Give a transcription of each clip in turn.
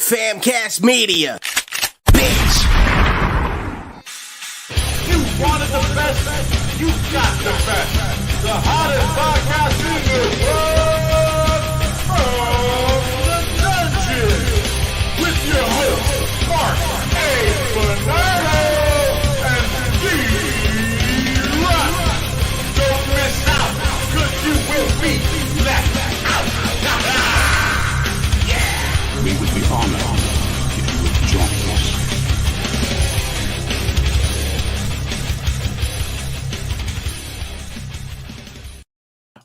Famcast Media. Bitch. You wanted the best, you got the best. The hottest podcast in the world. From the dungeon. With your hosts, Mark A. Bernardo and Dee Rotten. Don't miss out, cause you will be left out. We would be honored if you would join us.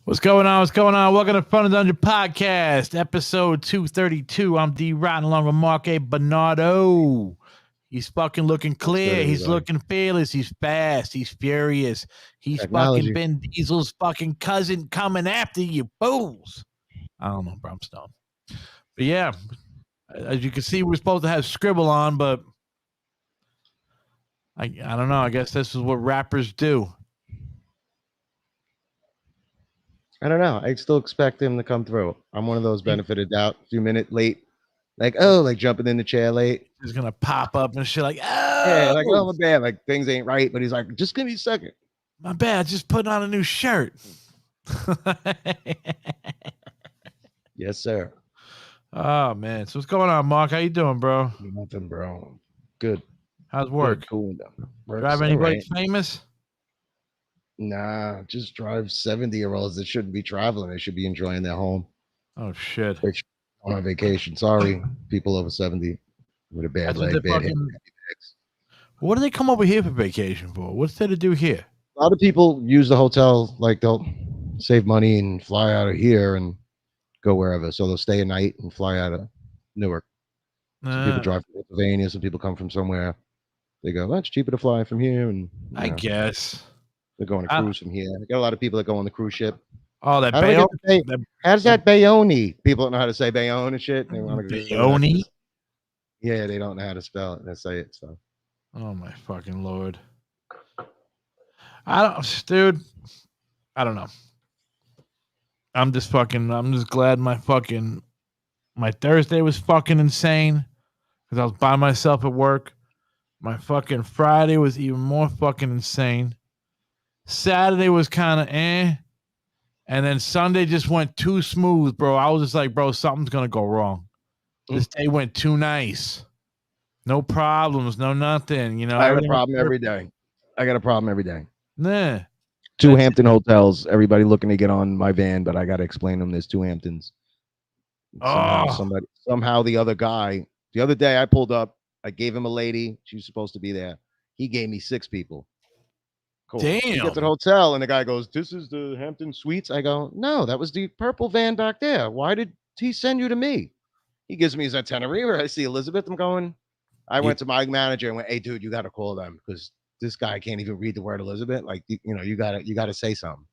What's going on? What's going on? Welcome to Fun and Dungeon Podcast, episode 232. I'm Dee Rotten along with Mark A. Bernardo. He's fucking looking clear. He's looking fearless. He's fast. He's furious. He's fucking Ben Diesel's fucking cousin coming after you, fools. I don't know, bro. I'm stoned. But yeah, as you can see, we're supposed to have Skribbal on, but I don't know. I guess this is what rappers do. I don't know. I still expect him to come through. I'm one of those benefit of doubt, a few minutes late. Like jumping in the chair late. He's going to pop up and shit like, oh. Yeah, like, oh, my bad. Like, things ain't right. But he's like, just give me a second. My bad. Just putting on a new shirt. Yes, sir. Oh, man. So what's going on, Mark? How you doing, bro? Nothing, bro. Good. How's work? Good, cool. Drive anybody famous? Nah, just drive 70-year-olds that shouldn't be traveling. They should be enjoying their home. Oh, shit. They're on vacation. Sorry, people over 70 with a bad leg, bad hip. What do they come over here for vacation for? What's there to do here? A lot of people use the hotel, like they'll save money and fly out of here and go wherever. So they'll stay a night and fly out of Newark. Some people drive from Pennsylvania. Some people come from somewhere. They go, well, it's cheaper to fly from here. And I guess. They're going to cruise from here. I got a lot of people that go on the cruise ship. Oh, that Bayonne. How's that Bayonne? People don't know how to say Bayonne and shit. They want to Bayonne? Yeah, they don't know how to spell it. They say it. So. Oh my fucking Lord. I don't know. I'm just glad my Thursday was fucking insane because I was by myself at work. My fucking Friday was even more fucking insane. Saturday was kind of and then Sunday just went too smooth, bro. I was just like, bro, something's gonna go wrong. This day went too nice. No problems, no nothing. You know, I got a problem every day. Nah. Two Hampton hotels. Everybody looking to get on my van, but I got to explain them. There's two Hamptons. Somehow the other guy. The other day I pulled up. I gave him a lady. She was supposed to be there. He gave me 6 people. Cool. Damn. He gets to the hotel and the guy goes, "This is the Hampton Suites." I go, "No, that was the purple van back there. Why did he send you to me?" He gives me his itinerary. I see Elizabeth. I'm going. I went to my manager and went, "Hey, dude, you got to call them because this guy can't even read the word Elizabeth. Like, you got to say something.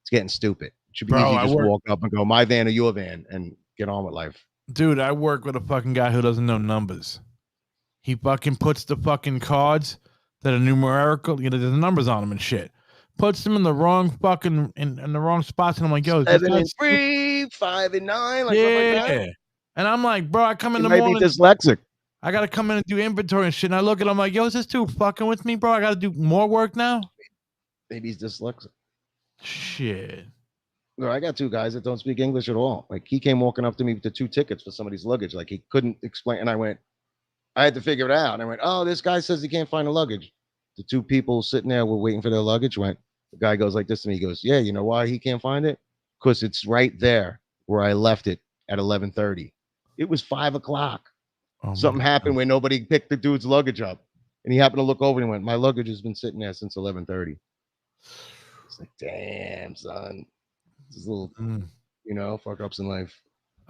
It's getting stupid. It should be easy to just walk up and go, my van or your van, and get on with life." Dude, I work with a fucking guy who doesn't know numbers. He fucking puts the fucking cards that are numerical, there's numbers on them and shit. Puts them in the wrong fucking in the wrong spots, and I'm like, yo, 7 and 3, 5 and 9, like yeah. Like that. And I'm like, bro, I come in the morning. morning. Be dyslexic. I gotta come in and do inventory and shit. And I look at him like, yo, is this dude fucking with me, bro? I gotta do more work now. Maybe he's dyslexic. Shit. No, I got 2 guys that don't speak English at all. Like, he came walking up to me with the 2 tickets for somebody's luggage. Like, he couldn't explain, and I had to figure it out. And I went, oh, this guy says he can't find the luggage. The 2 people sitting there were waiting for their luggage. The guy goes like this to me. He goes, yeah, you know why he can't find it? Because it's right there where I left it at 11:30. It was 5 o'clock. Oh, something happened where nobody picked the dude's luggage up. And he happened to look over and he went, my luggage has been sitting there since 11:30. It's like, damn, son. This little, fuck ups in life.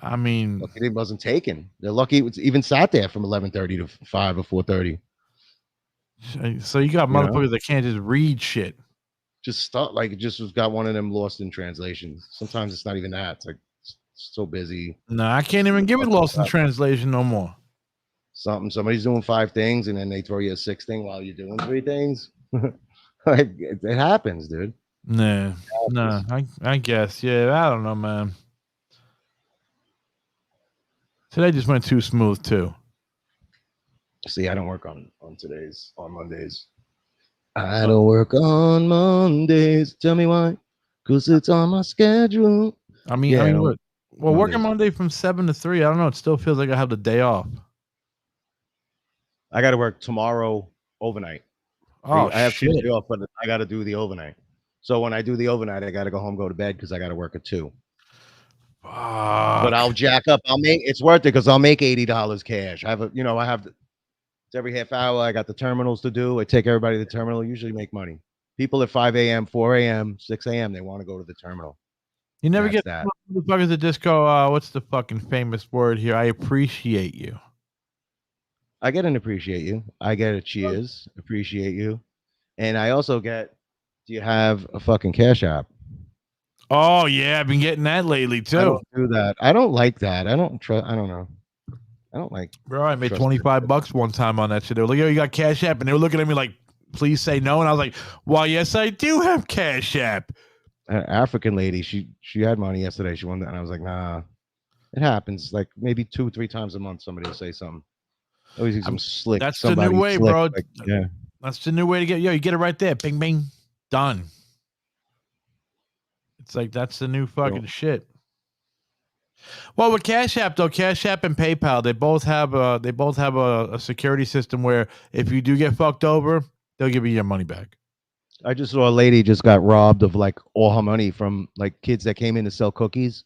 I mean, lucky it wasn't taken. They're lucky it was even sat there from 11:30 to 5 or 4:30. So you got motherfuckers that can't just read shit. Just stuff like it just was got one of them lost in translation. Sometimes it's not even that. It's like it's so busy. No, I can't even give it lost in translation no more. Somebody's doing 5 things and then they throw you a 6th thing while you're doing 3 things. Like it happens, dude. Nah, I guess. Yeah, I don't know, man. Today just went too smooth too. See, I don't work on Mondays. I don't work on Mondays. Tell me why? Because it's on my schedule. I mean, Yeah, what? Well, working Mondays. Monday from 7 to 3. I don't know. It still feels like I have the day off. I got to work tomorrow overnight. Oh, I have shit. Tuesday off, but I got to do the overnight. So when I do the overnight, I got to go home, go to bed because I got to work at 2. But I'll jack up. It's worth it because I'll make $80 cash. I have it's every half hour. I got the terminals to do. I take everybody to the terminal. Usually make money. People at 5 a.m., 4 a.m., 6 a.m. They want to go to the terminal. You never That's get that. motherfuckers that just go, what's the fucking famous word here? I appreciate you. I get an appreciate you. I get a cheers, appreciate you. And I also get, do you have a fucking Cash App? Oh, yeah. I've been getting that lately, too. I don't do that. I don't like that. I don't know. I don't like. Bro, I made $25 one time on that shit. They were like, yo, you got Cash App? And they were looking at me like, please say no. And I was like, well, yes, I do have Cash App. An African lady, she had money yesterday. She wanted, and I was like, nah. It happens like maybe 2-3 times a month. Somebody will say something. Always use some slick. That's the new way, slick, bro. like, yeah, that's the new way to get. Yo, you get it right there. Bing, bing, done. It's like that's the new fucking shit. Well, with Cash App though, Cash App and PayPal, they both have a security system where if you do get fucked over, they'll give you your money back. I just saw a lady just got robbed of like all her money from like kids that came in to sell cookies.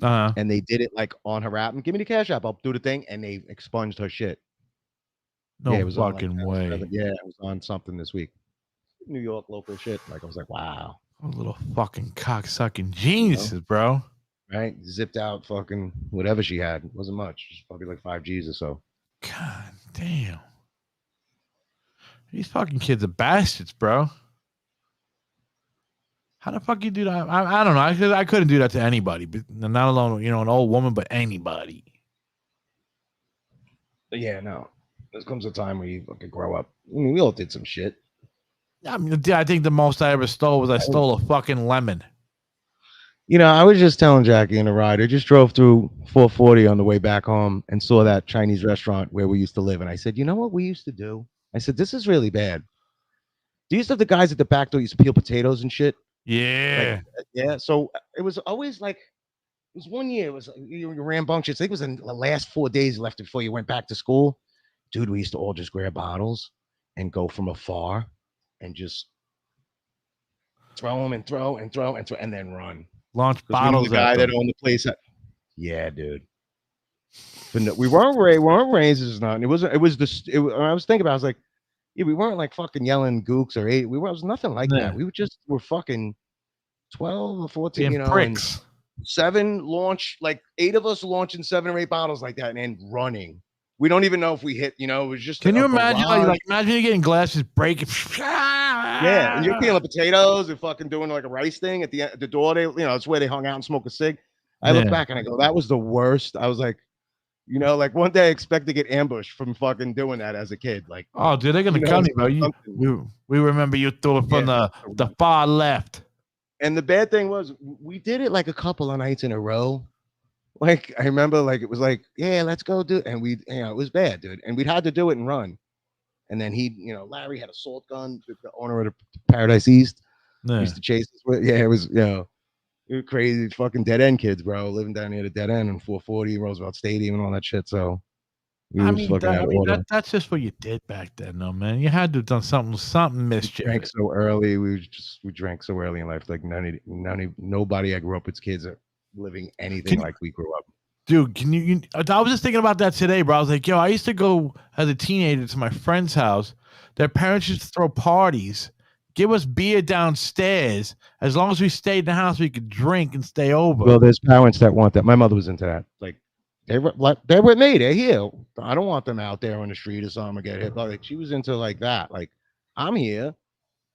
And they did it like on her app and give me the Cash App. I'll do the thing. And they expunged her shit. No it was fucking way. Yeah, it was on something this week. New York local shit. Like I was like, wow. Those little fucking cocksucking geniuses, bro. Right? Zipped out fucking whatever she had. It wasn't much. It was probably like 5 G's or so. God damn. These fucking kids are bastards, bro. How the fuck you do that? I don't know. I couldn't do that to anybody, but not alone, an old woman, but anybody. Yeah, no. There comes a time where you fucking grow up. I mean, we all did some shit. I mean, I think the most I ever stole was I stole a fucking lemon. I was just telling Jackie in the ride. I just drove through 440 on the way back home and saw that Chinese restaurant where we used to live. And I said, you know what we used to do? I said, this is really bad. Do you used to have the guys at the back door used to peel potatoes and shit? Yeah. Yeah. So it was always like, it was one year. It was you rambunctious. I think it was in the last 4 days left before you went back to school. Dude, we used to all just grab bottles and go from afar and just throw them and throw and throw and throw and then run. Launch bottles. The guy that owned the place. Yeah, dude. But no, we weren't raised as nothing. I was thinking about. I was like, yeah, we weren't like fucking yelling gooks or 8. It was nothing like that. We were fucking 12 or 14. Pricks. And 7 launch, like 8 of us launching 7 or 8 bottles like that and running. We don't even know if we hit. It was just. Can you imagine? Imagine you getting glasses breaking. Yeah, and you're peeling potatoes and fucking doing like a rice thing at the door. They, it's where they hung out and smoke a cig. I look back and I go, that was the worst. I was like, like one day I expect to get ambushed from fucking doing that as a kid. Like, oh, dude, they're gonna come, bro. We remember you threw it from the far left. And the bad thing was, we did it like a couple of nights in a row. Like I remember, like it was like, yeah, let's go do it, and we, it was bad, dude, and we'd had to do it and run. And then Larry had a salt gun, the owner of the Paradise East. Used to chase us with. Yeah, it was, we were crazy fucking dead end kids, bro, living down near the dead end in 440 Roosevelt Stadium and all that shit. So that's just what you did back then, though, man. You had to have done something mischievous. We drank so early. We drank so early in life. Like nobody I grew up with kids are living anything like we grew up. Dude, I was just thinking about that today, bro. I was like, yo, I used to go as a teenager to my friend's house. Their parents used to throw parties, give us beer downstairs. As long as we stayed in the house, we could drink and stay over. Well, there's parents that want that. My mother was into that. Like, they're with me. They're here. I don't want them out there on the street or something or get hit. Like, she was into like that. Like, I'm here.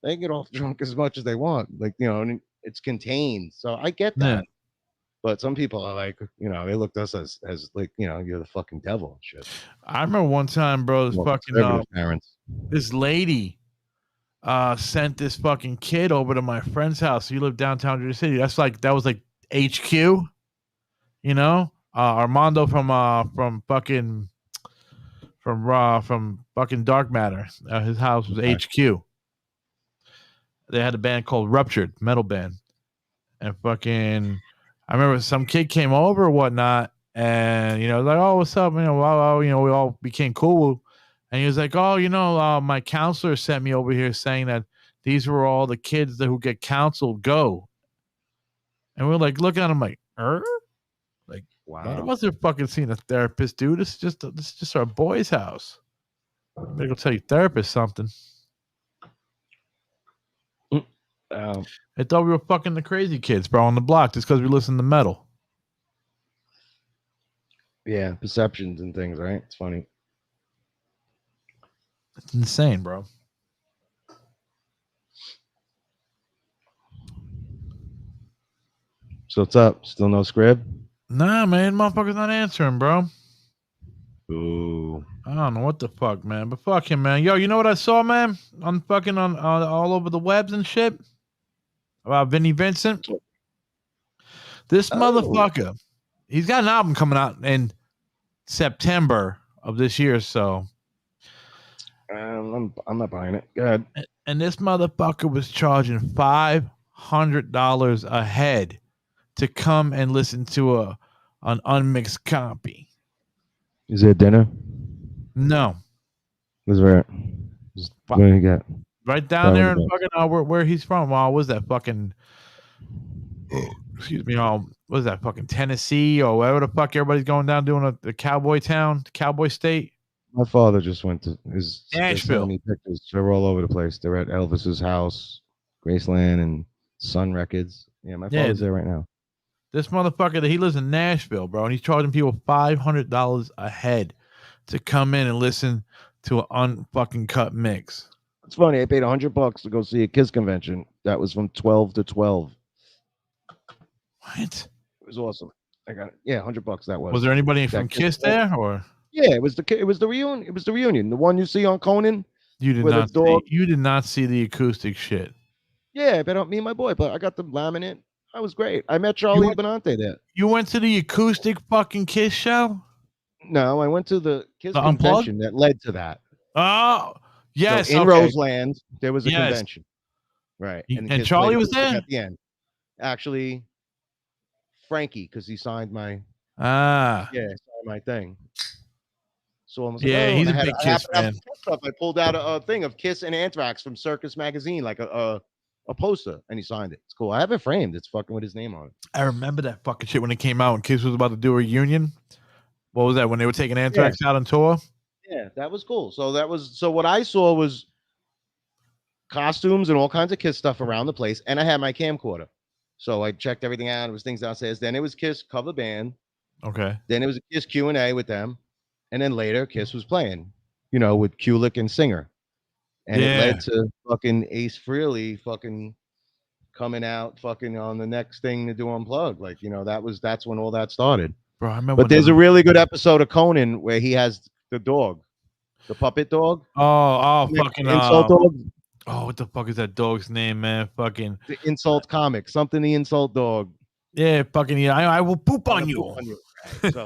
They can get off drunk as much as they want. Like, and it's contained. So I get that. Yeah. But some people are like, they looked at us as like, you're the fucking devil and shit. I remember one time, bro, parents. This lady sent this fucking kid over to my friend's house. He lived downtown New York City. That was like HQ, Armando from from fucking Dark Matter. His house was HQ. They had a band called Ruptured, metal band, and fucking, I remember some kid came over or whatnot, and like, oh, what's up? We all became cool, and he was like, oh, my counselor sent me over here saying that these were all the kids who get counseled. Go, and we're like looking at him like, like, Wow. none of us have fucking seen a therapist, dude. This is just our boy's house. I'm gonna go tell you therapist something. I thought we were fucking the crazy kids, bro, on the block just because we listen to metal. Yeah, perceptions and things, right? It's funny. It's insane, bro. So what's up? Still no Skrib? Nah, man, motherfucker's not answering, bro. Ooh. I don't know what the fuck, man, but fuck him, man. Yo, you know what I saw, man? On fucking on all over the webs and shit about Vinnie Vincent. This motherfucker, he's got an album coming out in September of this year, so I'm not buying it. Go ahead. and this motherfucker was charging $500 a head to come and listen to an unmixed copy. Is it dinner? No. What's right? What do you got? Right down there in fucking where he's from. What was that fucking? Excuse me. What was that fucking Tennessee or wherever the fuck everybody's going down doing the cowboy town, cowboy state? My father just went to Nashville. Pictures. They're all over the place. They're at Elvis's house, Graceland, and Sun Records. Yeah, my father's there right now. This motherfucker, he lives in Nashville, bro, and he's charging people $500 a head to come in and listen to an unfucking cut mix. It's funny. I paid $100 to go see a Kiss convention. That was from 12 to 12. What? It was awesome. I got it. Yeah, $100. That was. Was there anybody from Kiss there, or? Yeah, it was the reunion. It was the reunion. The one you see on Conan. You did not. You did not see the acoustic shit. Yeah, but me and my boy. But I got the laminate. That was great. I met Charlie Benante there. You went to the acoustic fucking Kiss show? No, I went to the Kiss convention that led to that. Oh, yes. So in Roseland, there was a convention. Right. And Charlie was there? At the end. Actually, Frankie, because he signed my signed my thing. So I was like, he's a big Kiss fan. I pulled out a thing of Kiss and Anthrax from Circus Magazine, like a poster, and he signed it. It's cool. I have it framed. It's fucking with his name on it. I remember that fucking shit when it came out and Kiss was about to do a reunion. What was that, when they were taking Anthrax out on tour? Yeah, that was cool. So what I saw was costumes and all kinds of Kiss stuff around the place, and I had my camcorder. So I checked everything out. It was things downstairs. Then it was Kiss cover band. Okay. Then it was a Kiss Q&A with them. And then later Kiss was playing, with Kulick and Singer. And it led to fucking Ace Frehley fucking coming out fucking on the next thing to do Unplugged. Like, that's when all that started. Bro, I remember. But there's a really good episode of Conan where he has the dog, the puppet dog. Oh, fucking insult dog. Oh, what the fuck is that dog's name, man? Fucking the insult comic, something the insult dog. Yeah, fucking I will poop on you. Right. So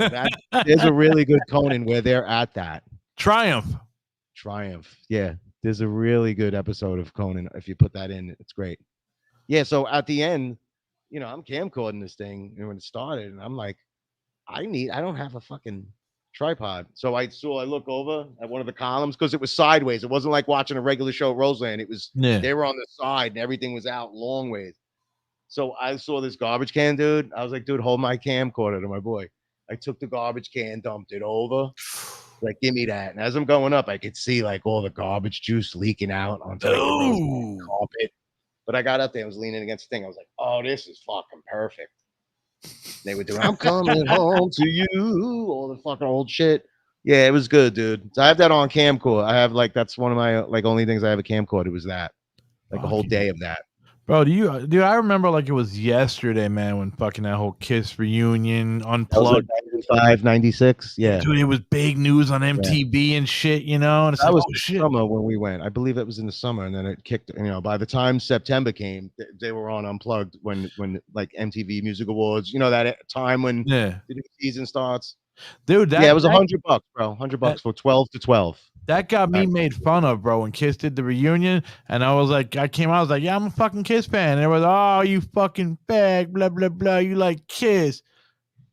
there's a really good Conan where they're at that. Triumph. Yeah. There's a really good episode of Conan. If you put that in, it's great. Yeah. So at the end, I'm camcording this thing when it started, and I'm like, I don't have a fucking tripod. So I look over at one of the columns because it was sideways. It wasn't like watching a regular show at Roseland. It was they were on the side and everything was out long ways. So I saw this garbage can, dude. I was like, dude, hold my camcorder to my boy. I took the garbage can, dumped it over. Like, give me that. And as I'm going up, I could see like all the garbage juice leaking out onto the carpet. But I got up there, I was leaning against the thing. I was like, oh, this is fucking perfect. They were doing, I'm coming home to you, all the fucking old shit. Yeah, it was good, dude. So I have that on camcorder. I have that's one of my only things I have a camcorder. It was that, a whole day of that. Bro, dude, I remember like it was yesterday, man, when fucking that whole Kiss reunion Unplugged. That was like 95, 96. Yeah. Dude, it was big news on MTV and shit, and it's that like, was summer when we went. I believe it was in the summer, and then it kicked, by the time September came, they were on Unplugged when like MTV Music Awards, that time when the new season starts. Dude, Yeah, it was $100, bro. $100 for 12 to 12. That got me Right. made fun of, bro, when Kiss did the reunion. And I was like, I was like, yeah, I'm a fucking Kiss fan. And it was, oh, you fucking fag, blah, blah, blah. You like Kiss.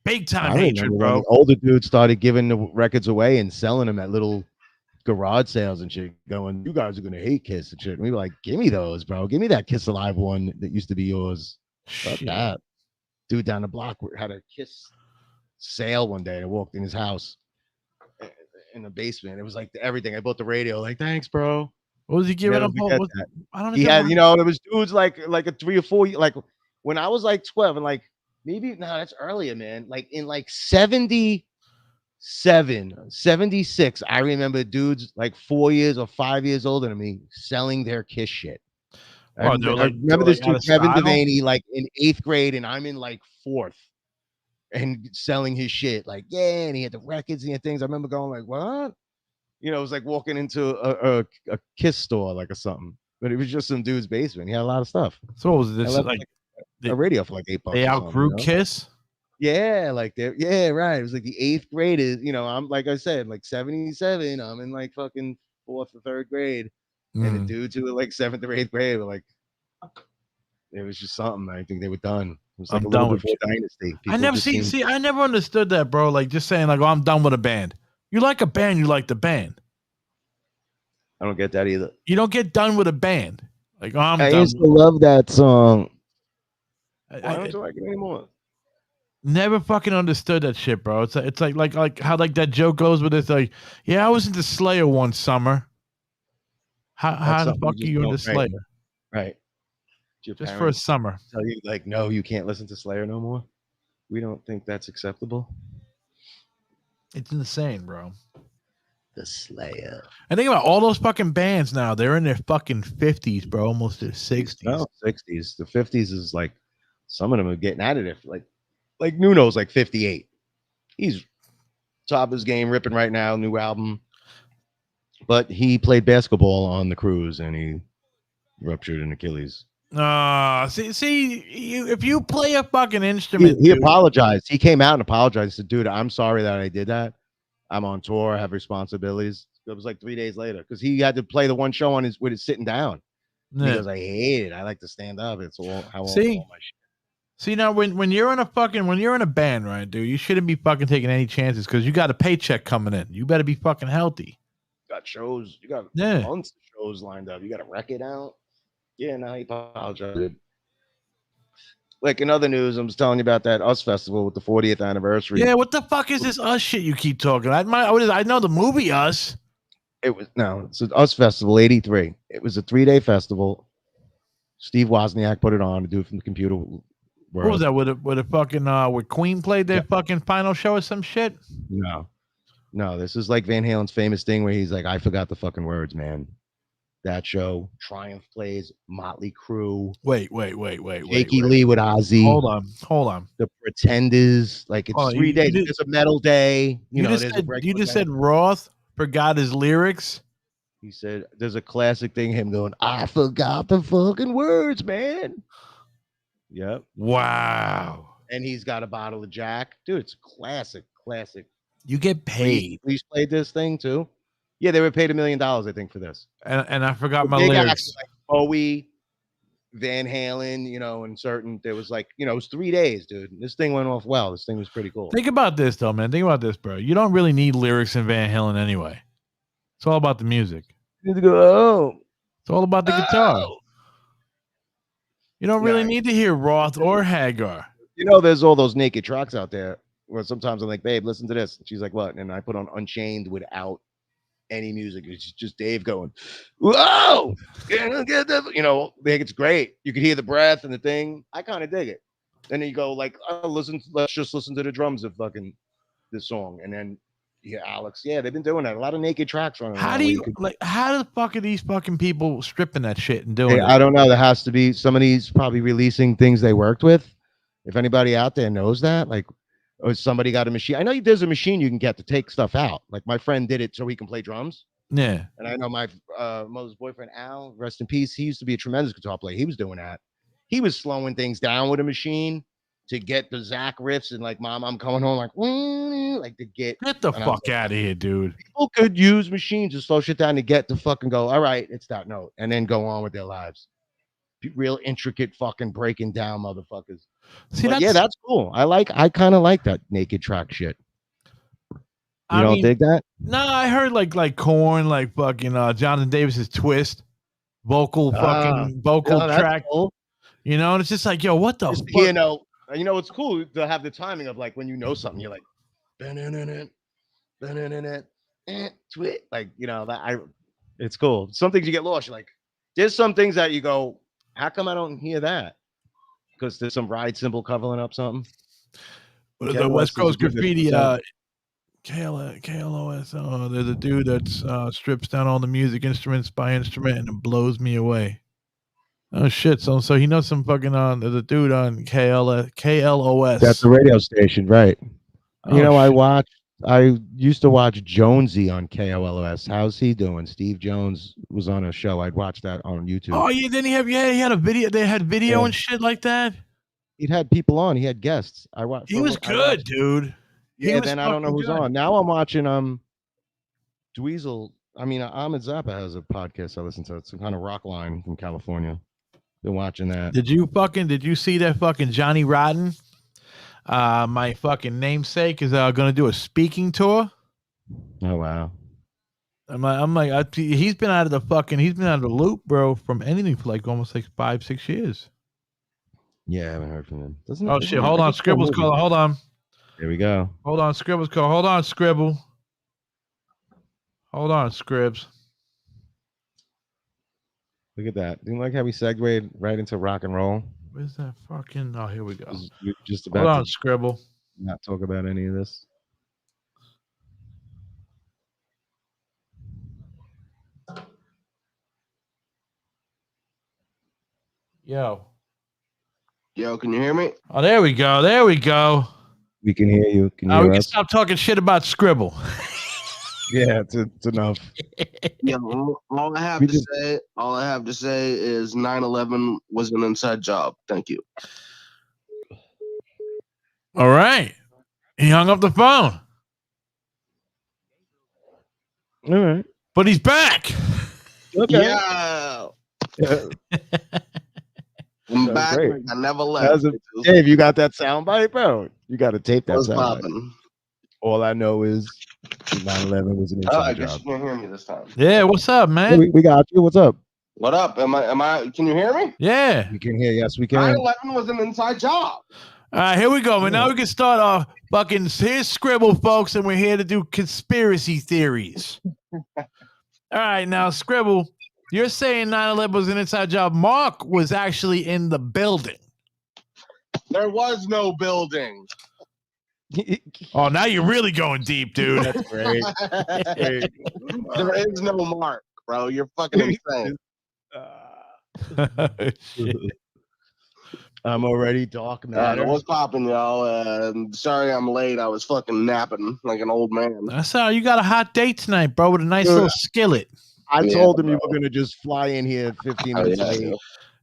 Big time I hatred, remember when bro. the older dudes started giving the records away and selling them at little garage sales and shit, going, you guys are gonna hate Kiss and shit. And we were like, give me those, bro. Give me that Kiss Alive one that used to be yours. Fuck Shit. that. Dude down the block had a Kiss sale one day and I walked in his house in the basement. It was like everything. I bought the radio, like, thanks, bro. What was he giving Never up? forget that. I don't He know. had, you know, there was dudes like a 3 or 4, like when I was like 12 and like maybe no, that's earlier, man. Like in like 76, I remember dudes like 4 years or 5 years older than me selling their Kiss shit. I remember this dude, Kevin Devaney, like in 8th grade, and I'm in like 4th and selling his shit. Like, yeah, and he had the records and he had things. I remember going like, what? You know, it was like walking into a Kiss store, like or something. But it was just some dude's basement. He had a lot of stuff. So what was this I left, like a radio for like $8. they or outgrew something, you know? Kiss? Yeah, like yeah, right. It was like the 8th grade is, you know, I'm like I said, like 77. I'm in like fucking 4th or 3rd grade. And the dudes who were like 7th or 8th grade were like, it was just something. I think they were done. It was like I'm a little done with before Dynasty. I never see, I never understood that, bro. Like just saying, like, oh, I'm done with a band. You like a band, you like the band. I don't get that either. You don't get done with a band. Like, oh, I'm I done. used to love that song. I don't you like it anymore? Never fucking understood that shit, bro. It's like how like that joke goes with it. Like, yeah, I was into Slayer one summer. How the fuck are you into Slayer? Right. Just for a summer. Tell you like, no, you can't listen to Slayer no more. We don't think that's acceptable. It's insane, bro. The Slayer. And think about all those fucking bands now. They're in their fucking 50s, bro. Almost their 60s. No, 60s. The 50s is like some of them are getting out of it. Like Nuno's like 58. He's top of his game, ripping right now, new album. But he played basketball on the cruise and he ruptured an Achilles. See, if you play a fucking instrument, he apologized. He came out and apologized. He said, dude, I'm sorry that I did that. I'm on tour. I have responsibilities. It was like 3 days later because he had to play the one show with his sitting down. Yeah. He goes, I hate it. I like to stand up. It's all how all my shit. See now when you're in a band, right, dude, you shouldn't be fucking taking any chances because you got a paycheck coming in. You better be fucking healthy. Got shows. You got months of shows lined up. You got a record out. Yeah, now he apologized. Like in other news, I'm just telling you about that US Festival with the 40th anniversary. Yeah, what the fuck is this US shit you keep talking? I know the movie Us. It's an US Festival, 83. It was a 3-day festival. Steve Wozniak put it on, a dude from the computer world. What was that? With a fucking with Queen played their fucking final show or some shit? No, this is like Van Halen's famous thing where he's like, I forgot the fucking words, man. That show, Triumph plays, Motley Crue. Wait. Jakey Lee with Ozzy. Hold on. The Pretenders, like it's 3 days. There's a metal day. You just said Roth forgot his lyrics. He said there's a classic thing, him going, I forgot the fucking words, man. Yep. Wow. And he's got a bottle of Jack. Dude, it's classic. You get paid. Please played this thing too. Yeah, they were paid $1 million, I think, for this. And I forgot my lyrics. Like Bowie, Van Halen, and certain. There was like, it was 3 days, dude. This thing went off well. This thing was pretty cool. Think about this, though, man. Think about this, bro. You don't really need lyrics in Van Halen anyway. It's all about the music. You need to go, it's all about the guitar. You don't really need to hear Roth or Hagar. There's all those naked tracks out there where sometimes I'm like, babe, listen to this. And she's like, what? And I put on Unchained without any music. It's just Dave going, whoa, get that. They think it's great. You can hear the breath and the thing. I kind of dig it. And then you go like, oh, let's just listen to the drums of fucking this song. And then Alex, they've been doing that. A lot of naked tracks running. How the fuck are these fucking people stripping that shit and doing it? I don't know. There has to be somebody's probably releasing things they worked with. If anybody out there knows that, like, or somebody got a machine. I know there's a machine you can get to take stuff out. Like my friend did it so he can play drums. Yeah. And I know my mother's boyfriend, Al, rest in peace. He used to be a tremendous guitar player. He was doing that. He was slowing things down with a machine to get the Zach riffs and like, Mom, I'm coming home, like to get the and I was fuck out of here, dude. people could use machines to slow shit down to get to fucking go, all right, it's that note, and then go on with their lives. Real intricate fucking breaking down motherfuckers. See, But yeah, that's cool. I kind of like that naked track shit. You don't dig that? No, I heard like Korn, like fucking Jonathan Davis's Twist, vocal track. Cool. You know, and it's just like, yo, what the fuck? You know, it's cool to have the timing of like when you know something, you're like, twit, like, you know, that it's cool. Some things you get lost. You're like, there's some things that you go, how come I don't hear that? Because there's some ride cymbal covering up something. The West Coast Graffiti, KLOS. There's a dude that strips down all the music instruments by instrument and it blows me away. Oh shit! So he knows some fucking there's a dude on KLOS. That's the radio station, right? You know, I used to watch Jonesy on KOLOS. How's he doing? Steve Jones was on a show. I'd watch that on YouTube. Oh yeah, then he had a video. They had video and shit like that. He'd had people on. He had guests. I watched. He was good, dude. Yeah, then I don't know who's on. Now I'm watching Dweezil. I mean, Ahmed Zappa has a podcast I listen to. It's some kind of rock line from California. Been watching that. Did you see that fucking Johnny Rotten? My fucking namesake is gonna do a speaking tour. Oh wow. He's been out of the loop, bro, from anything for like almost like 5-6 years. Yeah, I haven't heard from him. Shit, hold on, Skribble's calling. Hold on. There we go. Hold on, Skribble's call. Hold on, Skribbal. Hold on, Scribs. Look at that. Do you like how we segued right into rock and roll? Where's that fucking? Oh, here we go. You're just about Hold on, Skribbal. Not talk about any of this. Yo, can you hear me? Oh, there we go. There we go. We can hear you. Can you we hear can us? stop talking shit about Skribbal. Yeah, it's enough. Yeah, all I have to say is 9/11 was an inside job. Thank you. All right. He hung up the phone. All right. But he's back. Okay. Yeah. I'm back. Great. I never left. Dave, you got that sound bite, bro? You got to tape that sound bite. Popping? All I know is 9/11 was an I inside guess job. you can't hear me this time. Yeah, what's up, man? Hey, we got you. What's up? What up? Am I? Can you hear me? Yeah. We can hear. Yes, we can. 9/11 was an inside job. All right, here we go. And now we can start our fucking here's Skribbal, folks, and we're here to do conspiracy theories. All right, now Skribbal, you're saying 9/11 was an inside job. Mark was actually in the building. There was no building. Oh, now you're really going deep, dude. That's great. Great. There is no Mark, bro. You're fucking insane. I'm already dark matter. What's popping, y'all? Sorry I'm late. I was fucking napping like an old man. That's how you got a hot date tonight, bro, with a nice little skillet. I told him you were gonna just fly in here 15 minutes late.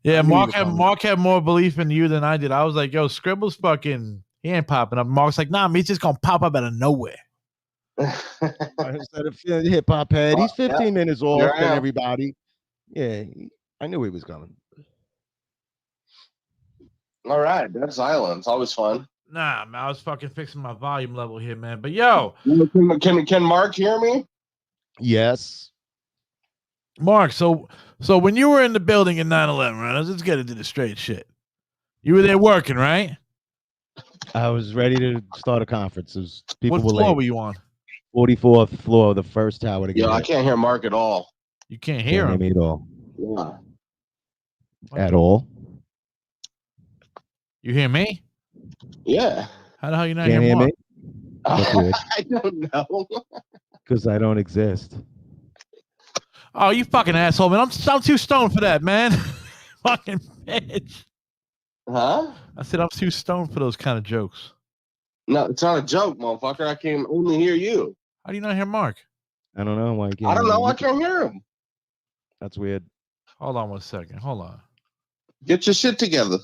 Yeah, Mark had more belief in you than I did. I was like, yo, Skribble's fucking, he ain't popping up. Mark's like, nah, he's just gonna pop up out of nowhere. Instead of hip hop head, he's 15 minutes off than everybody. Yeah, I knew he was coming. All right, that's silence. Always fun. Nah, man, I was fucking fixing my volume level here, man. But yo, can Mark hear me? Yes. Mark, so when you were in the building in 9/11, right? Let's just get into the straight shit. You were there working, right? I was ready to start a conference. People what were floor late. were you on? 44th floor of the first tower to get. Yo, I can't hear Mark at all. You can't hear him me at all. Yeah. At all. You hear me? Yeah. How the hell you not Can't hear Mark? me? That's weird. I don't know. Because I don't exist. Oh, you fucking asshole, man. I'm too stoned for that, man. Fucking bitch. Huh? I said I'm too stoned for those kind of jokes. No, it's not a joke, motherfucker. I can only hear you. How do you not hear Mark? I don't know why you can't. I don't know. hear I me. can't hear him. That's weird. Hold on 1 second. Hold on. Get your shit together.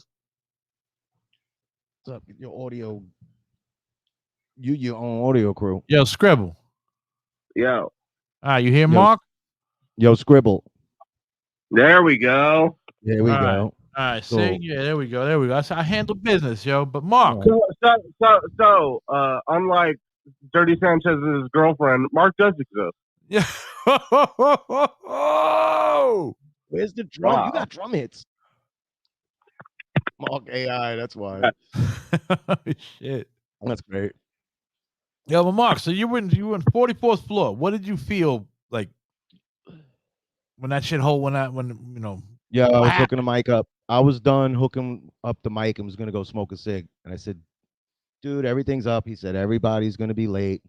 What's up? Your audio. Your own audio crew. Yo, Skribbal. Yo, All right, you hear Yo, Mark? Yo, Skribbal. there we go. There we All right. go. All right, So- see? Yeah, there we go. There we go. I handle business, yo. But Mark, So, unlike Dirty Sanchez's girlfriend, Mark does exist. yeah. Where's the drum? Wow. You got drum hits. Mark AI. That's why. Shit. That's great. Yo, but Mark, so you were in 44th floor. What did you feel like when that shithole went out? When you know? Yeah, I was Wow. hooking the mic up. I was done hooking up the mic and was gonna go smoke a cig. And I said, dude, everything's up. He said, everybody's gonna be late.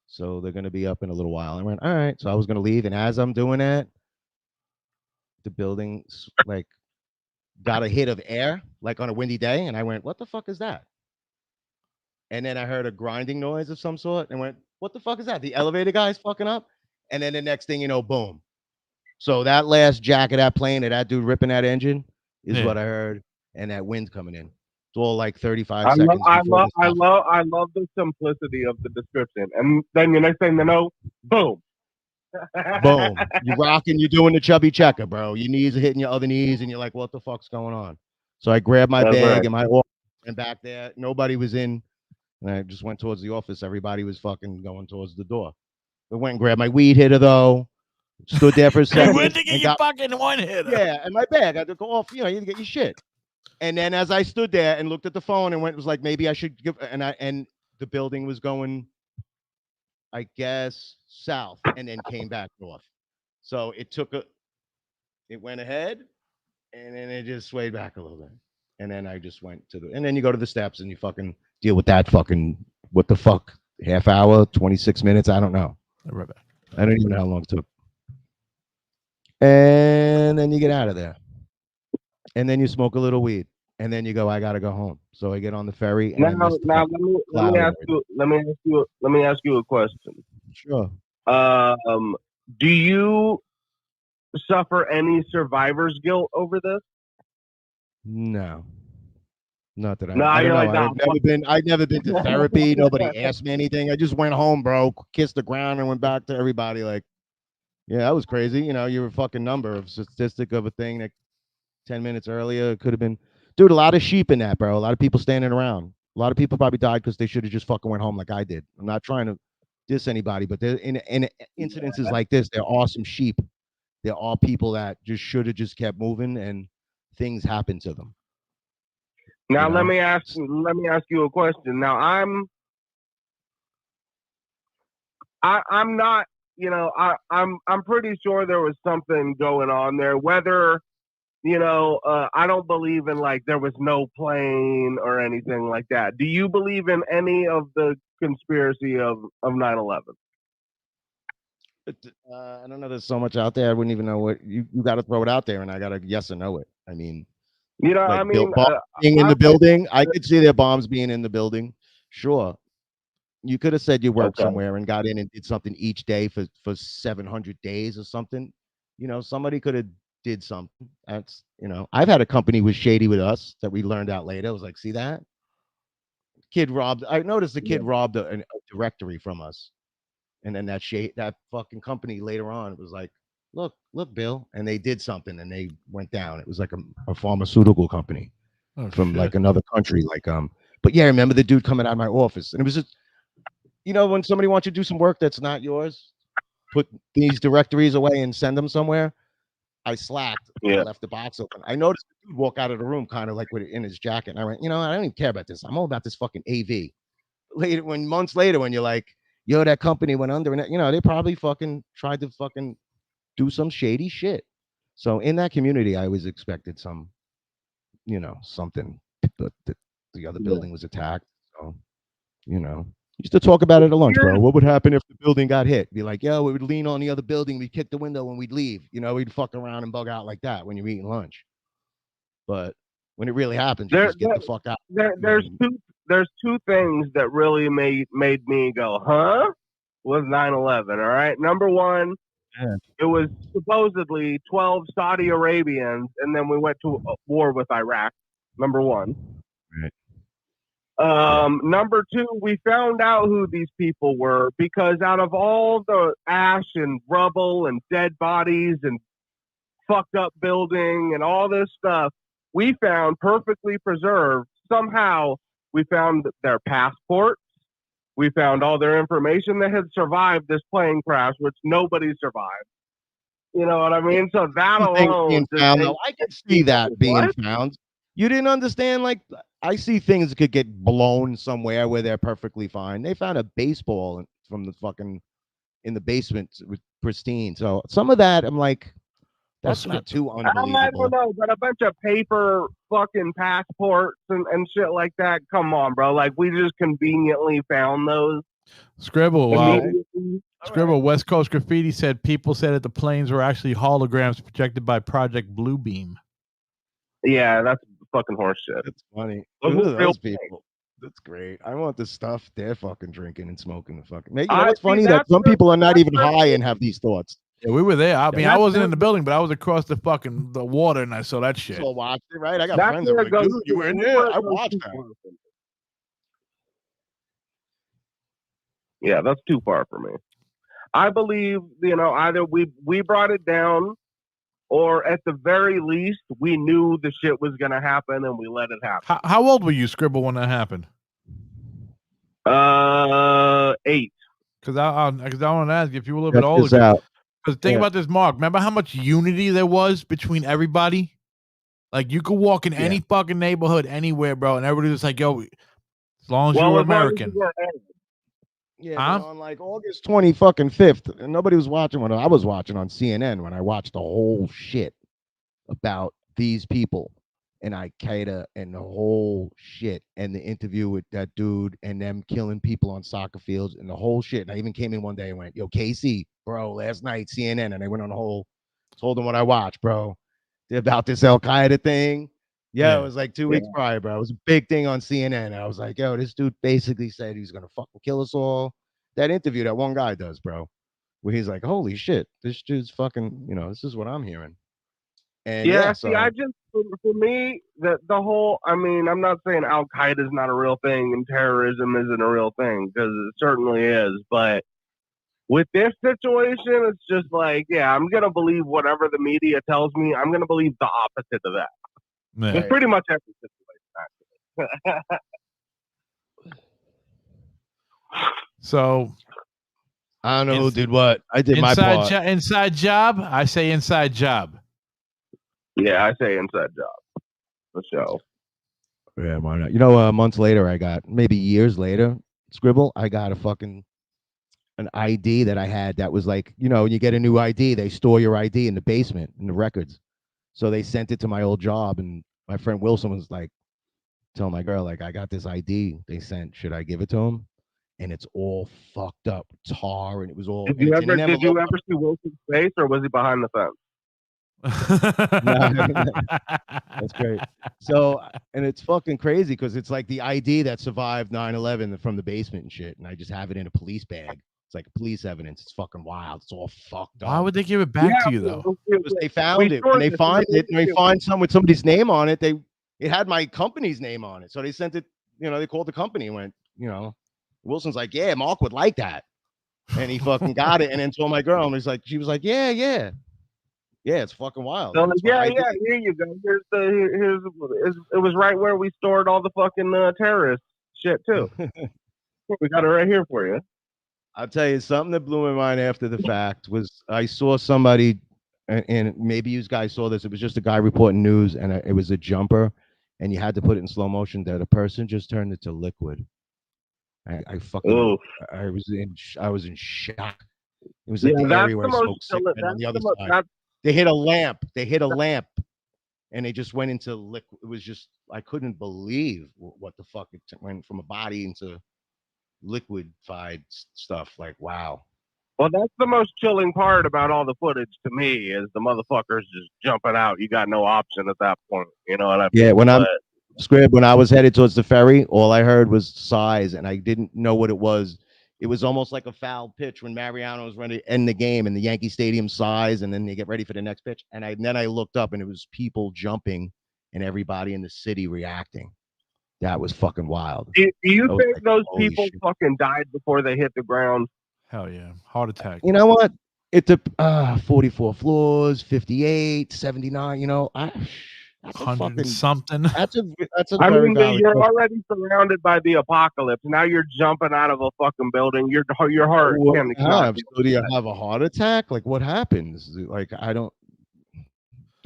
So they're gonna be up in a little while. I went, all right. So I was gonna leave. And as I'm doing that, the building like got a hit of air, like on a windy day. And I went, what the fuck is that? And then I heard a grinding noise of some sort and went, what the fuck is that? The elevator guy's fucking up. And then the next thing you know, boom. So that last jack of that plane of that dude ripping that engine is Yeah. what I heard. And that wind coming in. It's all like 35 I seconds. love before I love the simplicity of the description. And then the next thing you know, boom. boom. You're rocking, you're doing the chubby checker, bro. Your knees are hitting your other knees, and you're like, what the fuck's going on? So I grabbed my That's bag right. and my office and back there. Nobody was in. And I just went towards the office. Everybody was fucking going towards the door. I went and grabbed my weed hitter though. Stood there for a second. You went to and get your got- fucking one hitter. yeah, and my bag. I had to go off, you had to get your shit. And then as I stood there and looked at the phone and went, was like, maybe I should give, and the building was going, I guess, south, and then came back north. So it went ahead, and then it just swayed back a little bit. And then I just went and then you go to the steps and you fucking deal with that fucking, what the fuck, half hour, 26 minutes, I don't know. Right back. I don't even know how long it took. And then you get out of there. And then you smoke a little weed. And then you go, I gotta go home. So I get on the ferry. And I Now, miss the now fucking let me cloud ask area. you let me ask you a question. Sure. Do you suffer any survivor's guilt over this? No. Not that No, I don't you're know. like, I've never been to therapy. Nobody asked me anything. I just went home, bro, kissed the ground, and went back to everybody like, yeah, that was crazy. You're a fucking number of statistic of a thing that 10 minutes earlier it could have been. Dude, a lot of sheep in that, bro. A lot of people standing around. A lot of people probably died because they should have just fucking went home like I did. I'm not trying to diss anybody, but in incidences like this, there are some sheep. There are people that just should have just kept moving, and things happen to them. now You let know? me ask you a question. Now I'm not, I'm pretty sure there was something going on there. Whether I don't believe in like there was no plane or anything like that. Do you believe in any of the conspiracy of 9/11? I don't know. There's so much out there. I wouldn't even know what you got to throw it out there, and I got to yes or no it. I mean, like bombs being in the building. I could see their bombs being in the building. Sure, you could have said you worked somewhere and got in and did something each day for 700 days or something. Somebody could have did something. That's I've had a company was shady with us that we learned out later. I was like, see that kid robbed. I noticed the kid robbed a directory from us. And then that fucking company later on was like, look, Bill. And they did something and they went down. It was like a pharmaceutical company from like another country. But yeah, I remember the dude coming out of my office. And it was just, when somebody wants you to do some work that's not yours, put these directories away and send them somewhere. I slacked. I left the box open. I noticed the dude walk out of the room kind of like with it in his jacket. And I went, I don't even care about this. I'm all about this fucking AV. Months later, when you're like, yo, that company went under, and they probably fucking tried to fucking do some shady shit. So in that community, I always expected some, something. But the other building was attacked. So, used to talk about it at lunch, bro. What would happen if the building got hit? Be like, yo, we would lean on the other building, we'd kick the window when we'd leave. We'd fuck around and bug out like that when you're eating lunch. But when it really happens, you just get the fuck out. There's two things that really made me go, huh? Was 9/11, all right? Number one, it was supposedly 12 Saudi Arabians, and then we went to war with Iraq. Number one. Right. Number two, we found out who these people were because out of all the ash and rubble and dead bodies and fucked up building and all this stuff, we found perfectly preserved. Somehow we found their passports. We found all their information that had survived this plane crash, which nobody survived. You know what I mean? So that alone, I can see that being found. You didn't understand, like, I see things that could get blown somewhere where they're perfectly fine. They found a baseball from the fucking in the basement with pristine. So some of that, I'm like, that's not too unbelievable. I don't know, but a bunch of paper fucking passports and shit like that. Come on, bro. Like, we just conveniently found those. Skribbal, Skribbal, West Coast Graffiti said people said that the planes were actually holograms projected by Project Bluebeam. Yeah, that's fucking horse shit. That's funny. Those people. That's great. I want the stuff they're fucking drinking and smoking the fucking. You know, it's funny that some people are not even high and have these thoughts. Yeah, we were there. I mean, I wasn't in the building, but I was across the water and I saw that shit. So watched it, right? I got friends that were like, dude, you were in there. I watched that. Yeah, that's too far for me. I believe, you know, either we brought it down, or at the very least, we knew the shit was gonna happen and we let it happen. How old were you, Skribbal, when that happened? 8. Because I want to ask if you were a little bit older. Because think about this, Mark. Remember how much unity there was between everybody? Like, you could walk in any fucking neighborhood anywhere, bro, and everybody was like, yo, as long as you're American. Yeah, on like August 25th, and nobody was watching when I was watching on CNN when I watched the whole shit about these people and Al-Qaeda and the whole shit and the interview with that dude and them killing people on soccer fields and the whole shit. And I even came in one day and went, yo, Casey, bro, last night, CNN, and I went on the whole, told them what I watched, bro, about this Al-Qaeda thing. Yeah, it was like 2 weeks prior, bro. It was a big thing on CNN. And I was like, yo, this dude basically said he's going to fucking kill us all. That interview that one guy does, bro, where he's like, holy shit, this dude's fucking, you know, this is what I'm hearing. And see, I just, for me, the whole, I mean, I'm not saying Al-Qaeda is not a real thing and terrorism isn't a real thing, because it certainly is. But with this situation, it's just like, I'm going to believe whatever the media tells me. I'm going to believe the opposite of that. It's pretty much every situation, actually. So, I don't know who did what. I did my part. Inside job? I say inside job. Yeah, I say inside job. For sure. Yeah, why not? You know, months later, maybe years later, Skribbal, I got an ID that I had that was like, you know, when you get a new ID, they store your ID in the basement, in the records. So they sent it to my old job, and my friend Wilson was like, telling my girl, like, I got this ID they sent. Should I give it to him? And it's all fucked up, tar, and it was all. Did you ever see Wilson's face, or was he behind the fence? That's great. So, and it's fucking crazy because it's like the ID that survived 9/11 from the basement and shit, and I just have it in a police bag. It's like police evidence. It's fucking wild. It's all fucked up. Why would they give it back to you though? Because they found it. When they find it, and they find some with somebody's name on it, it had my company's name on it. So they sent it. You know, they called the company and went, you know, Wilson's like, yeah, Mark would like that, and he fucking got it, and then told my girl, and she was like, yeah, it's fucking wild. So here you go. It was right where we stored all the fucking terrorist shit too. We got it right here for you. I'll tell you something that blew my mind after the fact was I saw somebody, and maybe you guys saw this. It was just a guy reporting news, and it was a jumper, and you had to put it in slow motion. That a person just turned into liquid. I was in shock. It was like the area where I smoked cigarette on the other side. They hit a lamp, and they just went into liquid. It was just, I couldn't believe what the fuck it went from a body into liquefied stuff. Like, wow. Well, that's the most chilling part about all the footage to me is the motherfuckers just jumping out. You got no option at that point. You know what I mean? Yeah, when I was headed towards the ferry, all I heard was sighs, and I didn't know what it was. It was almost like a foul pitch when Mariano was ready to end the game and the Yankee Stadium sighs, and then they get ready for the next pitch. And then I looked up, and it was people jumping and everybody in the city reacting. That was fucking wild. Do you I was think like, those holy people shit. fucking died before they hit the ground? Hell yeah. Heart attack. You know what? It's a 44 floors, 58, 79. You know, that's a 100 fucking and something. that's a I very mean, valid you're question. already surrounded by the apocalypse. Now you're jumping out of a fucking building. Your heart What can't do you have? not. So do you have a heart attack? Like what happens? Like I don't.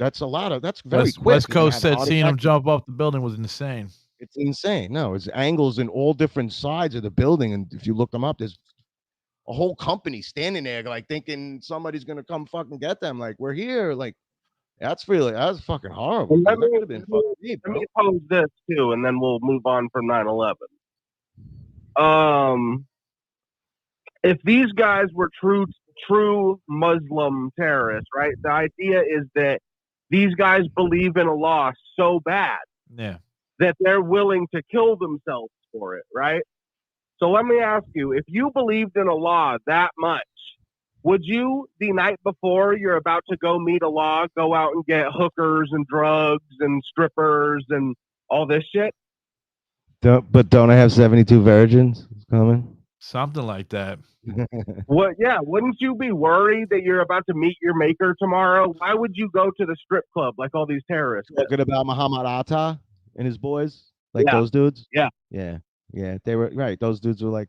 That's a lot of. That's very quick. West You're gonna Coast have a said heart seeing attack? him jump off the building was insane. It's insane. No, it's angles in all different sides of the building, and if you look them up, there's a whole company standing there, like thinking somebody's gonna come fucking get them. Like we're here. Like that's fucking horrible. And That could have been fucking me, let bro. me pose this too, and then we'll move on from 9/11. If these guys were true Muslim terrorists, right? The idea is that these guys believe in Allah so bad Yeah. that they're willing to kill themselves for it, right? So let me ask you, if you believed in Allah that much, would you, the night before you're about to go meet Allah, go out and get hookers and drugs and strippers and all this shit? But don't I have 72 virgins coming? Something like that. What? Yeah, wouldn't you be worried that you're about to meet your maker tomorrow? Why would you go to the strip club like all these terrorists? Talking about Muhammad Atta and his boys, like Yeah. those dudes. Yeah. Yeah. They were right. Those dudes were like.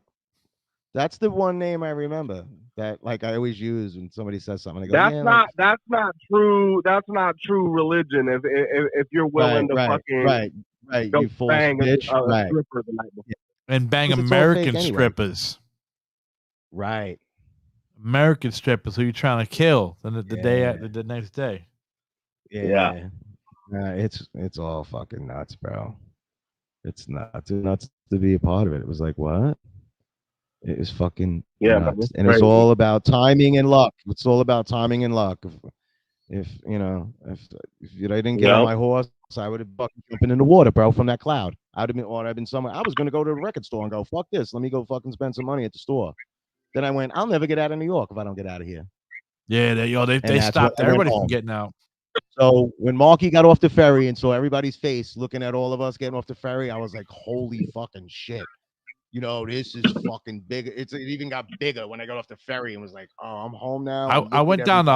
That's the one name I remember that like I always use when somebody says something. I go, That's yeah, not like, that's not true. That's not true religion. If you're willing to fucking right. go You false bang bitch. a Right. stripper the night before. And bang Because it's all fake American anyway. strippers. Right. American strippers who you trying to kill the day Yeah. after the next day. Yeah. It's all fucking nuts, bro. It's nuts to be a part of it. It was like, what? It was fucking nuts. it's And it's crazy. all about timing and luck. It's all about timing and luck. If I didn't get on my horse, I would have fucking jumping in the water, bro, from that cloud. I'd have been somewhere. I was gonna go to the record store and go, fuck this. Let me go fucking spend some money at the store. Then I went, I'll never get out of New York if I don't get out of here. Yeah, they that's stopped what I went everybody from home. getting out. So when Marky got off the ferry and saw everybody's face looking at all of us getting off the ferry, I was like, holy fucking shit. You know, this is fucking big. It even got bigger when I got off the ferry and was like, oh, I'm home now. I went down to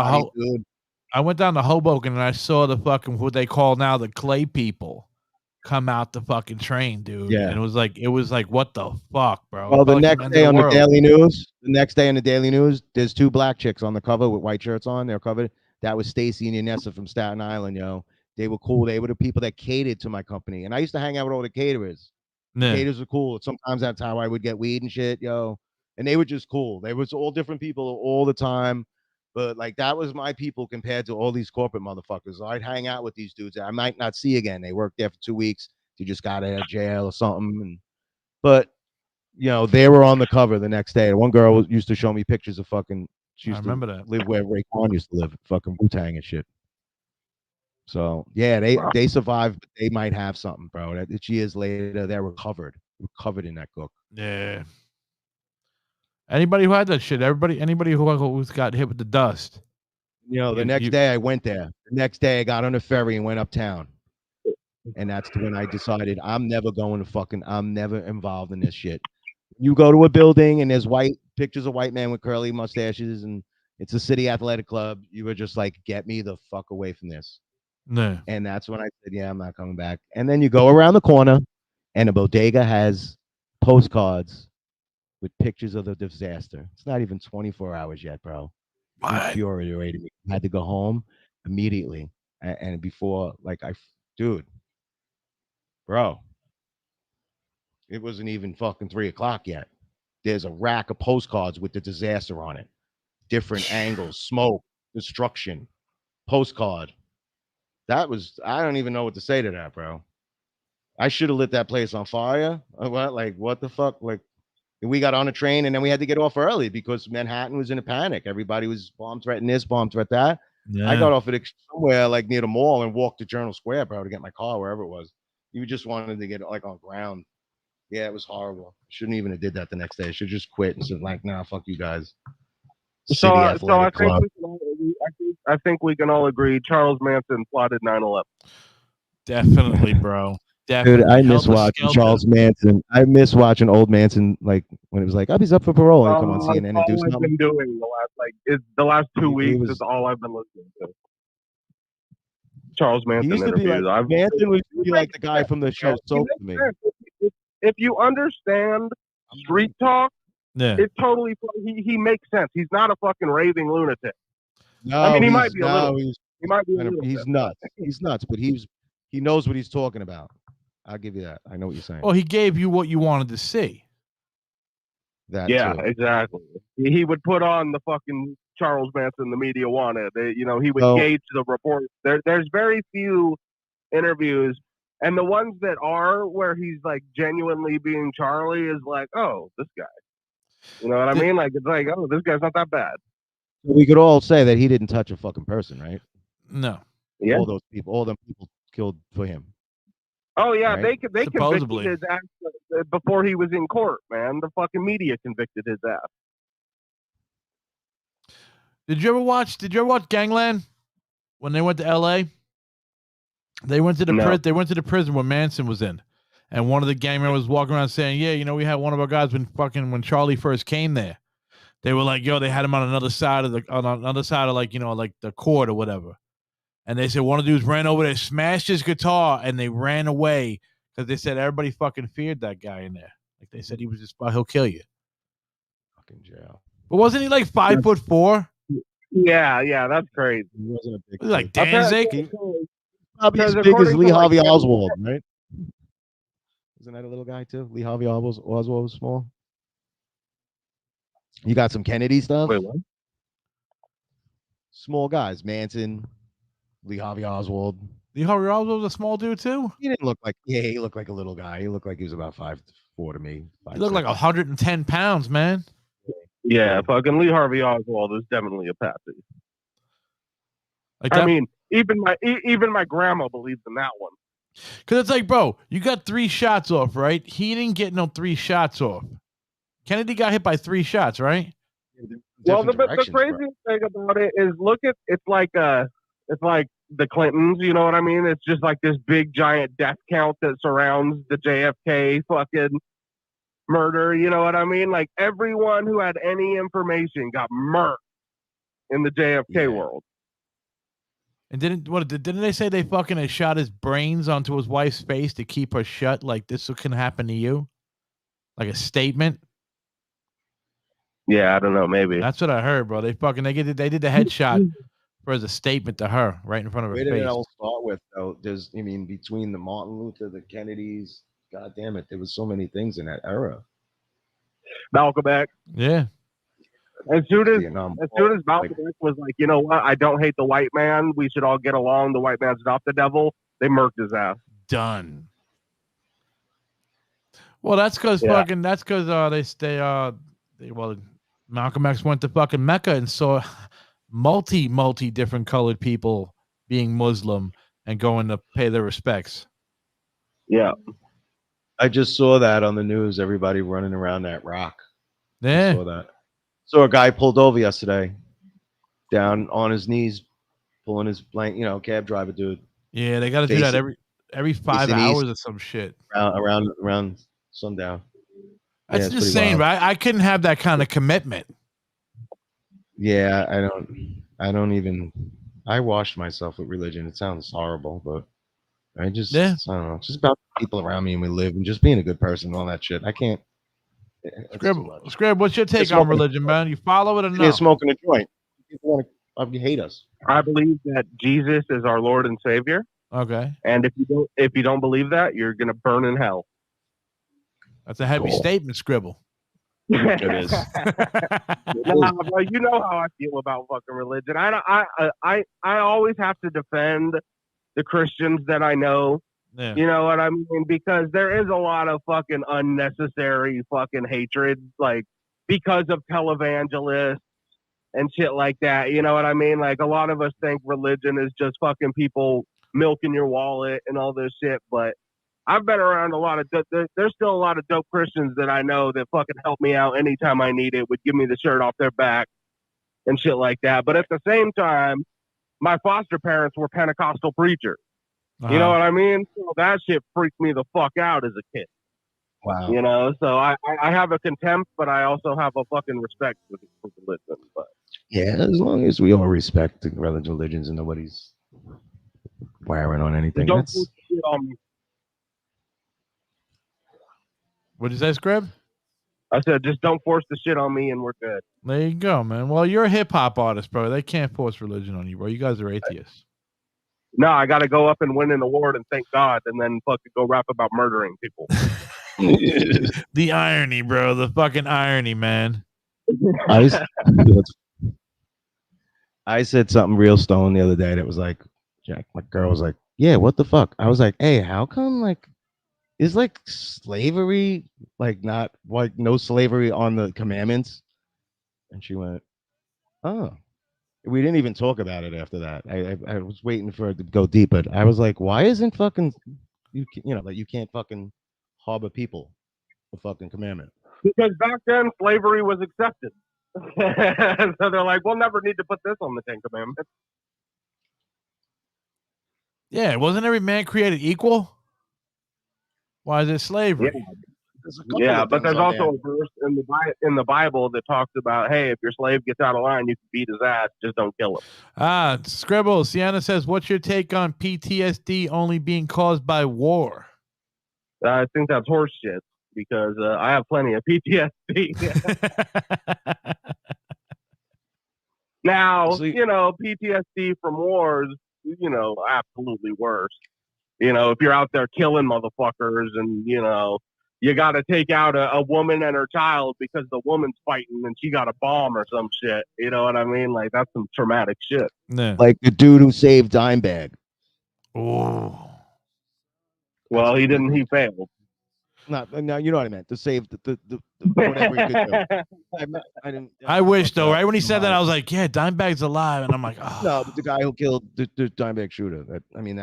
I went down to Hoboken and I saw the fucking what they call now the clay people come out the fucking train, dude. Yeah. And it was like, what the fuck, bro? Well, the Like next end day of on the world. Daily News, there's two black chicks on the cover with white shirts on. They're covered. That was Stacy and Yanessa from Staten Island, yo. They were cool. They were the people that catered to my company. And I used to hang out with all the caterers. Yeah. Caterers were cool. Sometimes that's how I would get weed and shit, yo. And they were just cool. They was all different people all the time. But like that was my people compared to all these corporate motherfuckers. I'd hang out with these dudes that I might not see again. They worked there for 2 weeks. They just got out of jail or something. But you know, they were on the cover the next day. One girl used to show me pictures of fucking. She used I remember that. live where Raekwon used to live, fucking Wu-Tang and shit. So yeah, they survived. But they might have something, bro. That years later, they're recovered in that cook. Yeah. Anybody who had that shit, anybody who's got hit with the dust. You know, the next day I went there. The next day I got on a ferry and went uptown. And that's when I decided I'm never involved in this shit. You go to a building and there's pictures of white men with curly mustaches and it's a city athletic club. You were just like, get me the fuck away from this. No. And that's when I said, yeah, I'm not coming back. And then you go around the corner and a bodega has postcards with pictures of the disaster. It's not even 24 hours yet, bro. Infuriated me. I had to go home immediately. And before, dude, bro, it wasn't even fucking 3:00 yet. There's a rack of postcards with the disaster on it. Different angles, smoke, destruction, postcard. I don't even know what to say to that, bro. I should have lit that place on fire. What the fuck? We got on a train and then we had to get off early because Manhattan was in a panic. Everybody was bomb threatening this, bomb threat that. Yeah. I got off at somewhere like near the mall and walked to Journal Square, bro, to get my car, wherever it was. You just wanted to get like on ground. Yeah, it was horrible. Shouldn't even have did that the next day. I should just quit and said like, nah, fuck you guys. So I think we can all agree Charles Manson plotted 9/11. Definitely, bro. Definitely. Dude, I miss Helter watching Skelter. Charles Manson. I miss watching old Manson, like when it was like, "Oh, he's up for parole," and come on That's CNN and do all I've something. been doing the last 2 He weeks was. is all I've been listening to. Charles He Manson used to be like interviews. Manson used to be like the Makes guy sense, from the show man. He Soap makes to me. sense. If you understand street talk, Yeah. it totally he makes sense. He's not a fucking raving lunatic. No, I mean, he he's, might be a little. he's, He might be a kind of, little. he's bit. nuts. He's nuts, but he knows what he's talking about. I'll give you that. I know what you're saying. Well, he gave you what you wanted to see. That Yeah, too. exactly. He would put on the fucking Charles Manson the media wanted. He would So- gauge the report. There's very few interviews, and the ones that are where he's like genuinely being Charlie is like, oh, this guy. You know what I mean? Like it's like, oh, this guy's not that bad. We could all say that he didn't touch a fucking person, right? No. Yeah. All them people killed for him. Oh yeah, Right? they Supposedly. convicted his ass before he was in court, man. The fucking media convicted his ass. Did you ever watch Gangland when they went to LA? They went to the No. they went to the prison where Manson was in. And one of the gang members was walking around saying, "Yeah, we had one of our guys when Charlie first came there. They were like, yo, they had him on another side of like the court or whatever. And they said one of the dudes ran over there, smashed his guitar, and they ran away because they said everybody fucking feared that guy in there. Like they said he was just he'll kill you. Fucking jail. But wasn't he like 5'4"? Yeah, that's crazy. He wasn't a big Was he like kid. Danzig? Probably as Because big as according Lee to, like, Harvey every- Oswald, right? Isn't that a little guy too? Lee Harvey Oswald was small. You got some Kennedy stuff. Wait, what? Small guys, Manson, Lee Harvey Oswald. Lee Harvey Oswald was a small dude too? He didn't look like. Yeah, he looked like a little guy. He looked like he was about 5'4" to me. He looked like 110 pounds, man. Yeah, fucking Lee Harvey Oswald is definitely a patsy. Like I mean, even my grandma believes in that one. because it's like, bro, you got 3 shots off, right? He didn't get no 3 shots off. Kennedy got hit by 3 shots, right? Well, the craziest thing about it is, look at it's like the Clintons. You know what I mean? It's just like this big giant death count that surrounds the JFK fucking murder. You know what I mean? Like everyone who had any information got murked in the JFK world. And didn't they say they fucking had shot his brains onto his wife's face to keep her shut? Like this can happen to you, like a statement. Yeah, I don't know. Maybe That's what I heard, bro. They did the headshot for as a statement to her right in front of her Where did it face. all start with though? Between the Martin Luther, the Kennedys, God damn it, there was so many things in that era. Malcolm X. Yeah. As soon as Vietnam Malcolm X was like, you know what? I don't hate the white man. We should all get along. The white man's not the devil. They murked his ass. Done. Well, that's because Malcolm X went to fucking Mecca and saw multi different colored people being Muslim and going to pay their respects. Yeah. I just saw that on the news. Everybody running around that rock. Yeah. I saw that. Saw a guy pulled over yesterday, down on his knees, pulling his blank, cab driver dude. Yeah, they got to do that every 5 hours or some shit. Around sundown. That's it's insane, wild. right? I couldn't have that kind of commitment. Yeah, I don't even. I washed myself with religion. It sounds horrible, but I don't know. It's just about people around me and we live and just being a good person and all that shit. I can't. Scrib, what's your take on religion, man? You follow it or You're not? smoking a joint. People want to hate us. I believe that Jesus is our Lord and Savior. Okay. And if you don't believe that, you're gonna burn in hell. That's a heavy statement, Scribble. It is. Well, you know how I feel about fucking religion. I always have to defend the Christians that I know. Yeah. You know what I mean? Because there is a lot of fucking unnecessary fucking hatred, like because of televangelists and shit like that. You know what I mean? Like a lot of us think religion is just fucking people milking your wallet and all this shit, but I've been around a lot of there's still a lot of dope Christians that I know that fucking help me out anytime I need it, would give me the shirt off their back and shit like that. But at the same time, my foster parents were Pentecostal preachers. You know what I mean? So that shit freaked me the fuck out as a kid. Wow. You know, so I have a contempt, but I also have a fucking respect for religion. But yeah, as long as we all respect the religions and nobody's wiring on anything. don't That's... put shit on me. What'd you say, Scrib? I said, just don't force the shit on me, and we're good. There you go, man. Well, you're a hip hop artist, bro. They can't force religion on you, bro. You guys are atheists. No, I got to go up and win an award and thank God, and then fucking go rap about murdering people. The irony, bro. The fucking irony, man. I said something real stone the other day that was like, Jack, my girl was like, yeah, what the fuck? I was like, hey, how come like is like slavery like not like no slavery on the commandments? And she went, oh. We didn't even talk about it after that. I was waiting for it to go deep, but I was like, why isn't fucking you know like you can't fucking harbor people a fucking commandment? Because back then slavery was accepted. So they're like, we'll never need to put this on the Ten Commandments. Yeah, wasn't every man created equal? Why is it slavery? Yeah, but there's also a verse in the Bible that talks about, hey, if your slave gets out of line, you can beat his ass, just don't kill him. Skribbal, Sienna says, what's your take on PTSD only being caused by war? I think that's horse shit because I have plenty of PTSD. Now, you know, PTSD from wars, you know, absolutely worse. You know, if you're out there killing motherfuckers and, you know, you got to take out a woman and her child because the woman's fighting and she got a bomb or some shit. You know what I mean? Like, that's some traumatic shit. Yeah. Like the dude who saved Dimebag. Oh. Well, he didn't. He failed. No, you know what I meant. To save the whatever he could do. I wish, though, right when he said that, I was like, yeah, Dimebag's alive. And I'm like, oh. No, but the guy who killed the Dimebag shooter. That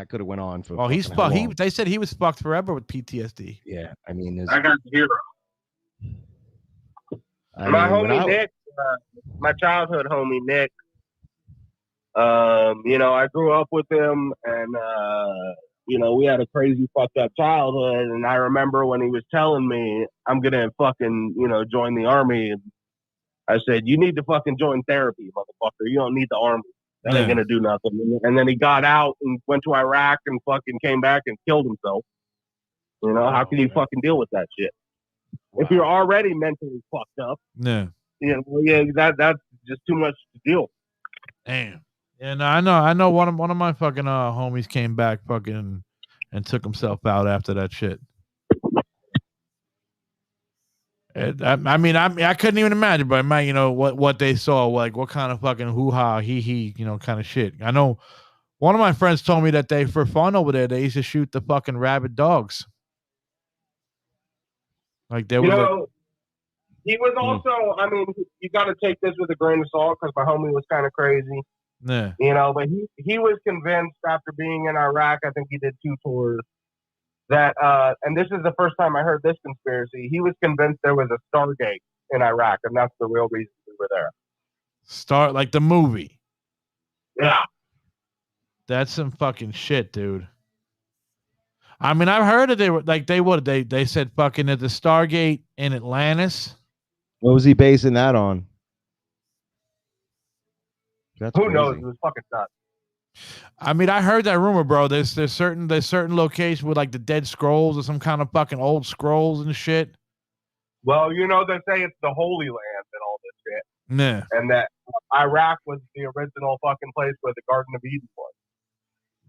could have went on for. Oh, he's fucked. They said he was fucked forever with PTSD. Yeah, I mean, I got zero. My homie Nick, my childhood homie Nick. You know, I grew up with him, and you know, we had a crazy fucked up childhood. And I remember when he was telling me, I'm gonna fucking, you know, join the army. And I said, you need to fucking join therapy, motherfucker. You don't need the army. That ain't gonna do nothing. And then he got out and went to Iraq and fucking came back and killed himself. You know, how can you fucking deal with that shit? Wow. If you're already mentally fucked up, you know, that's just too much to deal. Damn. Yeah, no, I know. One of my fucking homies came back fucking and took himself out after that shit. I mean, I couldn't even imagine, but you know what they saw, like what kind of fucking hoo-ha, he, you know, kind of shit. I know one of my friends told me that they, for fun over there, they used to shoot the fucking rabid dogs. Like they were. He was also. I mean, you got to take this with a grain of salt because my homie was kind of crazy. Yeah. You know, but he was convinced after being in Iraq. I think he did 2 tours. That and this is the first time I heard this conspiracy. He was convinced there was a Stargate in Iraq, and that's the real reason we were there. Like the movie. Yeah. That's some fucking shit, dude. I mean, I've heard that they said fucking at the Stargate in Atlantis. What was he basing that on? That's Who crazy. knows? It was fucking nuts. I mean, I heard that rumor, bro. There's certain locations with like the Dead Scrolls or some kind of fucking old scrolls and shit. Well, you know, they say it's the Holy Land and all this shit. Yeah. And that Iraq was the original fucking place where the Garden of Eden was.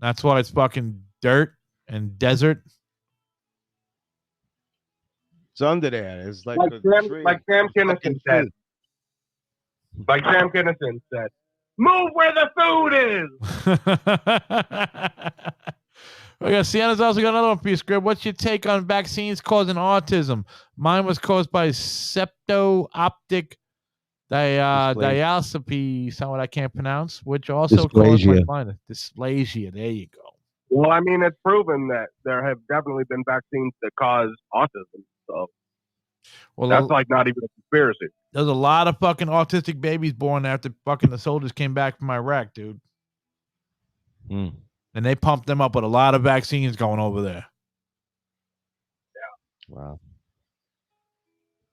That's why it's fucking dirt and desert. It's under there. It's like Sam Kinison said. Like Sam Kinison said. Move where the food is. Okay, Sienna's also got another one for you, Scrib. What's your take on vaccines causing autism? Mine was caused by septo-optic dialsopy, something I can't pronounce, which also caused my blindness. Dysplasia. There you go. Well, I mean, it's proven that there have definitely been vaccines that cause autism. So that's like not even a conspiracy. There's a lot of fucking autistic babies born after fucking the soldiers came back from Iraq, dude. And they pumped them up with a lot of vaccines going over there. Wow,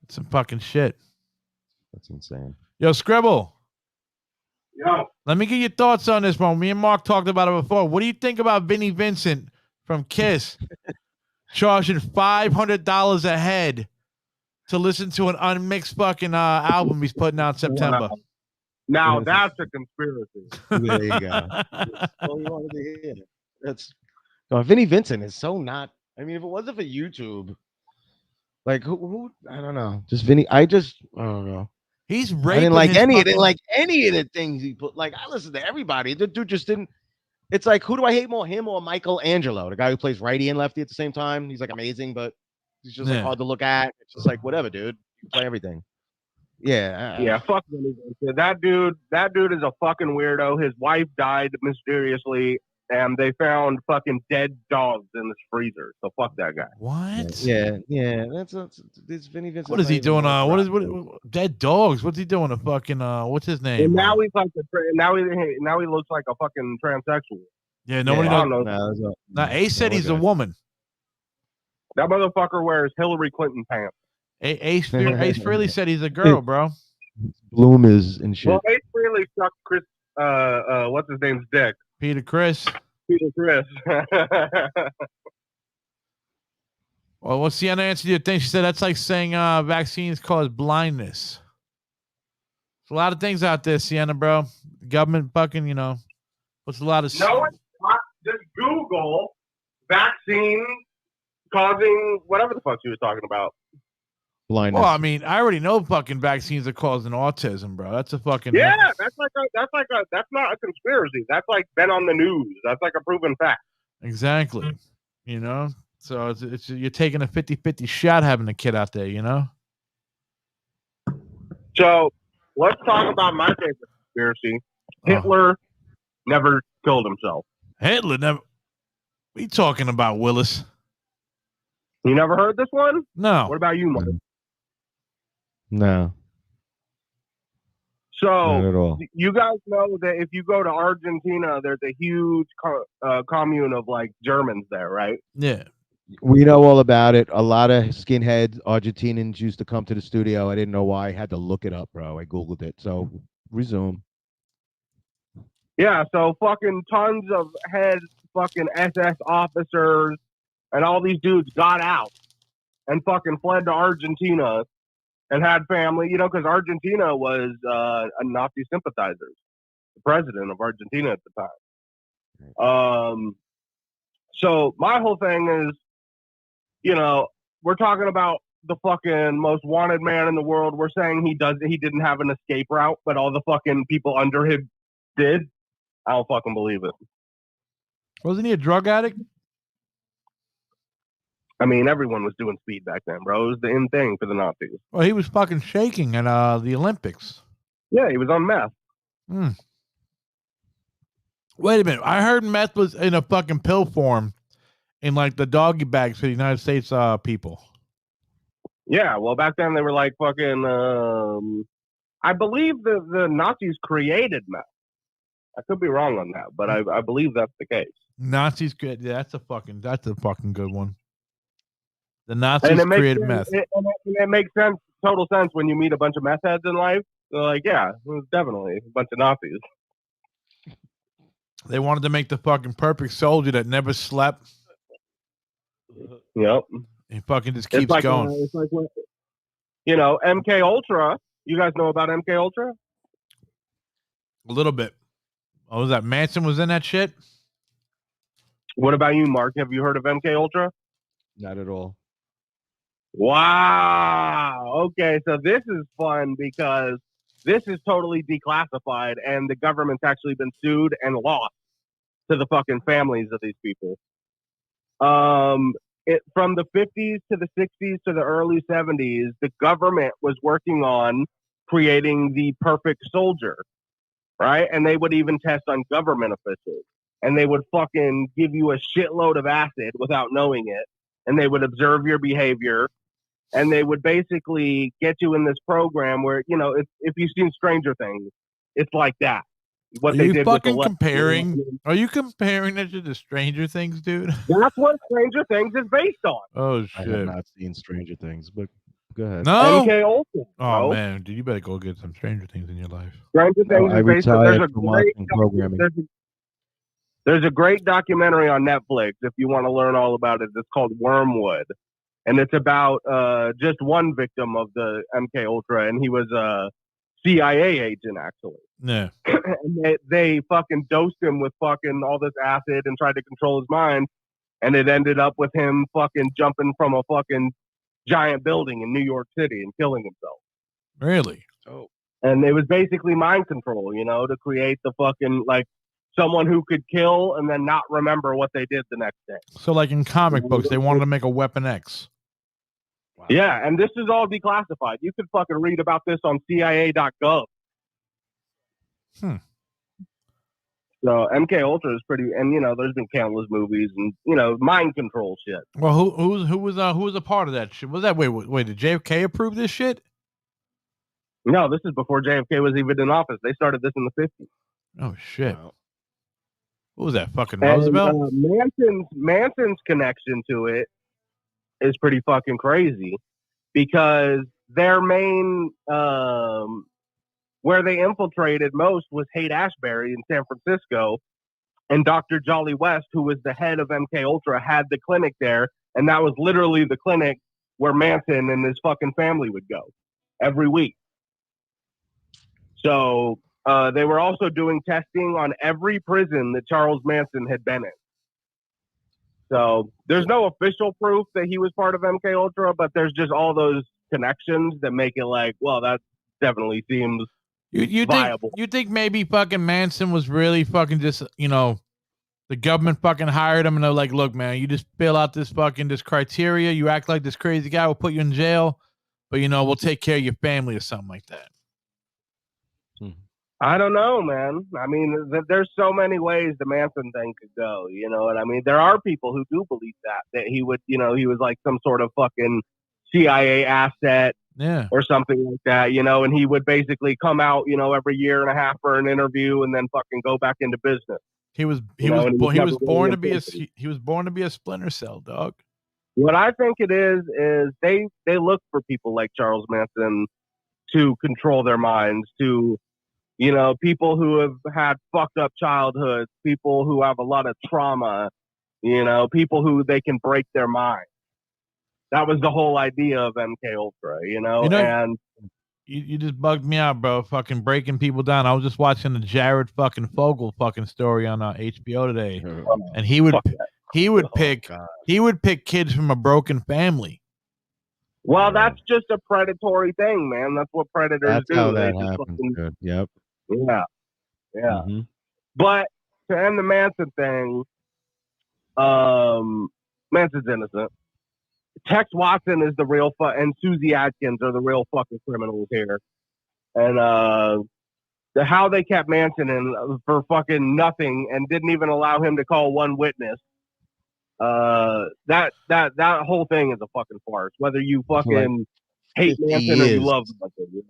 It's some fucking shit. that's insane. Yo, Skribbal. Yo, Let me get your thoughts on this one. Me and Mark talked about it before. What do you think about Vinnie Vincent from Kiss charging $500 a head to listen to an unmixed fucking album he's putting out in September? wow. Now that's a conspiracy. There you go. That's all we wanted to hear. That's Vinnie Vincent is so not. I mean, if it wasn't for YouTube, like who I don't know. Just Vinny. I don't know. He's I raping didn't like his any. I fucking- didn't like any of the things he put. Like I listened to everybody. The dude just didn't. It's like who do I hate more, him or Michelangelo, the guy who plays righty and lefty at the same time? He's like amazing, but he's just like Yeah. hard to look at. It's just like whatever, dude. You play everything. Yeah. Yeah, fuck Vinny Vincent. That dude is a fucking weirdo. His wife died mysteriously, and they found fucking dead dogs in his freezer. So fuck that guy. What? Yeah. That's this Vinny Vincent. What is he doing? What dead dogs? What's he doing? A fucking what's his name? And now he's like now he looks like a fucking transsexual. Yeah, nobody I knows. don't know. Now Ace said he's a woman. That motherfucker wears Hillary Clinton pants. Ace Frehley said he's a girl, bro. Bloom is and shit. Well, Ace really sucked Chris. What's his name's dick? Peter Chris. Peter Chris. Well, what's the answer to your thing? She said that's like saying vaccines cause blindness. There's a lot of things out there, Sienna, bro. The government fucking, puts a lot of. No, it's not. Just Google vaccine causing whatever the fuck she was talking about. Blindness. Well, I mean, I already know fucking vaccines are causing autism, bro. That's a fucking Yeah, that's not a conspiracy. That's like been on the news. That's like a proven fact. Exactly. So it's you're taking a 50-50 shot having a kid out there, So let's talk about my favorite conspiracy. Hitler never killed himself. Hitler never. What are you talking about, Willis? You never heard this one? No. What about you, Mike? No, not at So all. you guys know that if you go to Argentina, there's a huge commune of like Germans there, right? Yeah. We know all about it. A lot of skinheads, Argentinians used to come to the studio. I didn't know why. I had to look it up, bro. I Googled it. So resume. Yeah, so fucking tons of head fucking SS officers and all these dudes got out and fucking fled to Argentina and had family, because Argentina was a Nazi sympathizers, the president of Argentina at the time. So my whole thing is, we're talking about the fucking most wanted man in the world. We're saying he didn't have an escape route, but all the fucking people under him did. I don't fucking believe it. Wasn't he a drug addict? I mean, everyone was doing speed back then, bro. It was the in thing for the Nazis. Well, he was fucking shaking at the Olympics. Yeah, he was on meth. Wait a minute. I heard meth was in a fucking pill form in like the doggy bags for the United States people. Yeah, well, back then they were like fucking. I believe the Nazis created meth. I could be wrong on that, but I believe that's the case. Nazis good. Yeah, that's a fucking good one. The Nazis created meth. It makes sense, total sense when you meet a bunch of meth heads in life. They're like, yeah, it was definitely a bunch of Nazis. They wanted to make the fucking perfect soldier that never slept. Yep. He fucking just keeps like, going. It's like, MK Ultra. You guys know about MK Ultra? A little bit. Oh, was that Manson was in that shit? What about you, Mark? Have you heard of MK Ultra? Not at all. Wow. Okay, so this is fun because this is totally declassified, and the government's actually been sued and lost to the fucking families of these people. From the 50s to the 60s to the early 70s, the government was working on creating the perfect soldier, right? And they would even test on government officials, and they would fucking give you a shitload of acid without knowing it, and they would observe your behavior. And they would basically get you in this program where, if you've seen Stranger Things, it's like that. what Are they you did with the fucking left. comparing? Are you comparing that to the Stranger Things, dude? That's what Stranger Things is based on. Oh I have shit! not seen Stranger Things, but go ahead. No. MK Ultra. Oh bro. man, dude, you better go get some Stranger Things in your life. Stranger No, Things I is based on. retired from watching programming. There's a great documentary on Netflix if you want to learn all about it. It's called Wormwood, and it's about just one victim of the MK Ultra, and he was a CIA agent actually. Yeah. And they fucking dosed him with fucking all this acid and tried to control his mind, and it ended up with him fucking jumping from a fucking giant building in New York City and killing himself. Really? And it was basically mind control, to create the fucking like someone who could kill and then not remember what they did the next day. So, like in comic books, they wanted to make a Weapon X. Wow. Yeah, and this is all declassified. You could fucking read about this on CIA.gov. So MK Ultra is pretty, and there's been countless movies and mind control shit. Well, who was a part of that shit? Was that wait? Did JFK approve this shit? No, this is before JFK was even in office. They started this in the 50s. Oh shit! Wow. What was that? Fucking And, Roosevelt? Manson's connection to it is pretty fucking crazy because their main where they infiltrated most was Haight-Ashbury in San Francisco, and Dr. Jolly West, who was the head of MK Ultra, had the clinic there, and that was literally the clinic where Manson and his fucking family would go every week. So they were also doing testing on every prison that Charles Manson had been in. So there's no official proof that he was part of MK Ultra, but there's just all those connections that make it like, well, that definitely seems You viable. think maybe fucking Manson was really fucking just the government fucking hired him and they're like, look, man, you just fill out this criteria, you act like this crazy guy, we'll put you in jail, but we'll take care of your family or something like that. I don't know, man. I mean, there's so many ways the Manson thing could go. You know what I mean? There are people who do believe that he would, he was like some sort of fucking CIA asset or something like that, and he would basically come out, every year and a half for an interview and then fucking go back into business. He was born to be a splinter cell, dog. What I think it is they look for people like Charles Manson to control their minds, to people who have had fucked up childhoods, people who have a lot of trauma, people who they can break their mind. That was the whole idea of MK Ultra, and you just bugged me out, bro. Fucking breaking people down. I was just watching the Jared fucking Fogle fucking story on HBO today, and he would pick kids from a broken family. Well, that's just a predatory thing, man. That's what predators do. That's how that happens. Good. Yep. Yeah. Mm-hmm. But to end the Manson thing, Manson's innocent. Tex Watson is the real and Susie Atkins are the real fucking criminals here. And how they kept Manson in for fucking nothing and didn't even allow him to call one witness. That whole thing is a fucking farce. Whether you fucking hate Manson or you love Manson,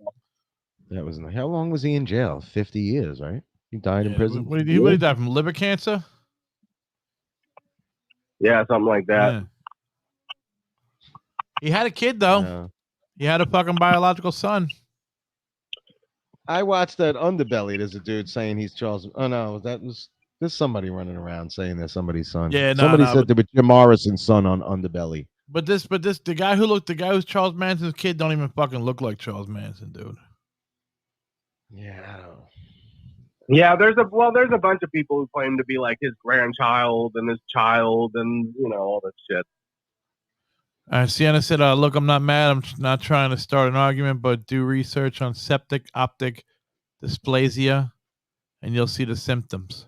That was how long was he in jail? 50 years, right? He died in prison. What did he die from? Liver cancer? Yeah, something like that. Yeah. He had a kid though. Yeah. He had a fucking biological son. I watched that Underbelly. There's a dude saying he's Charles. Oh no, there's somebody running around saying they're somebody's son. Yeah, somebody said there was Jim Morrison's son on Underbelly. But the guy who's Charles Manson's kid don't even fucking look like Charles Manson, dude. Yeah, I don't know. Yeah, there's a bunch of people who claim to be like his grandchild and his child and all this shit. Sienna said, look, I'm not mad. I'm not trying to start an argument, but do research on septic optic dysplasia and you'll see the symptoms.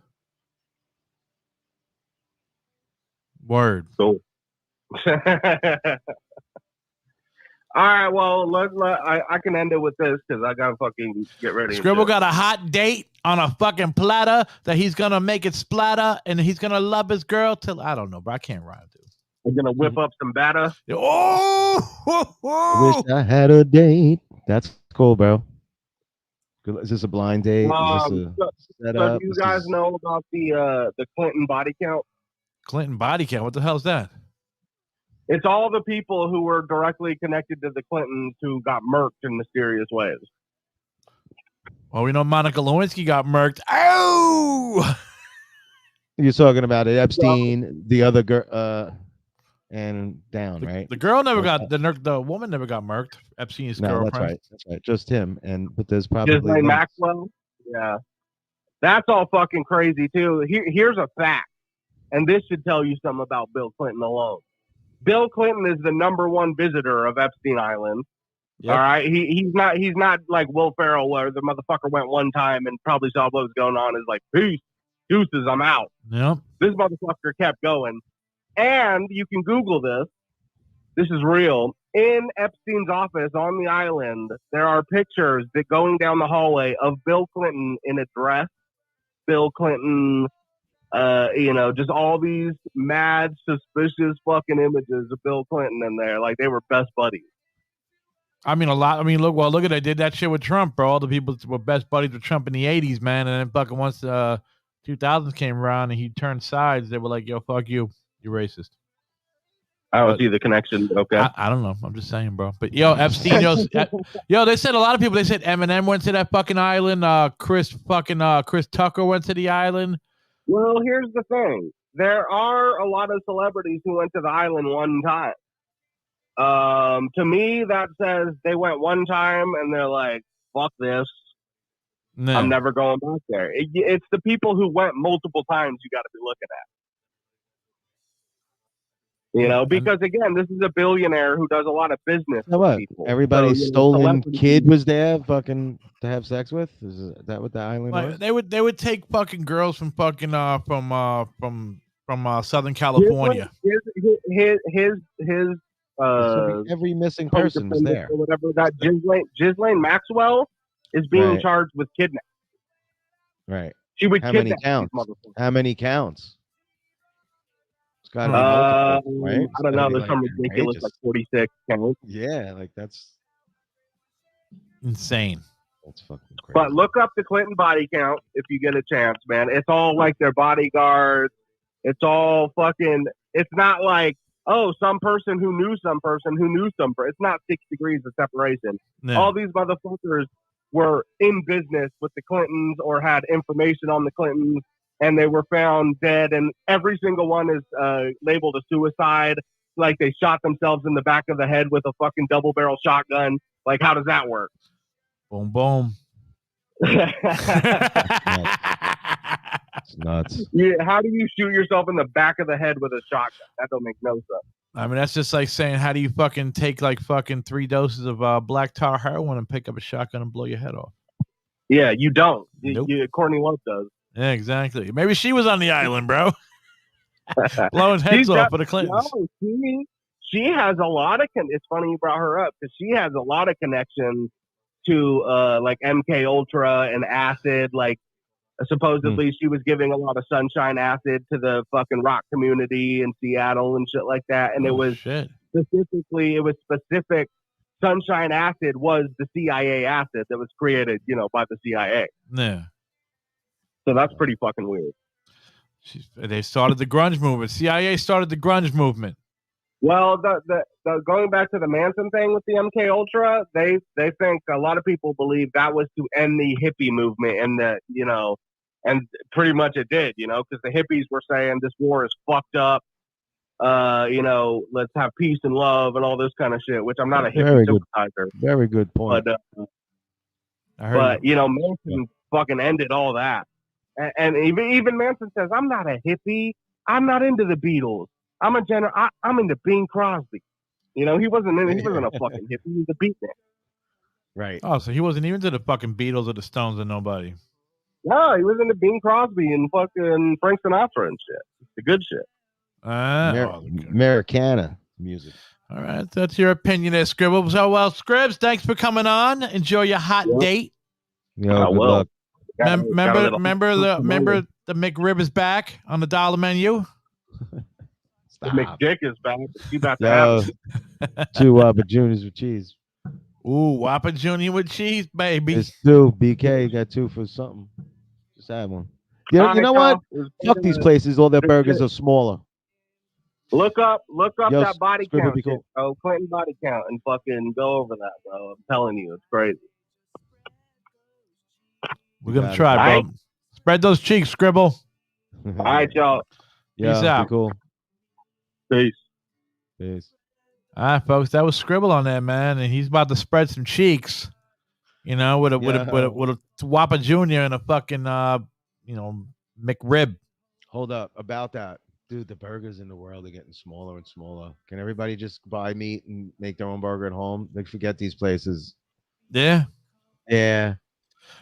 Word. Cool. All right, well, I can end it with this because I gotta fucking get ready. Skribbal got a hot date on a fucking platter that he's gonna make it splatter and he's gonna love his girl till I don't know, bro. I can't rhyme, dude. I'm gonna whip up some batter. Oh! I wish I had a date. That's cool, bro. Is this a blind date? Is this So, a so setup? do you guys know about the Clinton body count? Clinton body count. What the hell's that? It's all the people who were directly connected to the Clintons who got murked in mysterious ways. Well, we know Monica Lewinsky got murked. Oh, You're talking about it, Epstein, the other girl, and down, right? the girl never got the woman never got murked. Epstein's No, girlfriend. that's right. Just him. But there's probably Ghislaine Maxwell. Yeah, that's all fucking crazy too. Here's a fact, and this should tell you something about Bill Clinton alone. Bill Clinton is the #1 visitor of Epstein Island. Yep. All right, he's not like Will Ferrell, where the motherfucker went one time and probably saw what was going on. Is like, peace, deuces, I'm out. Yep. This motherfucker kept going, and you can Google this. This is real. In Epstein's office on the island, there are pictures that going down the hallway of Bill Clinton in a dress. Bill Clinton. Just all these mad, suspicious fucking images of Bill Clinton in there. Like they were best buddies. I mean, a lot. I mean, look at they did that shit with Trump, bro. All the people were best buddies with Trump in the 80s, man. And then fucking once the 2000s came around and he turned sides, they were like, yo, fuck you. You're racist. I don't see the connection. Okay. I don't know. I'm just saying, bro. But yo, Epstein, yo, they said a lot of people, they said Eminem went to that fucking island. Chris Tucker went to the island. Well, here's the thing. There are a lot of celebrities who went to the island one time. To me, that says they went one time and they're like, fuck this. No. I'm never going back there. It's the people who went multiple times you got to be looking at. Because again, this is a billionaire who does a lot of business. What? People. Everybody's stolen kid was there fucking to have sex with? Is that what the island was? They would take fucking girls from fucking from Southern California. His every missing person was there. Or whatever. That Ghislaine Maxwell is being charged with kidnapping. Right. She would kidnap How many counts? Right? I don't know. There's some ridiculous, like 46 counts. Yeah, like that's insane. That's fucking crazy. But look up the Clinton body count if you get a chance, man. It's all like their bodyguards. It's all fucking. It's not like some person who knew some person who knew some person. It's not 6 degrees of separation. No. All these motherfuckers were in business with the Clintons or had information on the Clintons. And they were found dead, and every single one is labeled a suicide. Like they shot themselves in the back of the head with a fucking double-barrel shotgun. Like, how does that work? Boom, boom. It's nuts. Yeah, how do you shoot yourself in the back of the head with a shotgun? That don't make no sense. I mean, that's just like saying, how do you fucking take like fucking 3 doses of black tar heroin and pick up a shotgun and blow your head off? Yeah, you don't. Nope. Courtney Love does. Yeah, exactly. Maybe she was on the island, bro. Blowing heads off for the Clintons. No, she has a lot of. It's funny you brought her up because she has a lot of connections to like MK Ultra and acid. Like supposedly she was giving a lot of sunshine acid to the fucking rock community in Seattle and shit like that. And it was specific. Sunshine acid was the CIA acid that was created, by the CIA. Yeah. So that's pretty fucking weird. They started the grunge movement. CIA started the grunge movement. Well, the going back to the Manson thing with the MK Ultra, they think a lot of people believe that was to end the hippie movement, and and pretty much it did, because the hippies were saying this war is fucked up. Let's have peace and love and all this kind of shit. Which I'm not a hippie sympathizer. Very good point. But Manson fucking ended all that. And even Manson says, I'm not a hippie. I'm not into the Beatles. I'm into Bing Crosby. He wasn't a fucking hippie. He was a beatnik. Right. Oh, so he wasn't even to the fucking Beatles or the Stones or nobody. No, he was into Bing Crosby and fucking Frank Sinatra and shit. The good shit. Americana music. All right, that's your opinion there, Skribbal. So, Scribbs, thanks for coming on. Enjoy your hot date. Well. Remember the McRib is back on the dollar menu. The McDick is back. She about to have 2 juniors with cheese. Ooh, Whopper Junior with cheese, baby. It's 2. BK got 2 for something. Just had one. You All right, know what? y'all. It's Fuck these good. places. All their Good burgers shit. are smaller. Look up Yo, that body Skribbal, count be shit, cool. bro. Clinton body count and fucking go over that, bro. I'm telling you, it's crazy. We're You gonna got it, try, bro. bro. Spread those cheeks, Scribble. All right, y'all. Yeah, Peace out. be cool. Peace. Peace. All right, folks. That was Scribble on there, man, and he's about to spread some cheeks. You know, with a Whopper Junior and a fucking McRib. Hold up about that. Dude, the burgers in the world are getting smaller and smaller. Can everybody just buy meat and make their own burger at home? Like, forget these places. Yeah. Yeah.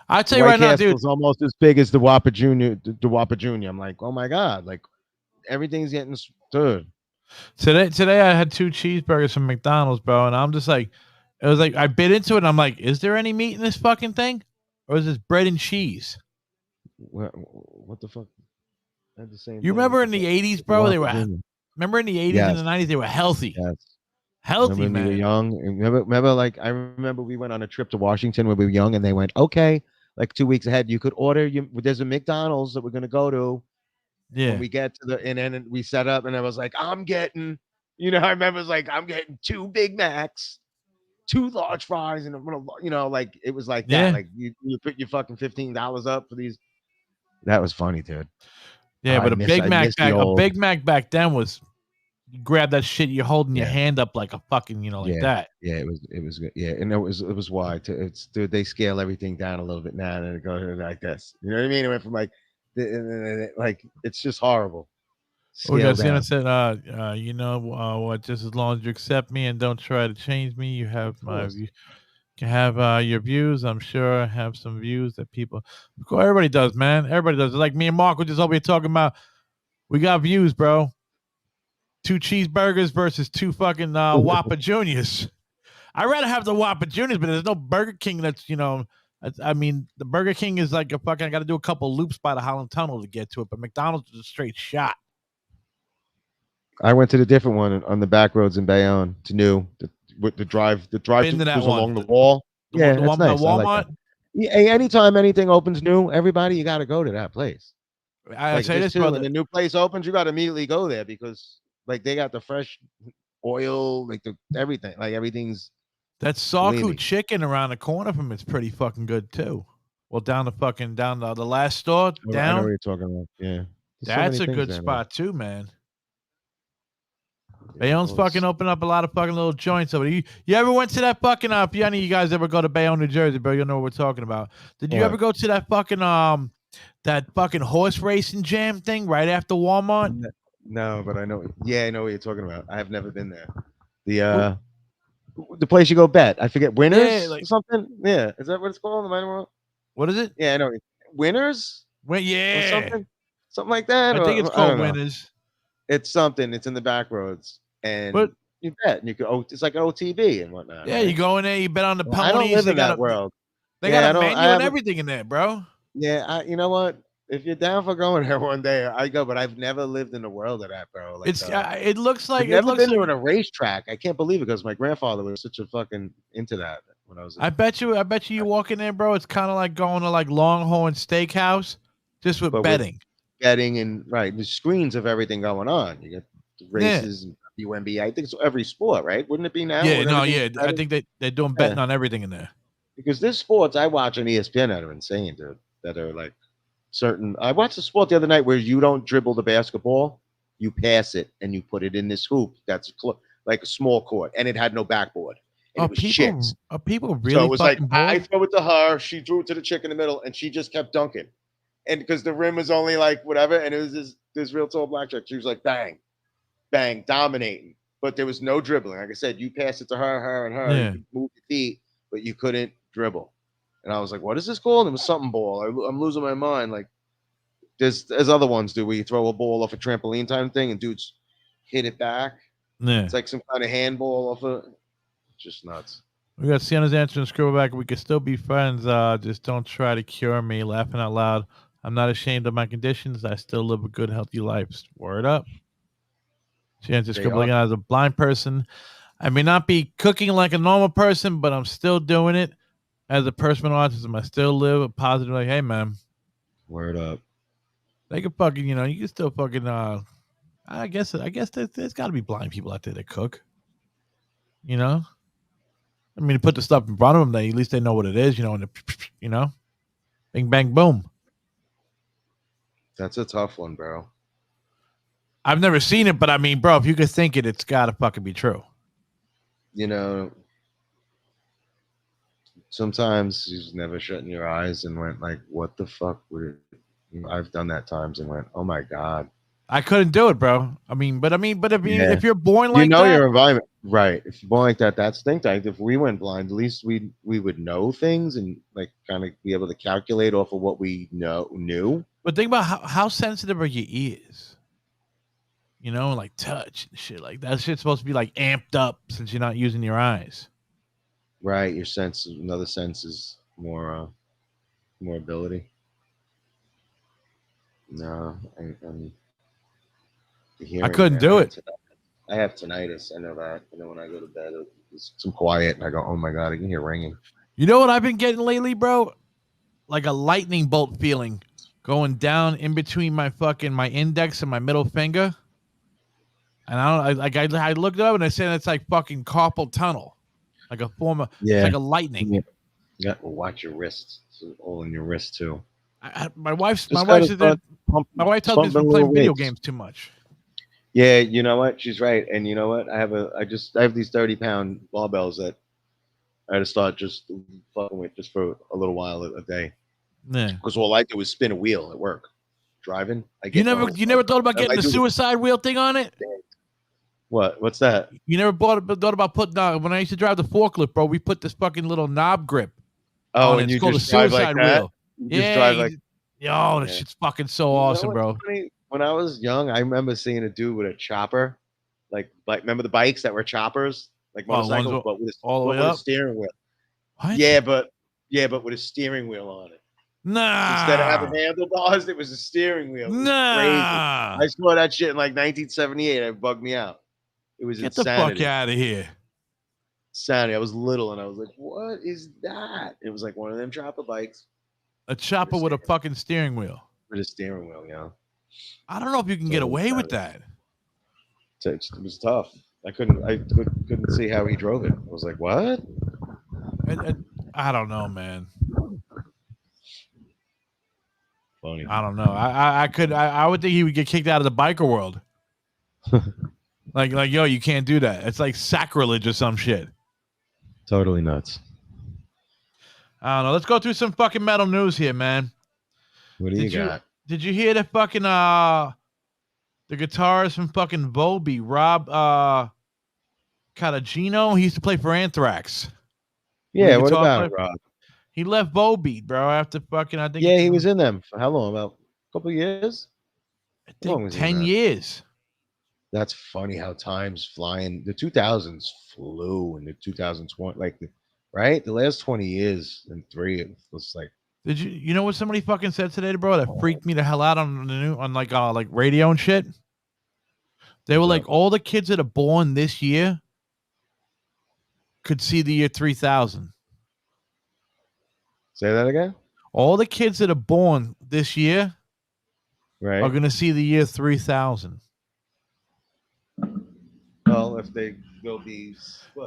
I'll The tell you White right now, dude. Castle's almost as big as the Whopper Junior. The Whopper Junior. I'm like, oh my God. Like, everything's getting dude. Today I had 2 cheeseburgers from McDonald's, bro, and I'm just like, it was like I bit into it and I'm like, is there any meat in this fucking thing? Or is this bread and cheese? What the fuck? I had the same You thing. remember What in the the fuck? 80s, bro, Junior. remember in the 80s Yes. and the 90s, they were healthy. Yes. Healthy, Remember when we were man. young? And remember, like, I remember we went on a trip to Washington when we were young, and they went, okay, like 2 weeks ahead, you could order. There's a McDonald's that we're gonna go to Yeah. when we get to and then we set up, and I was like, I remember it was like, I'm getting 2 Big Macs, 2 large fries, and like it was like that. Yeah. Like you put your fucking $15 up for these. That was funny, dude. Yeah, but I miss the old. Big Mac back then was you grab that shit, you're holding your Yeah. hand up like a fucking, like that. Yeah, it was good. Yeah, and it was why it's dude. They scale everything down a little bit now, and it goes like this. You know what I mean? It went from like it's just horrible. Oh, Scale Jessica down. said, what? Just as long as you accept me and don't try to change me, you have my course. view. Can have your views. I'm sure I have some views that people. Of course, everybody does, man. Everybody does. Like me and Mark were just over here talking about. We got views, bro. 2 cheeseburgers versus 2 fucking Whopper Juniors. I'd rather have the Whopper Juniors, but there's no Burger King that's, I mean, the Burger King is like a fucking, I got to do a couple loops by the Holland Tunnel to get to it, but McDonald's is a straight shot. I went to the different one on the back roads in Bayonne to New. With the drive Been to that goes one. along the wall. Yeah, that's nice. The I like Walmart. that. Yeah, anytime anything opens new, everybody, you got to go to that place. I Like say this, too, brother. when the new place opens, you got to immediately go there because like they got the fresh oil, like everything, like everything's. That Believe Saku me. chicken around the corner from it's pretty fucking good too. Well, down the last store I know what down. you're talking about. Yeah, There's so That's many a things good there, man. spot too, man. Yeah, Bayonne's well, fucking open up a lot of fucking little joints over there. You ever went to that fucking if any of you guys ever go to Bayonne, New Jersey, bro, you'll know what we're talking about. Did you What? ever go to that fucking horse racing jam thing right after Walmart? No, but I know. Yeah, I know what you're talking about. I have never been there. The place you go bet. I forget Winners like- or something. Yeah, is that what it's called? Am I wrong? What is it? Yeah, I know. Winners or Yeah. something like that. I think it's I called don't know. Winners. It's something. It's in the back roads, and But- you bet, and you go. It's like OTB and whatnot. Yeah, right? you go in there, you bet on the Well, ponies. I don't live They in got that world. They Yeah, got I a don't- I menu and haven't- everything in there, bro. Yeah, you know what? If you're down for going there one day, I go. But I've never lived in the world of that, bro. Like, It looks like I've never been like, to a racetrack. I can't believe it because my grandfather was such a fucking into that when I was. I bet you walk in there, bro. It's kind of like going to like Longhorn Steakhouse, just with But with betting. betting and right, the screens of everything going on. You get the races and WNBA. I think it's every sport, right? Wouldn't it be now? Yeah, With no, everything yeah. I betting? think they're doing betting on everything in there. Because there's sports I watch on ESPN that are insane, dude. That are like certain. I watched a sport the other night where you don't dribble the basketball, you pass it and you put it in this hoop. That's like a small court, and it had no backboard. And it was chicks. Are people really? So it was like fucking I bored? throw it to her, she threw it to the chick in the middle, and she just kept dunking. And because the rim was only like whatever, and it was this real tall black chick. She was like bang, bang, dominating. But there was no dribbling. Like I said, you pass it to her, and her. Yeah. You could move your feet, but you couldn't dribble. And I was like, "What is this called?" And it was something ball. I'm losing my mind. Like there's other ones do where you throw a ball off a trampoline time thing, and dudes hit it back. Yeah. It's like some kind of handball off a. Just nuts. We got Sienna's answer and scroll back. We can still be friends. Just don't try to cure me. Laughing out loud. I'm not ashamed of my conditions. I still live a good, healthy life. Word up. She answers They scribble are. again as a blind person. I may not be cooking like a normal person, but I'm still doing it as a person with autism. I still live a positive, like, hey, man, Word up. they can fucking, you can still fucking, I guess there's got to be blind people out there that cook, I mean, put the stuff in front of them, at least they know what it is, and bing, bang, boom. That's a tough one, bro. I've never seen it, but I mean, bro, if you could think it, it's got to fucking be true. Sometimes you just never shut in your eyes and went like, what the fuck would it? I've done that times and went, oh my God. I couldn't do it, bro. If you're born like that, your environment, right? If you're born like that, that's think tank. If we went blind, at least we would know things and like kind of be able to calculate off of what we knew. But think about how sensitive are your ears? Like touch and shit. Like that shit's supposed to be like amped up since you're not using your eyes. Right, your sense, another sense is more ability. No, I couldn't do it. I have tinnitus. I know that. When I go to bed, it's some quiet, and I go, "Oh my God, I can hear ringing." You know what I've been getting lately, bro? Like a lightning bolt feeling going down in between my index and my middle finger. And I looked it up and I said it's like fucking carpal tunnel, like a form of it's like a lightning. Yeah, well, watch your wrists. It's all in your wrist too. My wife tells me she's been playing video games too much. Yeah, you know what? She's right. And you know what? I have these 30-pound barbells that I had to start just fucking with just for a little while a day. Yeah. Because all I do is spin a wheel at work, driving. You never thought about getting the suicide wheel thing on it? What's that? You never thought about putting when I used to drive the forklift, bro, we put this fucking little knob grip. Oh, and you just drive like that? Just drive like that shit's fucking so awesome, bro. Funny? When I was young, I remember seeing a dude with a chopper, like remember the bikes that were choppers, like motorcycles, but with a steering wheel. What? Yeah, but with a steering wheel on it. Nah. Instead of having handlebars, it was a steering wheel. Nah. Crazy. I saw that shit in like 1978. It bugged me out. It was Get insanity. the fuck out of here. Insanity. I was little and I was like, what is that? It was like one of them chopper bikes. A chopper with a fucking steering wheel. With a steering wheel, yeah. I don't know if you can get away with that. It was tough. I couldn't see how he drove it. I was like, what? I don't know, man. Funny. I don't know. I would think he would get kicked out of the biker world. like, yo, you can't do that. It's like sacrilege or some shit. Totally nuts. I don't know. Let's go through some fucking metal news here, man. What do you got? Did you hear the fucking the guitarist from fucking Volbeat, Rob Catagino? He used to play for Anthrax. Yeah, what about Rob? He left Volbeat, bro, after fucking, I think. Yeah, he was in them for how long? About a couple of years? I think 10 years. That's funny how time's flying. The 2000s flew in the 2020, right? The last 20 years and three, it was like. Did you know what somebody fucking said today, bro? That freaked me the hell out on the new like radio and shit. They were like, all the kids that are born this year could see the year 3000. Say that again. All the kids that are born this year, right, are going to see the year 3000. Well, if they will be,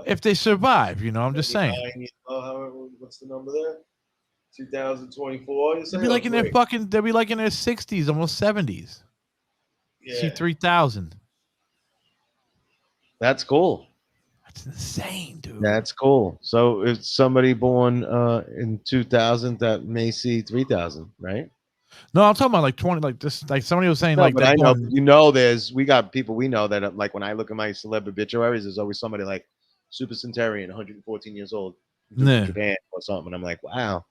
if they survive, I'm just saying. What's the number there? 2024. They'll be like in their 60s, almost 70s. Yeah. See 3000. That's cool. That's insane, dude. That's cool. So if somebody born in 2000 that may see 3000, right? No, I'm talking about like 20, like this, like somebody was saying, but I know, we got people we know that like when I look at my celeb obituaries, there's always somebody like Super Centurion, 114 years old, Japan or something, and I'm like, wow,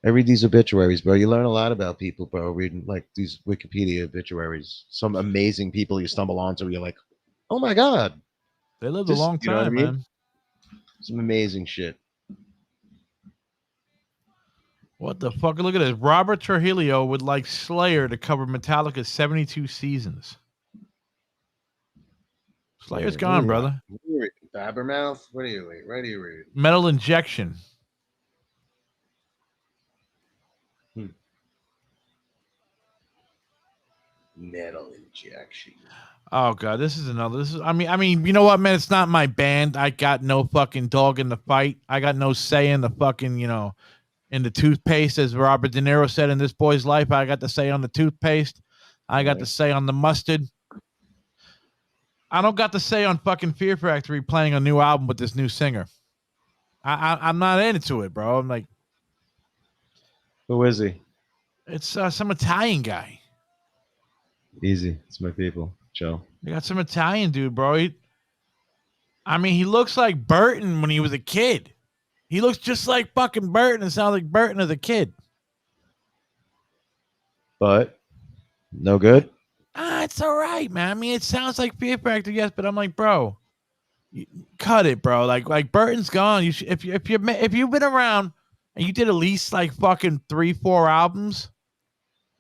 I read these obituaries, bro. You learn a lot about people, bro. Reading like these Wikipedia obituaries, some amazing people you stumble onto, you're like, oh my god, they lived a long time, man. Some amazing shit. What the fuck? Look at this. Robert Trujillo would like Slayer to cover Metallica's 72 seasons. Slayer's gone, brother. Babbermouth. What are you reading? Where do you read? Metal Injection. Metal Injection. Oh god, this is another. This is. I mean, you know what, man? It's not my band. I got no fucking dog in the fight. I got no say in the fucking, in the toothpaste, as Robert De Niro said in This Boy's Life. I got to say on the toothpaste. I got to say on the mustard. I don't got to say on fucking Fear Factory playing a new album with this new singer. I'm not into it, bro. I'm like, who is he? It's some Italian guy. Easy. It's my people. Joe. They got some Italian dude, bro. He looks like Burton when he was a kid. He looks just like fucking Burton and sounds like Burton as a kid. But no good. It's all right, man. I mean, it sounds like Fear Factory, yes, but I'm like, bro, cut it, bro. Like Burton's gone. You should, if you've been around and you did at least like fucking 3-4 albums,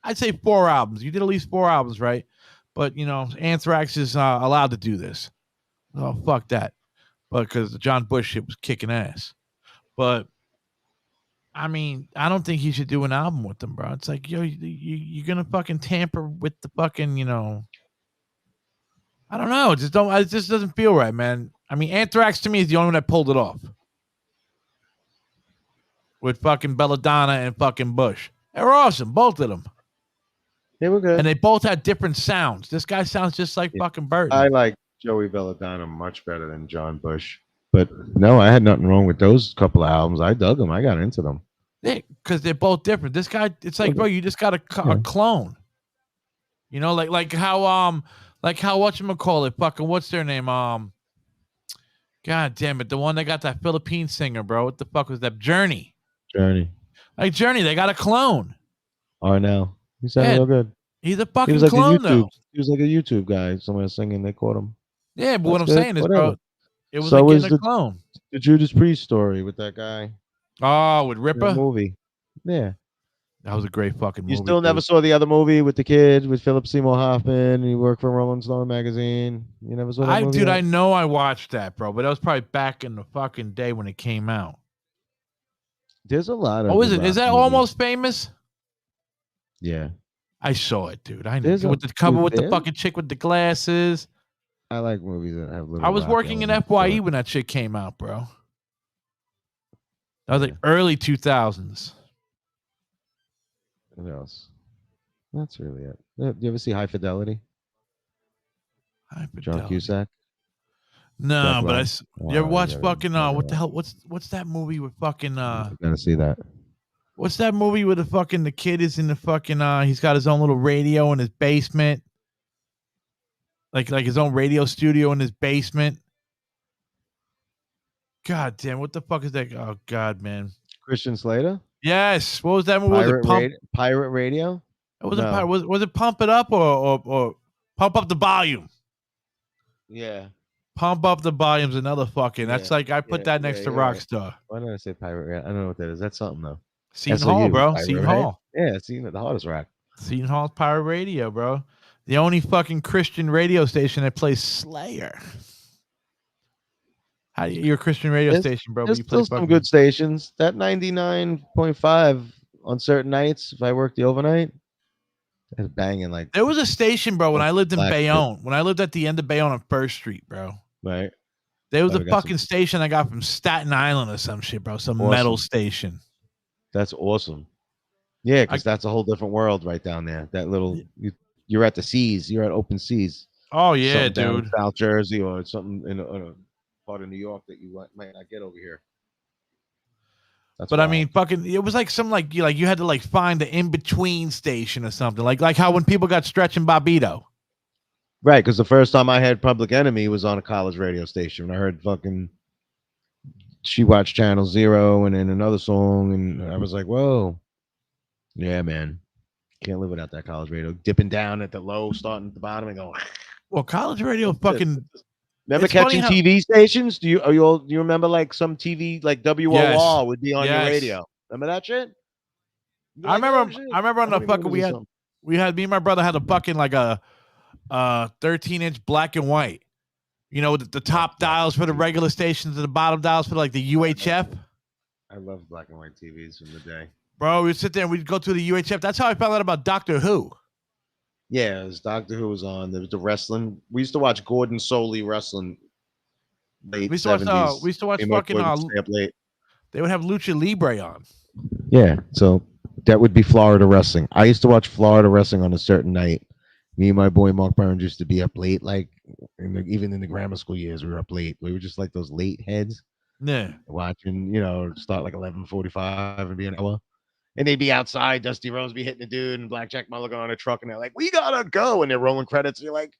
I'd say 4 albums. You did at least 4 albums, right? But Anthrax is allowed to do this. Oh, fuck that. But because the John Bush shit was kicking ass. But I mean, I don't think he should do an album with them, bro. It's like, yo, you're gonna fucking tamper with the fucking, I don't know. It just doesn't feel right, man. I mean, Anthrax to me is the only one that pulled it off. With fucking Belladonna and fucking Bush. They were awesome, both of them. They were good. And they both had different sounds. This guy sounds just like fucking Burton. I like Joey Belladonna much better than John Bush. But no, I had nothing wrong with those couple of albums. I dug them. I got into them. Because they're both different. This guy, it's like, bro, you just got a clone. Like how whatchamacallit, fucking what's their name? God damn it, the one that got that Philippine singer, bro. What the fuck was that? Journey. Like Journey, they got a clone. Arnell. He sounded real good. He's a fucking clone, though. He was like a YouTube guy. Someone was singing, they caught him. Yeah, but what I'm saying is, bro, it was so like was getting a clone. The Judas Priest story with that guy. Oh, with Ripper? Movie. Yeah. That was a great fucking movie. You still never saw the other movie with the kid, with Philip Seymour Hoffman? He worked for Rolling Stone magazine. You never saw that movie? Dude, I know I watched that, bro, but that was probably back in the fucking day when it came out. There's a lot of. Oh, is it? Is that Almost Famous? Yeah. I saw it, dude. I know. With the cover with the fucking chick with the glasses. I like movies that have little. I was working in FYE when that shit came out, bro. That was like early 2000s. What else? That's really it. Do you ever see High Fidelity? John Cusack? No, but you ever watch fucking what the hell? What's that movie with fucking I'm gonna see that. What's that movie where the kid is in the fucking he's got his own little radio in his basement? Like his own radio studio in his basement. God damn, what the fuck is that? Oh God, man. Christian Slater? Yes. What was that movie? Pirate Radio? It wasn't Pirate. Was it Pump It Up or Pump Up the Volume? Yeah. Pump Up the Volume's another fucking. That's like I put that next to Rockstar. Why did I say Pirate Radio? I don't know what that is. That's something though. Seton Hall, bro. Seton Hall. Yeah, Seton, the hardest rack. Seton Hall's Pirate Radio, bro. The only fucking Christian radio station that plays Slayer. You're a Christian radio station, bro. There's still some good stations. That 99.5 on certain nights, if I work the overnight, it's banging like. There was a station, bro, when I lived in Bayonne. When I lived at the end of Bayonne on 1st Street, bro. Right. There was a fucking station I got from Staten Island or some shit, bro. Some metal station. That's awesome. Yeah, because that's a whole different world right down there. That little, you're at the seas. You're at open seas. Oh yeah, something down dude. in South Jersey or something in a part of New York that you might not get over here. That's but wild. I mean, fucking, it was like some like you had to like find the in between station or something. Like how when people got Stretch and Bobbito. Right, because the first time I had Public Enemy was on a college radio station. When I heard fucking She Watched Channel Zero and then another song, and I was like, whoa. Yeah, man. Can't live without that college radio. Dipping down at the low, starting at the bottom and going. Well, college radio fucking. Remember catching TV stations? Do you remember like some TV like WOR would be on your radio? Remember that shit? I remember on the fucking we had me and my brother had a fucking like a 13-inch black and white. You know, the top dials for the regular stations and the bottom dials for like the UHF. I love black and white TVs from the day. Bro, we'd sit there and we'd go through the UHF. That's how I found out about Doctor Who. Yeah, it was Doctor Who was on. There was the wrestling. We used to watch Gordon Soley wrestling late We used to watch, 70s. we used to watch Came up fucking. with Stay Up Late. They would have Lucha Libre on. Yeah, so that would be Florida wrestling. I used to watch Florida wrestling on a certain night. Me and my boy Mark Burns used to be up late, like even in the grammar school years, we were up late. We were just like those late heads. Yeah. Watching, start like 11:45 and be an hour. And they'd be outside, Dusty Rhodes be hitting a dude, and Blackjack Mulligan on a truck, and they're like, "We gotta go!" And they're rolling credits. And you're like,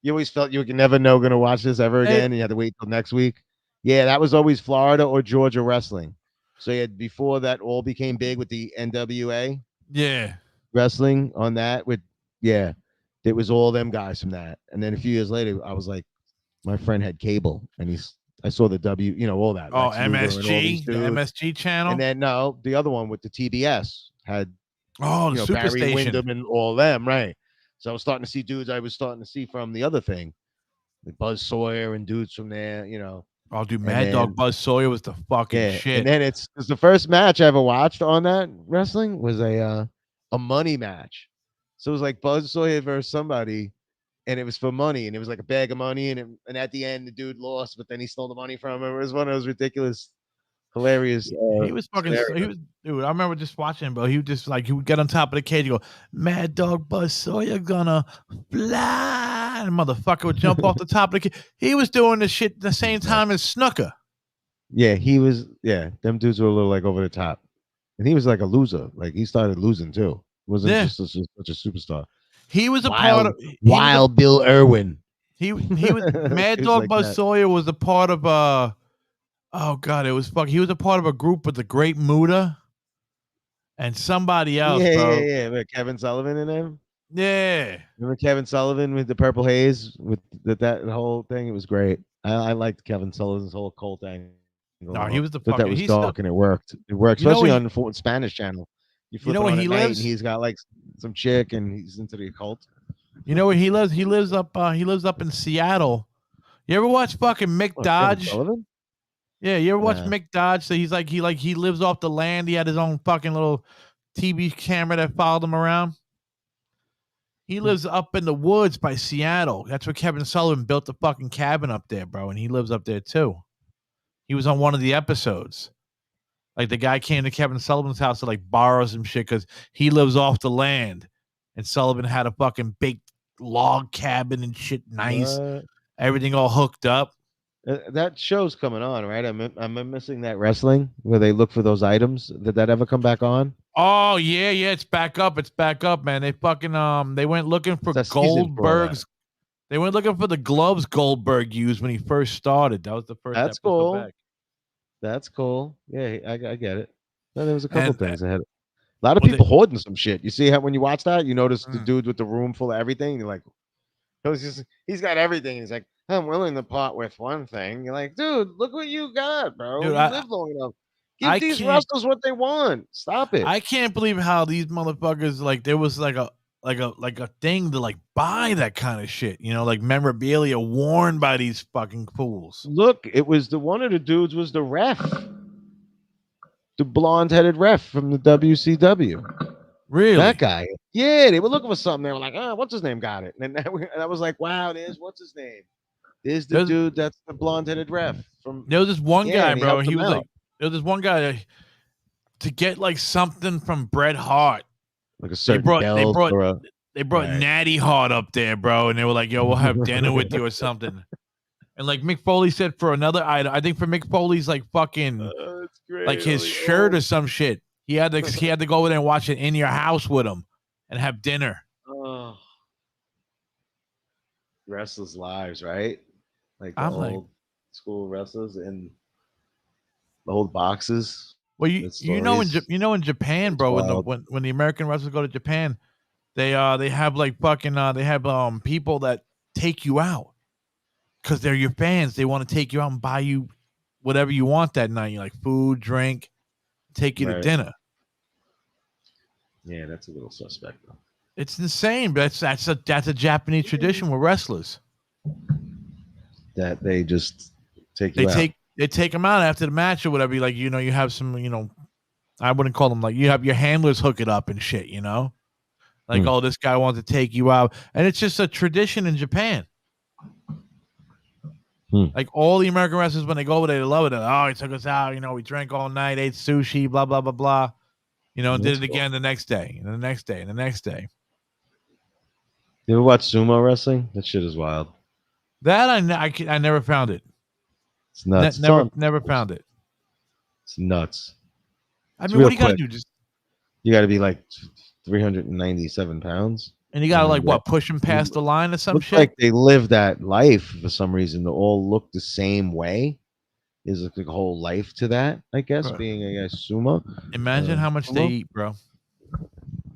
you always felt you could never know gonna watch this ever again, and you had to wait till next week. Yeah, that was always Florida or Georgia wrestling. So you had before that all became big with the NWA. Yeah. Wrestling on that it was all them guys from that. And then a few years later, I was like, my friend had cable, and I saw the all that. Oh, Lex Luger and all these MSG, the dudes. MSG channel. And then no, the other one with the TBS had the Super Barry Station. Windham and all them, right? So I was starting to see dudes I was starting to see from the other thing, like Buzz Sawyer and dudes from there, Oh, dude, Mad Dog Buzz Sawyer was the fucking shit. And then it's the first match I ever watched on that wrestling was a money match. So it was like Buzz Sawyer versus somebody, and it was for money, and it was like a bag of money, and at the end the dude lost, but then he stole the money from him. It was one of those ridiculous, hilarious. He was fucking. Dude, I remember just watching him, bro. He would just he would get on top of the cage, and go, "Mad Dog Buzz Sawyer gonna fly," and motherfucker would jump off the top of the cage. He was doing the shit at the same time as Snooker. Yeah, he was. Yeah, them dudes were a little like over the top, and he was like a loser. Like he started losing too. Wasn't just such a superstar. He was a part of Wild Bill Irwin. He was Mad Dog like Buzz Sawyer was a part of oh god, it was he was a part of a group with the Great Muda and somebody else, bro. Yeah. With Kevin Sullivan in him. Yeah. Remember Kevin Sullivan with the purple haze with that whole thing? It was great. I liked Kevin Sullivan's whole cult thing. No, he was the fucking. That was dark and it worked. It worked, especially on the Spanish channel. You flip where he lives? And he's got like some chick, and he's into the occult. You know where he lives? He lives up in Seattle. You ever watch fucking Mick Dodge? Yeah, you ever watch Mick Dodge? So he's like he lives off the land. He had his own fucking little TV camera that followed him around. He lives up in the woods by Seattle. That's where Kevin Sullivan built the fucking cabin up there, bro, and he lives up there too. He was on one of the episodes. Like the guy came to Kevin Sullivan's house to like borrow some shit because he lives off the land, and Sullivan had a fucking big log cabin and shit, nice, everything all hooked up. That show's coming on, right? I'm missing that wrestling where they look for those items. Did that ever come back on? Oh yeah, it's back up. It's back up, man. They fucking they went looking for Goldberg's. They went looking for the gloves Goldberg used when he first started. That was the first. That's cool. Back. That's cool. Yeah, I get it. Well, there was a couple things ahead. A lot of people hoarding some shit. You see how when you watch that, you notice the dude with the room full of everything. You're like, he's got everything. He's like, I'm willing to part with one thing. You're like, dude, look what you got, bro. Dude, you live long enough. Give these wrestlers what they want. Stop it. I can't believe how these motherfuckers there was like a thing to like buy that kind of shit, like memorabilia worn by these fucking fools. Look, it was one of the dudes was the ref, the blonde-headed ref from the WCW. Really? That guy. Yeah, they were looking for something. They were like, what's his name got it? And I was like, wow, what's his name? There's the dude that's the blonde-headed ref from. There was this one guy, bro. He was like, there was this one guy to get like something from Bret Hart. Like a certain they brought Natty Hart up there, bro, and they were like, "Yo, we'll have dinner with you or something." And like Mick Foley said for another item, I think for Mick Foley's like fucking like his shirt or some shit. He had to go over there and watch it in your house with him and have dinner. Oh, wrestlers' lives, right? Like the old school wrestlers in the old boxes. Well, in Japan, bro, when the American wrestlers go to Japan, they have like fucking they have people that take you out because they're your fans. They want to take you out and buy you whatever you want that night. You like food, drink, take you to dinner. Yeah, that's a little suspect though. It's insane, but that's a Japanese tradition with wrestlers. that they just take you out. They take them out after the match or whatever. Like, you have some, I wouldn't call them, like, you have your handlers hook it up and shit, like, oh, this guy wants to take you out, and it's just a tradition in Japan. Like, all the American wrestlers, when they go over there, they love it. Oh, he took us out. We drank all night, ate sushi, blah blah blah blah. And did it again the next day, and the next day, and the next day. You ever watch sumo wrestling? That shit is wild. That I never found it. It's nuts. Never found it. It's nuts. I mean, what do you got to do? You got to be like 397 pounds. And you got to push them past the line or some shit? Like they live that life for some reason. They all look the same way. There's like a whole life to that, I guess, being a sumo. Imagine how much they eat, bro.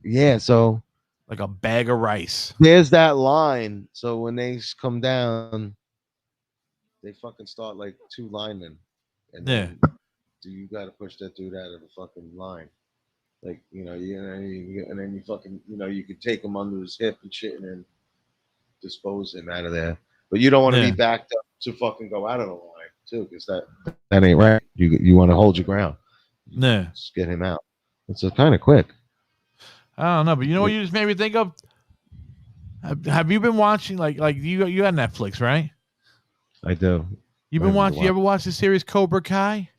Yeah, so. Like a bag of rice. There's that line. So when they come down, they fucking start like two linemen. And then you got to push that dude out of the fucking line. Like, and then you fucking, you could take him under his hip and shit and then dispose him out of there. But you don't want to be backed up to fucking go out of the line too, because that ain't right. You want to hold your ground. Yeah. Just get him out. It's kind of quick. I don't know, but you know what you just made me think of? Have you been watching, like you got Netflix, right? I do. You've been watching. You ever watch the series Cobra Kai?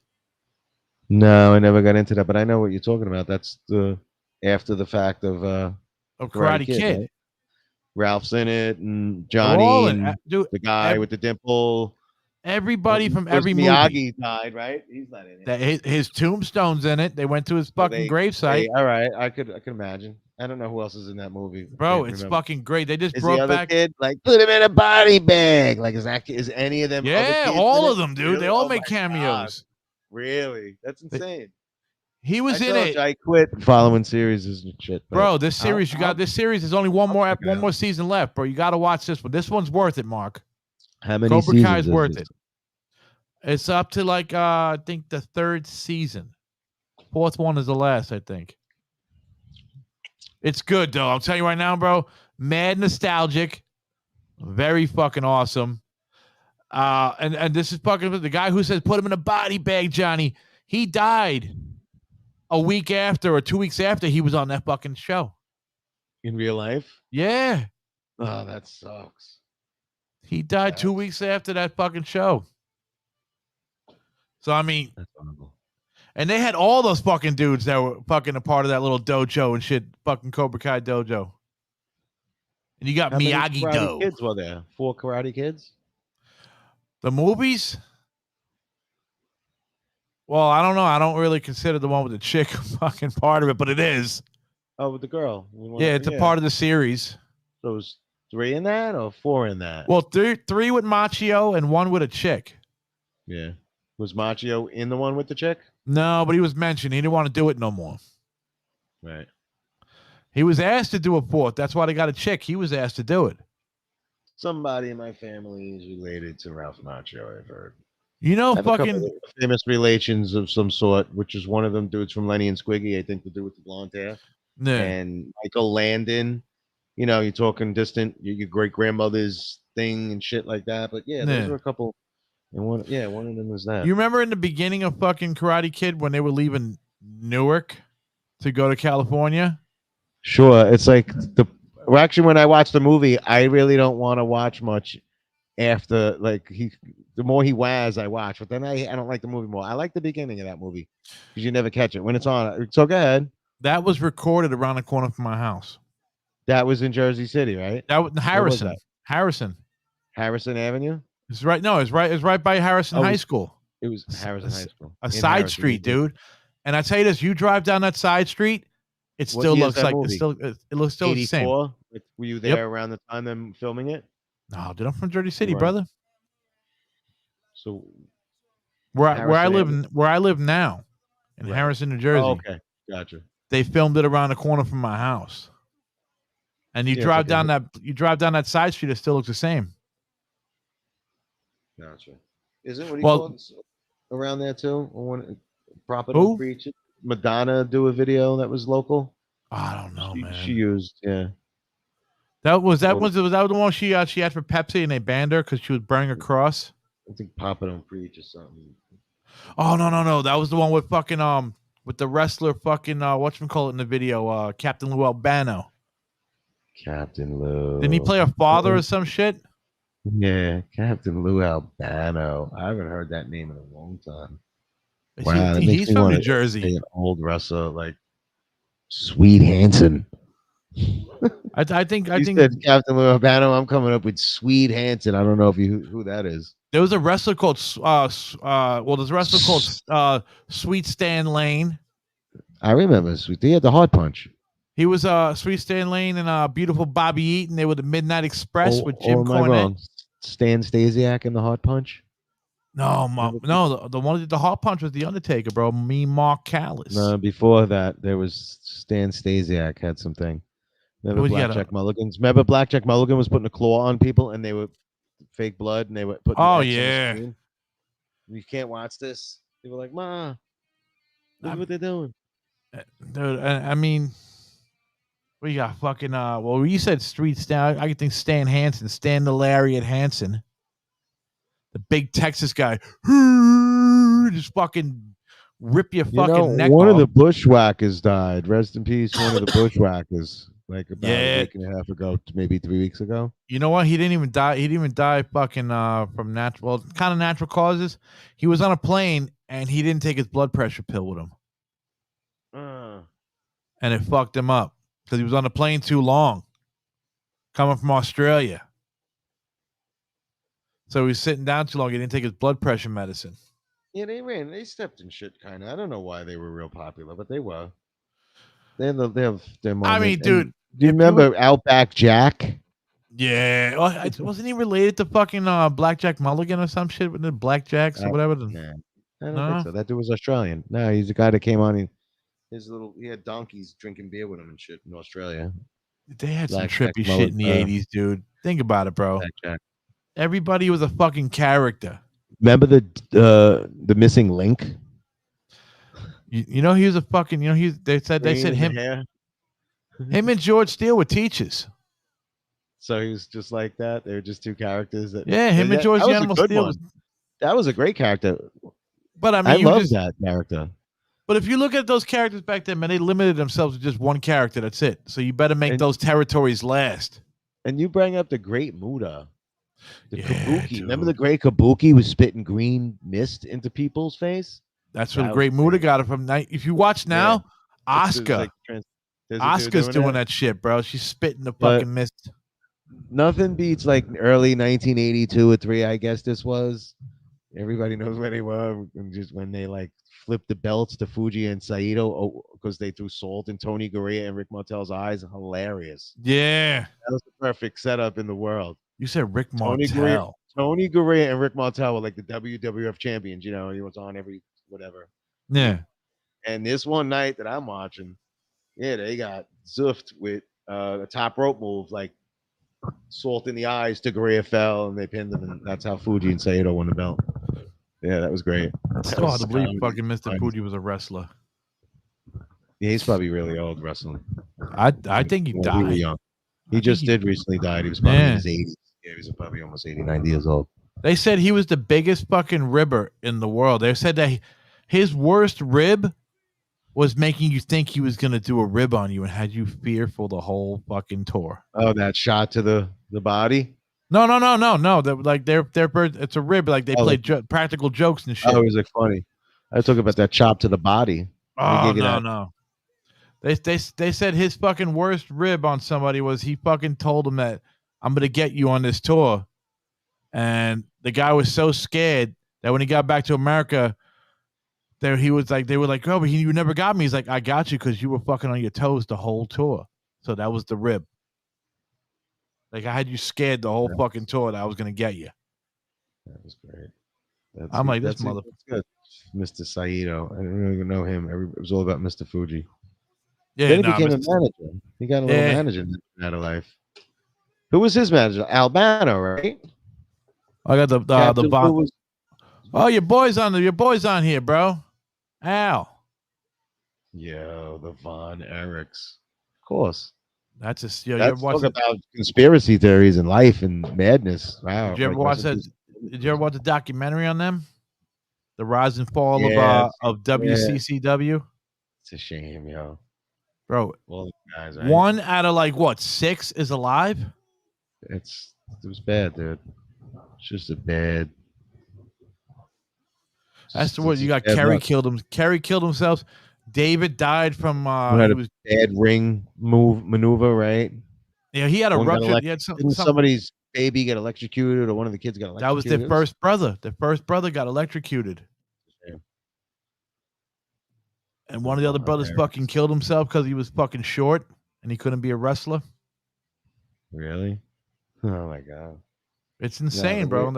No, I never got into that, but I know what you're talking about. That's the after the fact of Karate Kid. Right? Ralph's in it, and Johnny, and the guy with the dimple. Everybody from every movie. Miyagi died, right? He's not in it. His tombstone's in it. They went to his fucking gravesite. All right, I could imagine. I don't know who else is in that movie. Bro, it's fucking great. They just brought the other back kid, like put him in a body bag. Like is any of them? Yeah, all of them, dude. Really? They all make cameos. God. Really? That's insane. He was in it. I quit following series and shit. Bro, this series this series is only one more season left, bro. You got to watch this one. This one's worth it, Mark. How many Cobra seasons Kai is worth it. It's up to like I think the third season. Fourth one is the last, I think. It's good though. I'll tell you right now, bro. Mad nostalgic. Very fucking awesome. And this is fucking the guy who says put him in a body bag, Johnny. He died a week after or 2 weeks after he was on that fucking show. In real life? Yeah. Oh, that sucks. He died 2 weeks after that fucking show. So I mean, that's horrible. And they had all those fucking dudes that were fucking a part of that little dojo and shit, fucking Cobra Kai dojo. And you got Miyagi-Do. Kids were there? 4 Karate Kids? The movies? Well, I don't know. I don't really consider the one with the chick fucking part of it, but it is. Oh, with the girl. Yeah, it's a part of the series. So it was 3 in that or 4 in that? Well, three with Machio and 1 with a chick. Yeah. Was Machio in the one with the chick? No, but he was mentioned. He didn't want to do it no more. Right. He was asked to do a 4th. That's why they got a chick. He was asked to do it. Somebody in my family is related to Ralph Macchio, I've heard. You know, fucking famous relations of some sort, which is one of them dudes from Lenny and Squiggy, I think, to do with the blonde hair. Yeah. And Michael Landon, you're talking distant, your great grandmother's thing and shit like that. But yeah, those were a couple. And one of them was that. You remember in the beginning of fucking Karate Kid when they were leaving Newark to go to California? Sure. It's like actually, when I watch the movie, I really don't want to watch much after, like, the more he was, I watch. But then I don't like the movie more. I like the beginning of that movie because you never catch it when it's on. So go ahead. That was recorded around the corner from my house. That was in Jersey City, right? That was Harrison. Harrison Avenue. It's right. No, it's right by Harrison High School. It was Harrison High School. A side street, dude. And I tell you this: you drive down that side street, it still looks like it looks still the same. Were you there around the time them filming it? No, dude, I'm from Jersey City, brother. So where I live now, in Harrison, New Jersey. Oh, okay, gotcha. They filmed it around the corner from my house, and you drive down that side street, it still looks the same. Gotcha. Isn't what he called around there too? Property Preach. Madonna do a video that was local. I don't know, man. She used, yeah. Was that the one she had for Pepsi and they banned her because she was burning a cross? I think Papa don't preach or something. Oh no. That was the one with fucking with the wrestler fucking whatchamacallit in the video, Captain Lou Albano. Captain Lou. Didn't he play a father or some shit? Yeah, Captain Lou Albano. I haven't heard that name in a long time. Wow, that makes He's me from want New Jersey. An old wrestler like Sweet Hansen. I think said Captain Lou Albano. I'm coming up with Sweet Hansen. I don't know if who that is. There was a wrestler called there's a wrestler called Sweet Stan Lane. I remember Sweet. He had the hard punch. He was Sweet Stan Lane and beautiful Bobby Eaton. They were the Midnight Express with Jim Cornette. Wrong? Stan Stasiak in the hard punch. No, the one that did the hard punch was the Undertaker, bro. Me, Mark Callis. No, before that there was Stan Stasiak had something. Remember Blackjack Mulligans? Remember Blackjack Mulligan was putting a claw on people and they were fake blood and they were putting on the screen. You can't watch this. They were like, "Ma, look what they're doing." Dude, I mean, we got fucking well, you said Street Stan. I could think Stan Hansen, Stan the Lariat Hansen, the big Texas guy, just fucking rip your fucking neck one off. of the bushwhackers died. Rest in peace. One of the bushwhackers, like about a week and a half ago, maybe 3 weeks ago. You know what? He didn't even die. He didn't even die fucking from natural causes. He was on a plane and he didn't take his blood pressure pill with him. And it fucked him up because he was on the plane too long, coming from Australia. So he was sitting down too long. He didn't take his blood pressure medicine. Yeah, they stepped in shit kind of. I don't know why they were real popular, but they were. They have their moment. I mean, dude, do you remember Outback Jack? Yeah, wasn't he related to fucking Blackjack Mulligan or some shit with the Blackjacks or whatever? Nah, I don't think so. That dude was Australian. No, he's the guy that came on. He had donkeys drinking beer with him and shit in Australia. They had some trippy shit in the 80s, dude. Think about it, bro. Everybody was a fucking character. Remember the missing link? You know he was a fucking. They said him and George Steele were teachers. So he was just like that. They were just two characters. Him and George Steele. That was a great character. But I mean, I love that character. But if you look at those characters back then, man, they limited themselves to just one character. That's it. So you better make those territories last. And you bring up the great Muda. The Kabuki. Dude. Remember the great Kabuki was spitting green mist into people's face? That's where the great Muda got it from. If you watch now, Asuka. Asuka's doing that shit, bro. She's spitting the fucking mist. Nothing beats like early 1982 or 3, I guess this was. Everybody knows where they were. And just when they like flipped the belts to Fuji and Saito because they threw salt in Tony Garea and Rick Martel's eyes. Hilarious. Yeah. That was the perfect setup in the world. You said Rick Martel. Tony Garea and Rick Martel were like the WWF champions. He was on every whatever. Yeah. And this one night that I'm watching, they got zoofed with a top rope move, like salt in the eyes to Garea fell, and they pinned him, and that's how Fuji and Saito won the belt. Yeah, that was great. Still hard to believe fucking Mr. Fuji was a wrestler. Yeah, he's probably really old wrestling. I think he died. Really young. He just did recently died. He was probably in his 80s. Yeah, he was probably almost 80, 90 years old. They said he was the biggest fucking ribber in the world. They said that his worst rib was making you think he was going to do a rib on you and had you fearful the whole fucking tour. Oh, that shot to the body? No. It's a rib. Like they played practical jokes and shit. Oh, it was like funny. I was talking about that chop to the body. Oh, no. They said his fucking worst rib on somebody was he fucking told him that I'm going to get you on this tour. And the guy was so scared that when he got back to America, they were like, oh, but you never got me. He's like, I got you because you were fucking on your toes the whole tour. So that was the rib. Like I had you scared the whole fucking tour that I was going to get you. That was great. I'm like, this motherfucker. Good. Mr. Saito. I didn't even know him. It was all about Mr. Fuji. Yeah, then he became a manager. He got a little manager out of life. Who was his manager? Albano, right? I got the Von. Oh, your boy's on here, bro. Al. Yo, the Von Erichs. Of course. That's just you That's ever watch talk it? about conspiracy theories in life and madness. Wow. Did you ever like, watch rest that? in peace. Did you ever watch the documentary on them? The rise and fall Yeah, of yeah. WCCW, It's a shame, yo. bro. All the guys, right? 1 out of like what 6 is alive. It was bad, dude. It's just a bad. That's It's what you got. bad Kerry luck. killed him. Kerry killed himself. David died from You had he a was bad ring maneuver, right? he had a One got rupture. He had Didn't some somebody's baby get electrocuted, or one of the kids got that was electrocuted? their first brother. Their first brother got electrocuted. Yeah. And one of the other brothers fucking killed himself because he was fucking short and he couldn't be a wrestler. Really? Oh my god! It's insane, bro.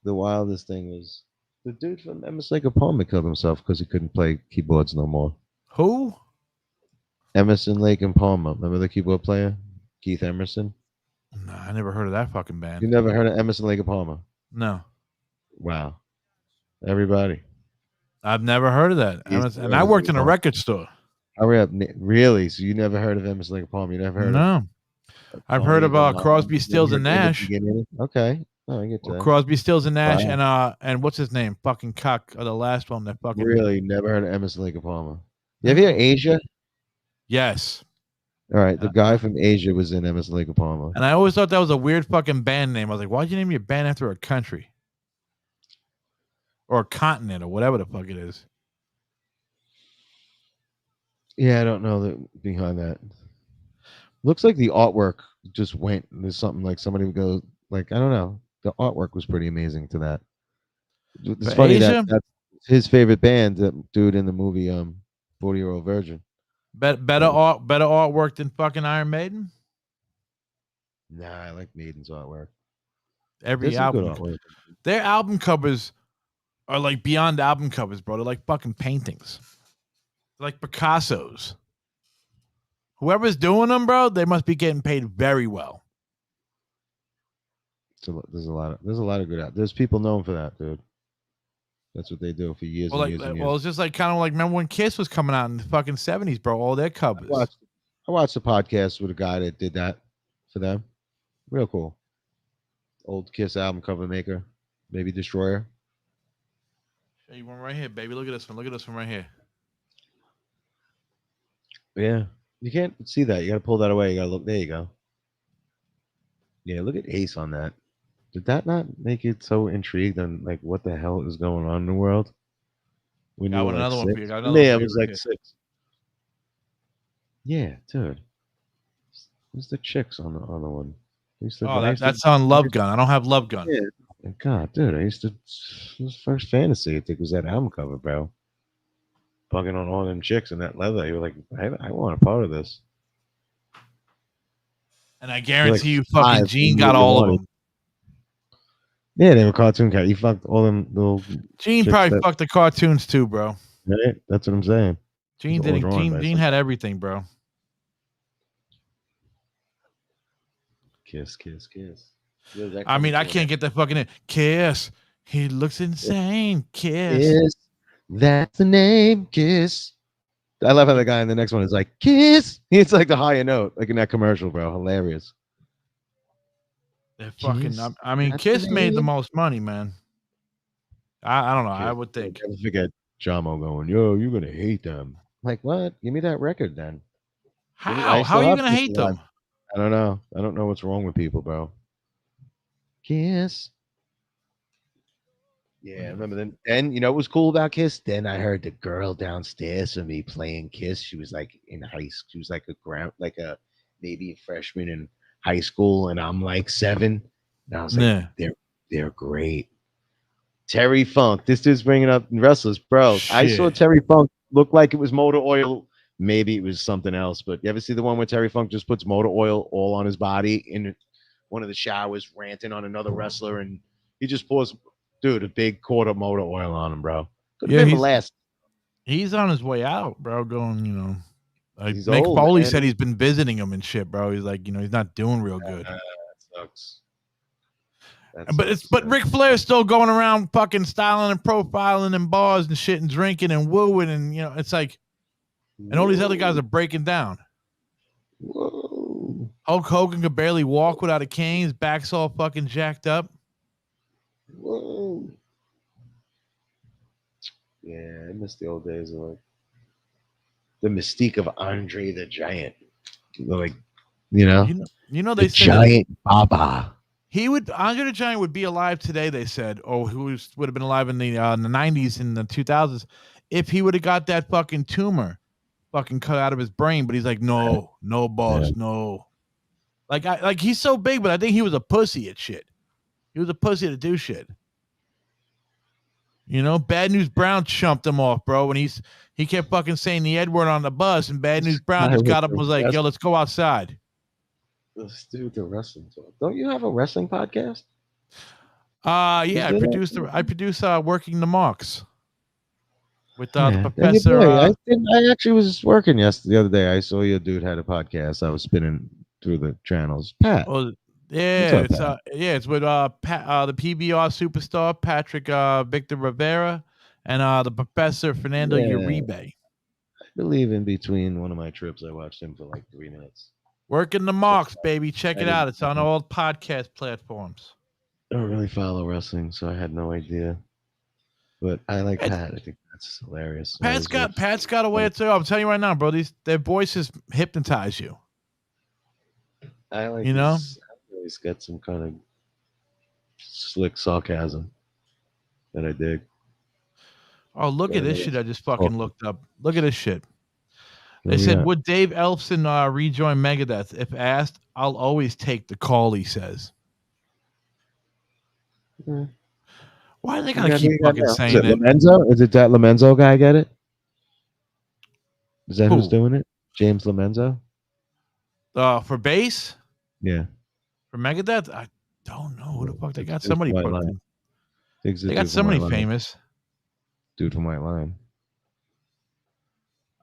The wildest thing was the dude from Emerson Lake and Palmer killed himself because he couldn't play keyboards no more. Who? Emerson Lake and Palmer. Remember the keyboard player, Keith Emerson? Nah, I never heard of that fucking You band. never heard of Emerson Lake and Palmer? No, Wow! Everybody, I've never heard of that. And I worked in a record store. hurry up! Really? So you never heard of Emerson Lake and Palmer? You never heard of? No, I've heard of Crosby, Stills, and Nash. Okay. Oh, I get that. Crosby, Stills, and Nash, Wow. and what's his name? Fucking cock. Or the last one that fucking. Really? Never heard of Emerson Lake and Palmer? You ever hear Asia? Yes. All right. The guy from Asia was in Emerson Lake and Palmer. And I always thought that was a weird fucking band name. I was like, why'd you name your band after a country? Or a continent or whatever the fuck it is. Yeah, I don't know behind that. Looks like the artwork just went. There's something like somebody would go, like, I don't know. The artwork was pretty amazing to that. It's For funny Asia? that's his favorite band, that dude in the movie 40-Year-Old Virgin. Better artwork than fucking Iron Maiden? Nah, I like Maiden's artwork. Every There's some good album. artwork. Their album covers are like beyond album covers, bro. They're like fucking paintings. They're like Picasso's. Whoever's doing them, bro, they must be getting paid very well. So there's a lot of good out. There's people known for that, dude. That's what they do for years and years and years. Well, it's just like kind of like remember when Kiss was coming out in the fucking 70s, bro. All their covers. I watched a podcast with a guy that did that for them. Real cool. Old Kiss album cover maker, maybe Destroyer. Show you one right here, baby. Look at this one. Look at this one right here. Yeah, you can't see that. You got to pull that away. You got to look. There you go. Yeah, look at Ace on that. Did that not make it so intrigued on like what the hell is going on in the world? When Got you were like another one for you. 6? Got another Yeah, I one for was you right like 6. Yeah, dude. Who's the chicks on the other one? That's on Love Gun. I don't have Love Gun. Yeah. God, dude, his first fantasy, I think, was that album cover, bro. Bugging on all them chicks in that leather. You were like, I want a part of this. And I guarantee you, like fucking 5 Gene got all of them. Yeah, they were cartoon cat. You fucked all them little. Gene probably fucked the cartoons too, bro. Right? That's what I'm saying. Gene had everything, bro. Kiss. I mean, I can't get that fucking Kiss. He looks insane. Kiss. Kiss. That's the name. Kiss. I love how the guy in the next one is like, Kiss. It's like the higher note, like in that commercial, bro. Hilarious. They're fucking. Kiss. I mean, Kiss made the most money, man. I don't know. Kiss. I would think. I forget Jamo going, yo, you're gonna hate them. Like, what? Give me that record then. How? How are you gonna hate them? I don't know. I don't know what's wrong with people, bro. Kiss. Yeah, I remember then. And you know what was cool about Kiss? Then I heard the girl downstairs from me playing Kiss. She was like in high school. She was like maybe a freshman in high school, and I'm like 7. And I was like, they're great. Terry Funk. This dude's bringing up wrestlers, bro. Shit. I saw Terry Funk look like it was motor oil. Maybe it was something else, but you ever see the one where Terry Funk just puts motor oil all on his body in one of the showers, ranting on another wrestler, and he just pours, dude, a big quart of motor oil on him, bro. He's on his way out, bro. Going, you know, like He's Mick old, Foley man. said he's been visiting him and shit, bro. He's like, you know, he's not doing real good. That sucks. But Ric Flair's still going around fucking styling and profiling in bars and shit and drinking and wooing, and you know, it's like. And all these other guys are breaking down. Whoa. Hulk Hogan could barely walk without a cane. His back's all fucking jacked up. Whoa. Yeah, I miss the old days of like the mystique of Andre the Giant. Like, You know they the said that Giant Baba. Andre the Giant would be alive today. They said, or would have been alive in the 90s and the 2000s if he would have got that fucking tumor fucking cut out of his brain. But he's like, no, boss, no. Like he's so big, but I think he was a pussy at shit. He was a pussy to do shit. You know, Bad News Brown chumped him off, bro. When he kept fucking saying the N word on the bus, and Bad News Brown just got up and was like, yo, let's go outside. Let's do the wrestling talk. Don't you have a wrestling podcast? Yeah, I produce Working the Marks with the And your professor. boy, I actually was working the other day. I saw your dude had a podcast. I was spinning through the channels. Pat. Oh, yeah, it's with the PBR superstar Patrick Victor Rivera and the professor Fernando Uribe. I believe in between one of my trips, I watched him for like 3 minutes. Working the Marks, baby. Check it out. It's on all podcast platforms. I don't really follow wrestling, so I had no idea. But I like Pat. I think that's hilarious. Pat's got a way to. I'm telling you right now, bro. Their voices hypnotize you. I like. You know, he's got some kind of slick sarcasm that I dig. Oh, look at this shit! I just fucking looked up. Look at this shit. They said, would Dave Ellefson rejoin Megadeth? If asked, I'll always take the call, he says. Yeah. Why do they gotta keep fucking saying it? Lamenzo? Is it that Lamenzo guy get it? Is that who's doing it? James Lamenzo? For bass? Yeah. For Megadeth? I don't know. Who the fuck? They got somebody. They got somebody famous. Dude from White Line.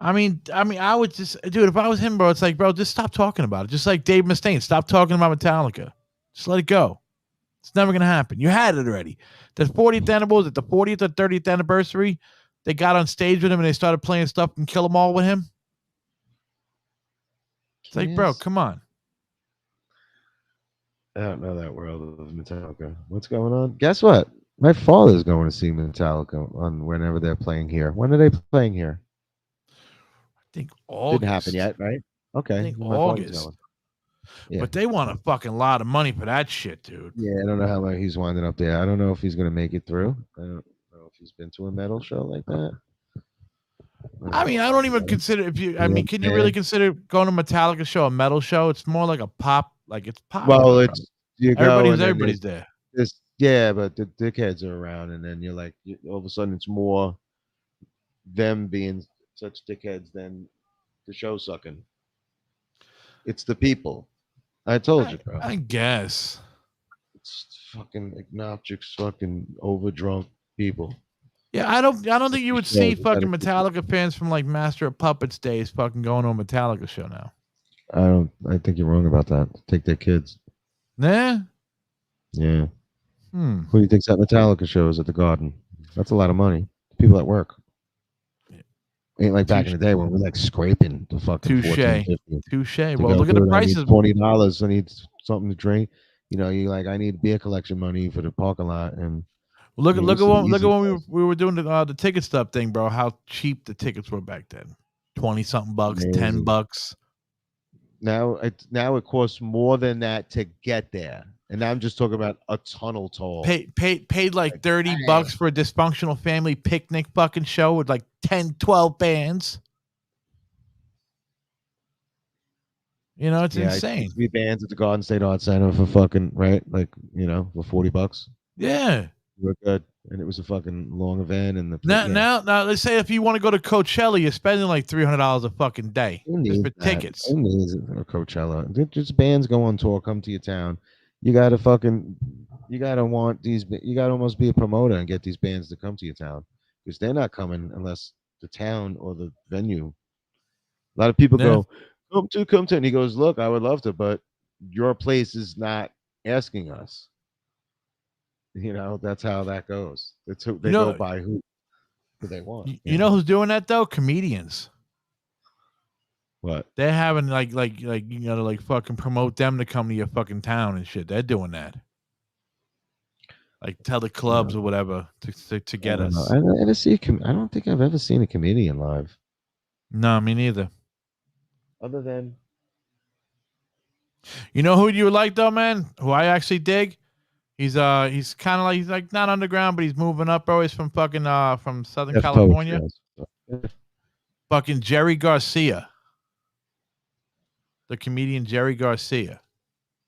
I mean, I would just, dude, if I was him, bro, it's like, bro, just stop talking about it. Just like Dave Mustaine, stop talking about Metallica. Just let it go. It's never going to happen. You had it already. The 40th anniversary, at the 40th or 30th anniversary, they got on stage with him and they started playing stuff and Kill 'Em All with him. It's like, bro, come on. I don't know that world of Metallica. What's going on? Guess what? My father's going to see Metallica on whenever they're playing here. When are they playing here? I think August. Didn't happen yet, right? Okay. I think August. Yeah. But they want a fucking lot of money for that shit, dude. Yeah, I don't know how long he's winding up there. I don't know if he's going to make it through. I don't know if he's been to a metal show like that. I mean, I don't even consider can you really consider going to Metallica show a metal show? It's more like a pop, like it's pop. Well, it's everybody's there. Yeah, but the dickheads are around, and then you're like, all of a sudden, it's more them being such dickheads than the show sucking. It's the people. I told you, bro. I guess it's fucking obnoxious, fucking overdrunk people. Yeah, I don't think you would see fucking Metallica fans from like Master of Puppets days fucking going to a Metallica show now. I think you're wrong about that. Take their kids. Nah. Yeah. Who do you think's at Metallica shows at the Garden? That's a lot of money. People at work. Ain't like back in the day when we're like scraping the fucking Touche. Well, look at the prices. $20. I need something to drink. You know, you like, I need beer collection money for the parking lot. And look at when we were doing the ticket stub thing, bro. How cheap the tickets were back then. 20-something bucks, $10. Now it costs more than that to get there. And I'm just talking about a tunnel toll. Paid like $30 for a dysfunctional family picnic fucking show with like 10, 12 bands. You know, it's insane. 3 bands at the Garden State Arts Center for fucking, right? Like, you know, for $40. Yeah. We're good. And it was a fucking long event. And now, let's say if you want to go to Coachella, you're spending like $300 a fucking day just for tickets. Who needs it for Coachella? Just bands go on tour, come to your town. You gotta almost be a promoter and get these bands to come to your town, because they're not coming unless the town or the venue. A lot of people go, come to, and he goes, look, I would love to, but your place is not asking us. You know, that's how that goes. That's who they go by, who they want. You know who's doing that though? Comedians. You know who's doing that though? Comedians. You know who's doing that though? Comedians. You know who's doing that though? Comedians. You know who's doing that though? Comedians. You know who's doing that though? Comedians. You know who's doing that though? Comedians. You know who's doing that though? Comedians. What? They're having like like fucking promote them to come to your fucking town and shit. They're doing that. Like tell the clubs or whatever to get us. I ever see I don't think I've ever seen a comedian live. No, me neither. Other than You know who you would like though, man? Who I actually dig? He's kind of like he's like not underground, but he's moving up, bro. He's from fucking from Southern California. Fucking Jerry Garcia, the comedian Jerry Garcia,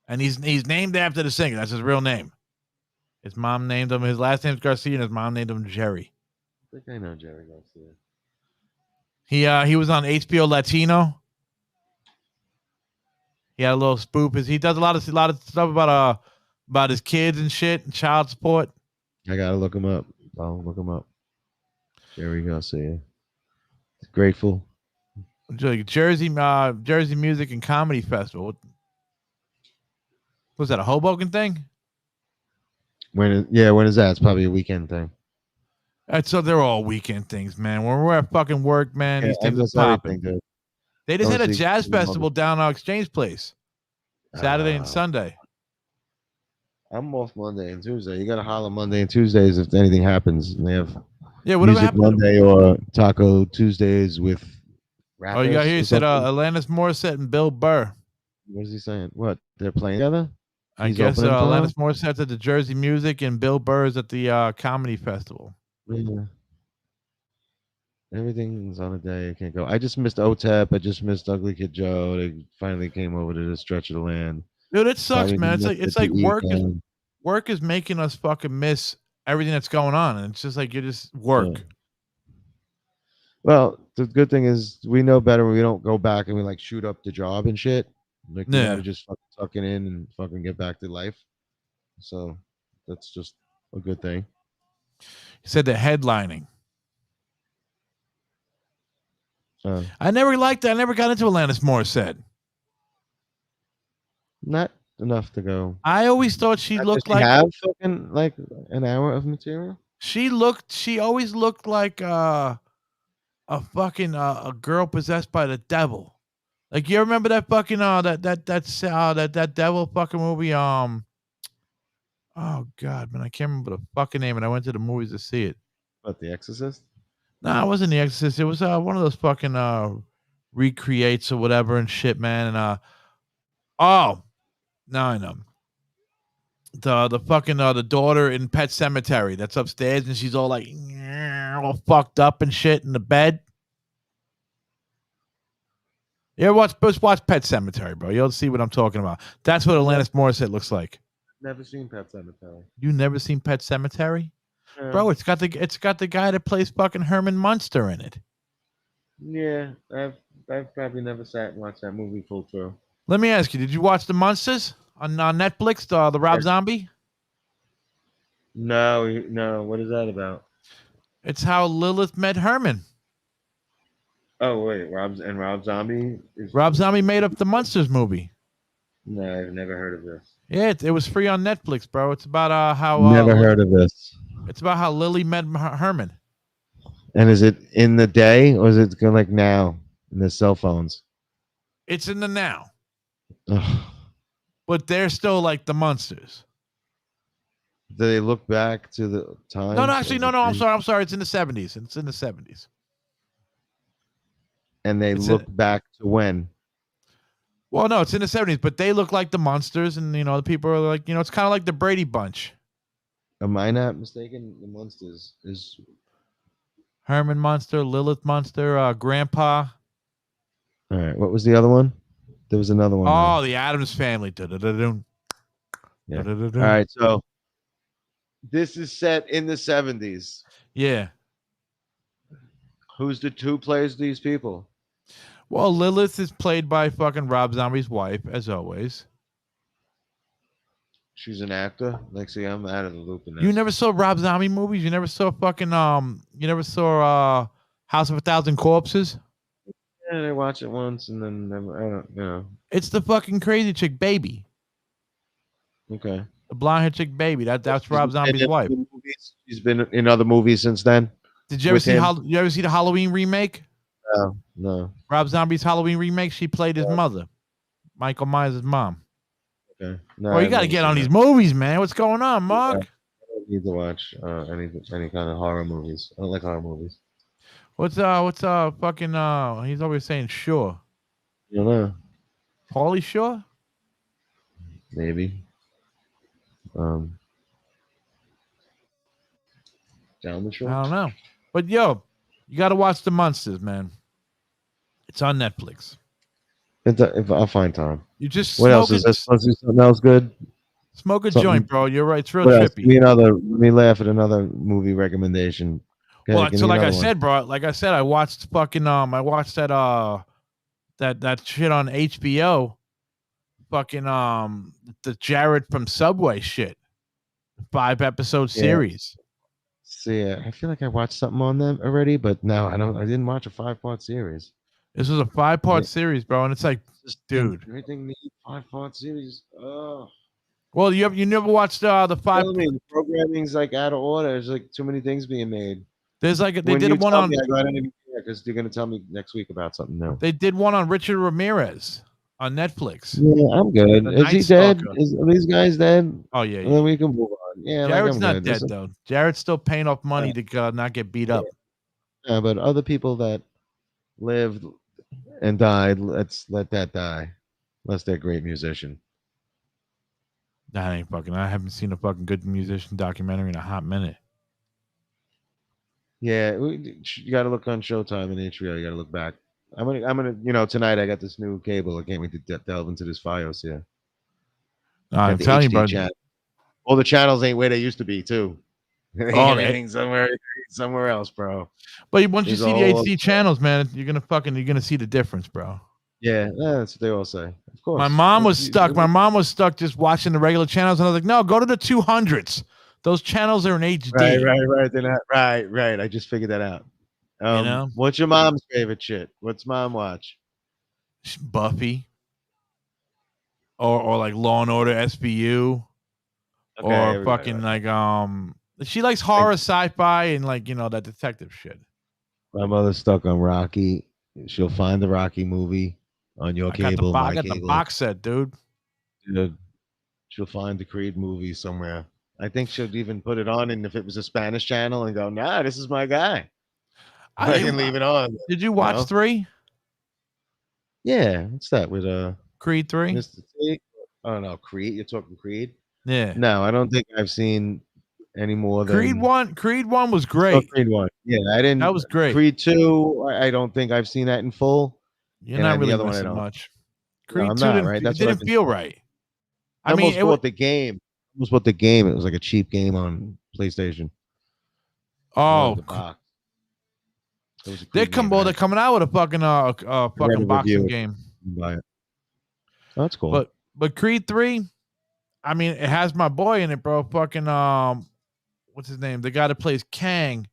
and he's named after the singer. That's his real name. His mom named him. His last name's Garcia, and his mom named him Jerry. I think I know Jerry Garcia. He was on HBO Latino. He had a little spoof. He does a lot of stuff about his kids and shit and child support. I gotta look him up. I'll look him up. Jerry Garcia. Grateful. Jersey Music and Comedy Festival. Was that a Hoboken thing? When is that? It's probably a weekend thing. So they're all weekend things, man. When we're at fucking work, man, these things are popping. They just had a jazz festival down our Exchange Place, Saturday and Sunday. I'm off Monday and Tuesday. You got to holler Monday and Tuesdays if anything happens. And they have whatever Music happened Monday or Taco Tuesdays with rappers. Oh, you got here. He said Alanis Morissette and Bill Burr. What is he saying? What? They're playing together? I guess Alanis Morissette's at the Jersey Music and Bill Burr's at the Comedy Festival. Yeah. Everything's on a day I can't go. I just missed OTEP. I just missed Ugly Kid Joe. They finally came over to this stretch of the land. Dude, it sucks, man. It's like work is making us fucking miss everything that's going on, and it's just like you just work. Yeah. Well, the good thing is we know better. We don't go back and we like shoot up the job and shit. Like we just fucking tuck it in and fucking get back to life. So that's just a good thing. He said the headlining. I never liked that. I never got into Alanis Morissette. Not enough to go. I always thought she looked like have fucking like an hour of material. She always looked like a fucking a girl possessed by the devil. Like you remember that fucking that devil fucking movie oh god, man, I can't remember the fucking name, and I went to the movies to see it. What, The Exorcist? No, it wasn't The Exorcist. It was one of those fucking recreates or whatever and shit, man. And now I know. The fucking the daughter in Pet Cemetery that's upstairs and she's all like all fucked up and shit in the bed. Yeah, watch Pet Cemetery, bro. You'll see what I'm talking about. That's what Alanis Morissette looks like. Never seen Pet Cemetery. You never seen Pet Cemetery? Bro, it's got the guy that plays fucking Herman Munster in it. Yeah, I've probably never sat and watched that movie full through. Let me ask you, did you watch The Munsters on Netflix, the Rob Zombie? No. What is that about? It's how Lilith met Herman. Oh wait, Rob Zombie? Rob Zombie made up the Munsters movie. No, I've never heard of this. Yeah, it was free on Netflix, bro. It's about how never heard of this. It's about how Lily met Herman. And is it in the day or is it going like now in the cell phones? It's in the now. Ugh. But they're still like the Munsters. Do they look back to the time? No, actually, no. I'm sorry. It's in the 70s. It's in the 70s. And they look back to when? Well, no, it's in the 70s, but they look like the Munsters, and the people are like, it's kind of like the Brady Bunch. Am I not mistaken? The Munsters is Herman Munster, Lilith Munster, Grandpa. All right. What was the other one? There was another one. Oh, the Addams Family. Yeah. All right. So this is set in the 70s. Yeah. Who plays these people? Well, Lilith is played by fucking Rob Zombie's wife, as always. She's an actor. Like, see, I'm out of the loop in that. You never saw Rob Zombie movies? You never saw fucking you never saw House of a Thousand Corpses? Yeah, I watched it once and then never. I don't know. It's the fucking crazy chick baby. Okay. The blonde haired chick baby. That's Rob Zombie's wife. She's been in other movies since then. Did you ever see? You ever see the Halloween remake? No. Rob Zombie's Halloween remake. She played his mother, Michael Myers' mom. Okay. No, Well, you got to get on these movies, man. What's going on, Mark? I don't need to watch any kind of horror movies. I don't like horror movies. What's fucking he's always saying Shaw. I don't know. Paulie Shaw? Maybe. Down the shore. I don't know. But yo, you got to watch The Monsters, man. It's on Netflix. If I'll find time. You just What else is this? Supposed to be something else good? Smoke a Something- joint, bro. You're right. It's real What else? trippy. Give me another. Let me laugh at another movie recommendation. Okay, Well, give so me like I another one. said, bro, I watched fucking I watched that shit on HBO. Fucking the Jared from Subway shit. 5-episode series. See, I feel like I watched something on them already, but no, I don't. I didn't watch a 5-part series. This was a 5-part series, bro, and it's like, dude. Everything needs 5-part series. Oh, Well, you never watched the 5. the programming's like out of order. There's like too many things being made. There's like they When did you one tell on me, I go, I don't even care because you're gonna tell me next week about something new. they did one on Richard Ramirez on Netflix. Yeah, I'm good. The Is he Night dead? Stalker. Are these guys dead? Oh yeah, And then we can move on. Yeah, Jared's I'm not good. dead though. Jared's still paying off money to not get beat up. Yeah, but other people that lived and died, let's let that die. Unless they're a great musician. That ain't fucking. I haven't seen a fucking good musician documentary in a hot minute. Yeah, you got to look on Showtime and HBO. You got to look back. I'm gonna, tonight I got this new cable. I can't wait to delve into this FiOS here. I'm Got the telling you, HD bro. channel. All the channels ain't where they used to be, too. Oh, Everything somewhere else, bro. But once you There's see the all- HD channels, man, you're gonna see the difference, bro. Yeah, that's what they all say. Of course. My mom was stuck. My mom was stuck just watching the regular channels, and I was like, "No, go to the 200s. Those channels are in HD." Right. They're not right. I just figured that out. What's your mom's favorite shit? What's mom watch? Buffy, or like Law and Order SVU, Okay, or everybody fucking likes like she likes horror, sci-fi, and like that detective shit. My mother's stuck on Rocky. She'll find the Rocky movie on your cable. I got the box set, dude. She'll find the Creed movie somewhere. I think she'll even put it on, and if it was a Spanish channel, and go, "Nah, this is my guy." I can leave it on. Did you watch 3? Yeah, what's that with Creed 3? Mr. T? Oh no, Creed. You're talking Creed? Yeah. No, I don't think I've seen any more than Creed 1. Creed 1 was Oh, great. Creed 1. Yeah, I didn't. That was great. Creed 2. I don't think I've seen that in full. You're And not then the really other one I missing don't. much. No, Creed I'm 2 not, didn't, right? it That's what I've didn't been feel told. right. I almost bought the game. Almost bought the game. It was like a cheap game on PlayStation. Oh, the box. they're coming out with a fucking fucking boxing game. Buy it. Oh, that's cool. But Creed 3, I mean, it has my boy in it, bro. Fucking what's his name? The guy that plays Kang.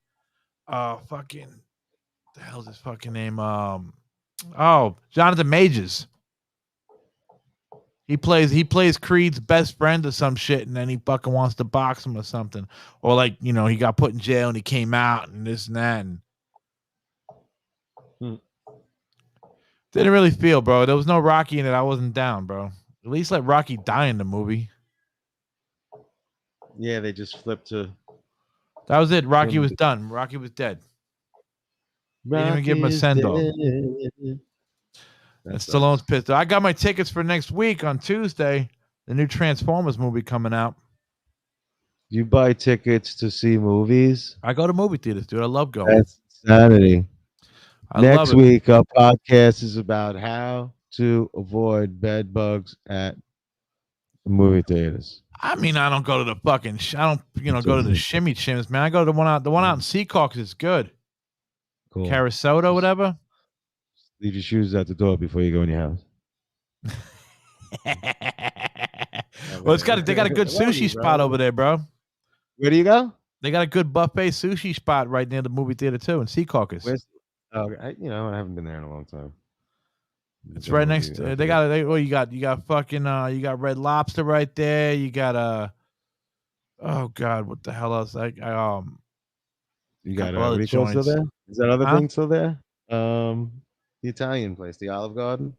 Fucking the hell's his fucking name? Jonathan Majors. He plays Creed's best friend or some shit, and then he fucking wants to box him or something. Or like, he got put in jail and he came out and this and that. And didn't really feel, bro. There was no Rocky in it. I wasn't down, bro. At least let Rocky die in the movie. Yeah, they just flipped to. That was it. Rocky was done. Rocky was dead. They didn't even give him a send-off. And Stallone's pissed. I got my tickets for next week on Tuesday. The new Transformers movie coming out. You buy tickets to see movies? I go to movie theaters, dude. I love going. That's insanity. I Next love it. week, our podcast is about how to avoid bed bugs at movie theaters. I mean, I don't go to the fucking. I don't, go to the shimmy chims, man. I go to the one out in Seacawk is good. Cool. Sarasota, whatever. Leave your shoes at the door before you go in your house. Well, they got a good sushi spot over there, bro. Where do you go? They got a good buffet sushi spot right near the movie theater too in Seacaucus. I haven't been there in a long time. It's right next. You got fucking you got Red Lobster right there. You got oh god, what the hell else? You got other still joints. there? Is that other thing still there? The Italian place, the Olive Garden.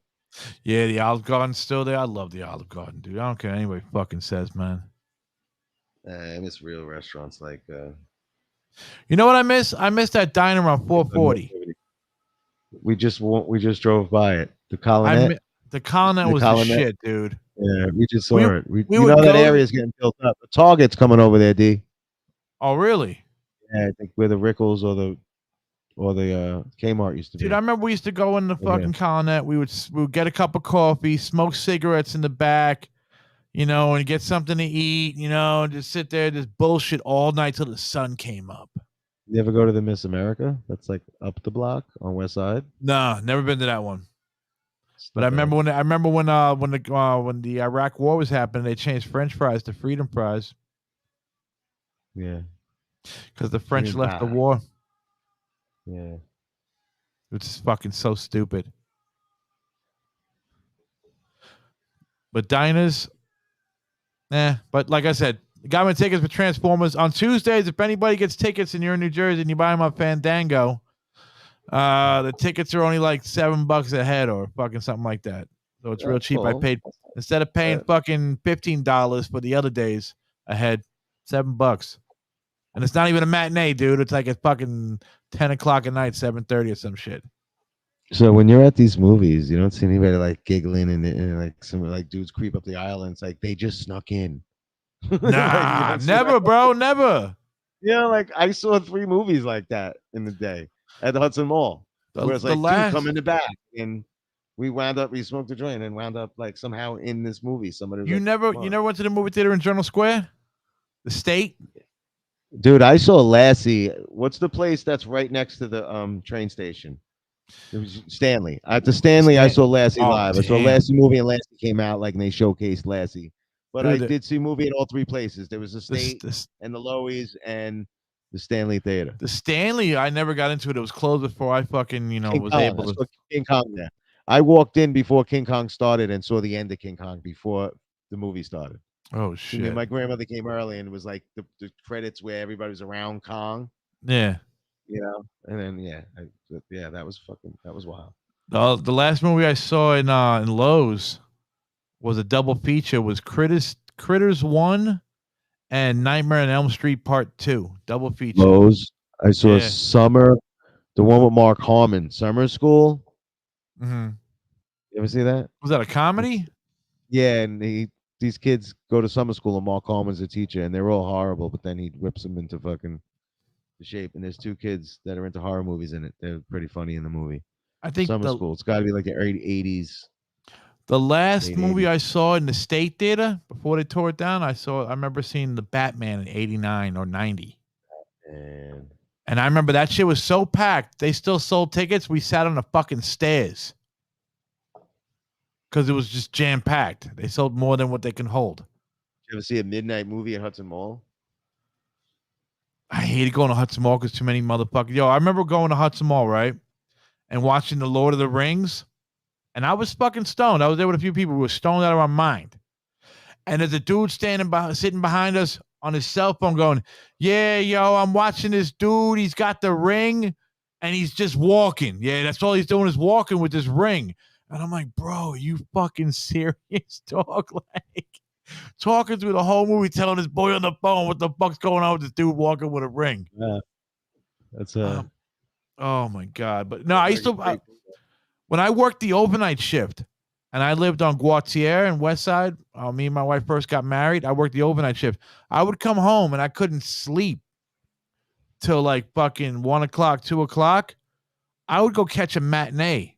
Yeah, the Olive Garden's still there. I love the Olive Garden, dude. I don't care what anybody fucking says, man. I miss real restaurants like. You know what I miss? I miss that diner on 440. We just drove by it. The The Colonnette. Colonnette The was Colonnette. the shit, dude. Yeah, we just saw We- it. we You would know that go- area is getting built up. The Target's coming over there, D. Oh, really? Yeah, I think where the Rickles or the Kmart used to be. Dude, I remember we used to go in the Yeah. fucking Colonnette. We would get a cup of coffee, smoke cigarettes in the back, and get something to eat, and just sit there, just bullshit all night till the sun came up. You ever go to the Miss America? That's like up the block on West Side. Nah, never been to that one. It's But not I remember bad. when the Iraq War was happening, they changed French fries to freedom fries Yeah, because the French Freedom left the fries. war, yeah. which is fucking so stupid. But diners, But like I said, got my tickets for Transformers on Tuesdays. If anybody gets tickets and you're in New Jersey and you buy them on Fandango, the tickets are only like $7 a head or fucking something like that. So it's real That's cheap. I cool. paid instead of paying Yeah. fucking $15 for the other days a head, $7. And it's not even a matinee, dude. It's like at fucking 10 o'clock at night, 7:30 or some shit. So when you're at these movies, you don't see anybody like giggling and like some like dudes creep up the aisle and it's like they just snuck in. Like, you Nah, don't see never, that? bro, never. Yeah, like I saw 3 movies like that in the day at the Hudson Mall. Where it's like, dude, come in the back, and we smoked a joint and wound up like somehow in this movie. Somebody was You like, never, "Come you on." never went to the movie theater in Journal Square, the State. Dude, I saw Lassie. What's the place that's right next to the train station? It was Stanley. At the Stanley, I saw Lassie Oh, live. I saw damn. Lassie movie, and Lassie came out like and they showcased Lassie. But I Dude, did see a movie at all 3 places. There was the The, State the, and the Loews and the Stanley Theater. the Stanley, I never got into it. It was closed before I fucking, King was Kong. able I to. saw King Kong there. I walked in before King Kong started and saw the end of King Kong before the movie started. Oh Me shit. and my grandmother came early and it was like the credits where everybody was around Kong, Yeah. and then that was wild. The last movie I saw in Lowe's was a double feature. It was Critters 1 and Nightmare on Elm Street Part 2. Double feature. Lowe's. I saw Yeah. Summer, the one with Mark Harmon, Summer School. Mhm. You ever see that? Was that a comedy? Yeah, and these kids go to summer school and Mark Harmon's a teacher and they're all horrible, but then he whips them into fucking the shape. And there's 2 kids that are into horror movies in it. They're pretty funny in the movie. I think Summer School. It's got to be like the early 80s. the last Late movie 80s. I saw in the State Theater before they tore it down, I remember seeing the Batman in 89 or 90. And I remember that shit was so packed. They still sold tickets. We sat on the fucking stairs because it was just jam packed. They sold more than what they can hold. You ever see a midnight movie at Hudson Mall? I hated going to Hudson Mall because too many motherfuckers. Yo, I remember going to Hudson Mall, right? And watching The Lord of the Rings. And I was fucking stoned. I was there with a few people who were stoned out of our mind. And there's a dude sitting behind us on his cell phone going, yeah, yo, I'm watching this dude. He's got the ring and he's just walking. Yeah, that's all he's doing is walking with this ring. And I'm like, bro, are you fucking serious, dog? Like, talking through the whole movie, telling this boy on the phone what the fuck's going on with this dude walking with a ring. Yeah. That's Oh, my God. But no, I used to, when I worked the overnight shift, and I lived on Guatier and West Side. Me and my wife first got married. I worked the overnight shift. I would come home and I couldn't sleep till like fucking 1 o'clock, 2 o'clock. I would go catch a matinee.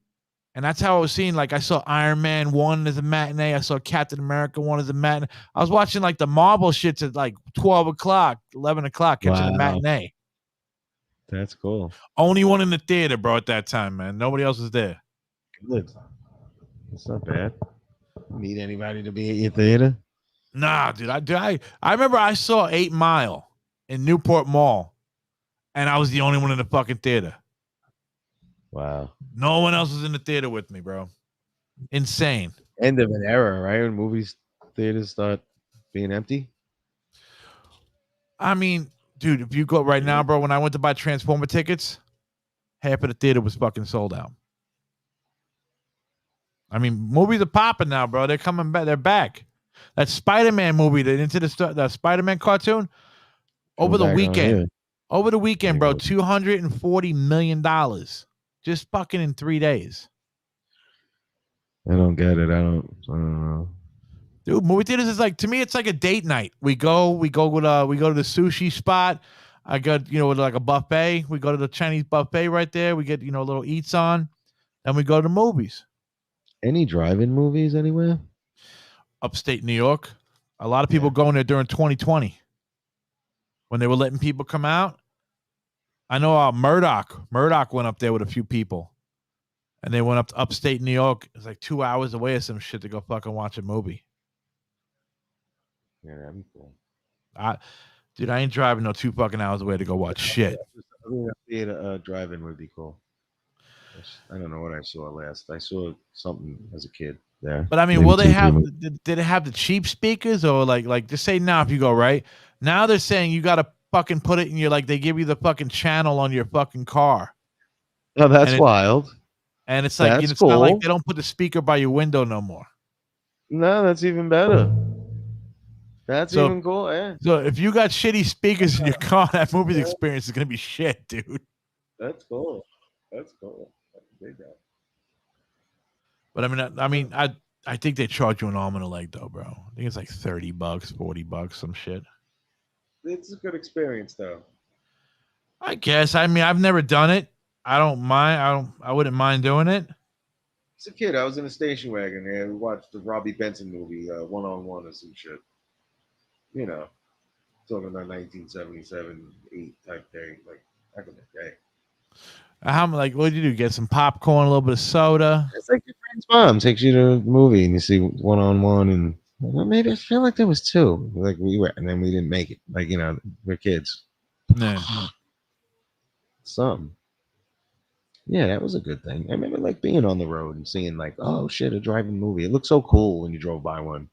And that's how I was seeing. Like I saw Iron Man 1 as a matinee. I saw Captain America 1 as a matinee. I was watching like the Marvel shits at like 12 o'clock, 11 o'clock, catching a matinee. That's cool. Only one in the theater, bro, at that time, man. Nobody else was there. Good. That's not bad. Need anybody to be at your theater? Nah, dude. I remember I saw 8 Mile in Newport Mall, and I was the only one in the fucking theater. Wow. No one else was in the theater with me, bro. Insane. End of an era, right? When movies theaters start being empty. I mean, dude, if you go right now, bro, when I went to buy Transformer tickets, half of the theater was fucking sold out. I mean, movies are popping now, bro. They're coming back. They're back. That Spider-Man movie, the Spider-Man cartoon, over the weekend. Over the weekend, bro, $240 million. Just fucking in 3 days. I don't get it. I don't know. Dude, movie theaters is like, to me, it's like a date night. We go to the sushi spot. I got, with like a buffet. We go to the Chinese buffet right there. We get, little eats on. Then we go to the movies. Any drive-in movies anywhere? Upstate New York. A lot of people going there during 2020 when they were letting people come out. I know Murdoch went up there with a few people. And they went up to upstate New York. It's like 2 hours away or some shit to go fucking watch a movie. Yeah, that'd be cool. Dude, I ain't driving no 2 fucking hours away to go watch shit. I mean, a theater drive-in would be cool. I don't know what I saw last. I saw something as a kid there. But I mean, will they have? Did it have the cheap speakers or like just say now if you go right now they're saying you got to fucking put it in your they give you the fucking channel on your fucking car. Oh, that's wild. And it's like it's not like they don't put the speaker by your window no more. No, that's even better. That's even cool. Yeah. So if you got shitty speakers in your car, that movie experience is gonna be shit, dude. That's cool. That's cool. But I think they charge you an arm and a leg though, bro. I think it's like $30, $40, some shit. It's a good experience though. I guess. I mean, I've never done it. I don't mind. I wouldn't mind doing it. As a kid, I was in a station wagon and we watched the Robbie Benson movie, One on One or some shit. Talking about 1977, 8 type thing, like back in the day. What did you do? Get some popcorn, a little bit of soda. It's like your friend's mom takes you to the movie and you see One on One, and maybe I feel like there was 2. Like we were, and then we didn't make it. Like we're kids. Yeah. Something. Yeah, that was a good thing. I remember like being on the road and seeing like, oh shit, a driving movie. It looked so cool when you drove by one.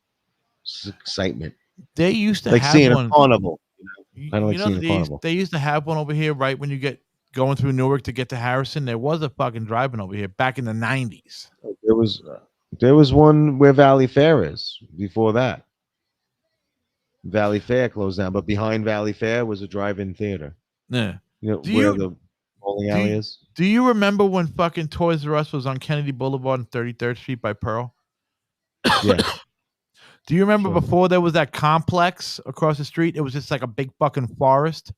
It's excitement. They used to like have seeing one. a carnival. I don't like seeing a carnival. They used to have one over here right when you get going through Newark to get to Harrison. There was a fucking driving over here back in the 90s. There was one where Valley Fair is before that. Valley Fair closed down, but behind Valley Fair was a drive-in theater. Yeah. The bowling alley is. Do you remember when fucking Toys R Us was on Kennedy Boulevard and 33rd Street by Pearl? Yeah. Do you remember before there was that complex across the street? It was just like a big fucking forest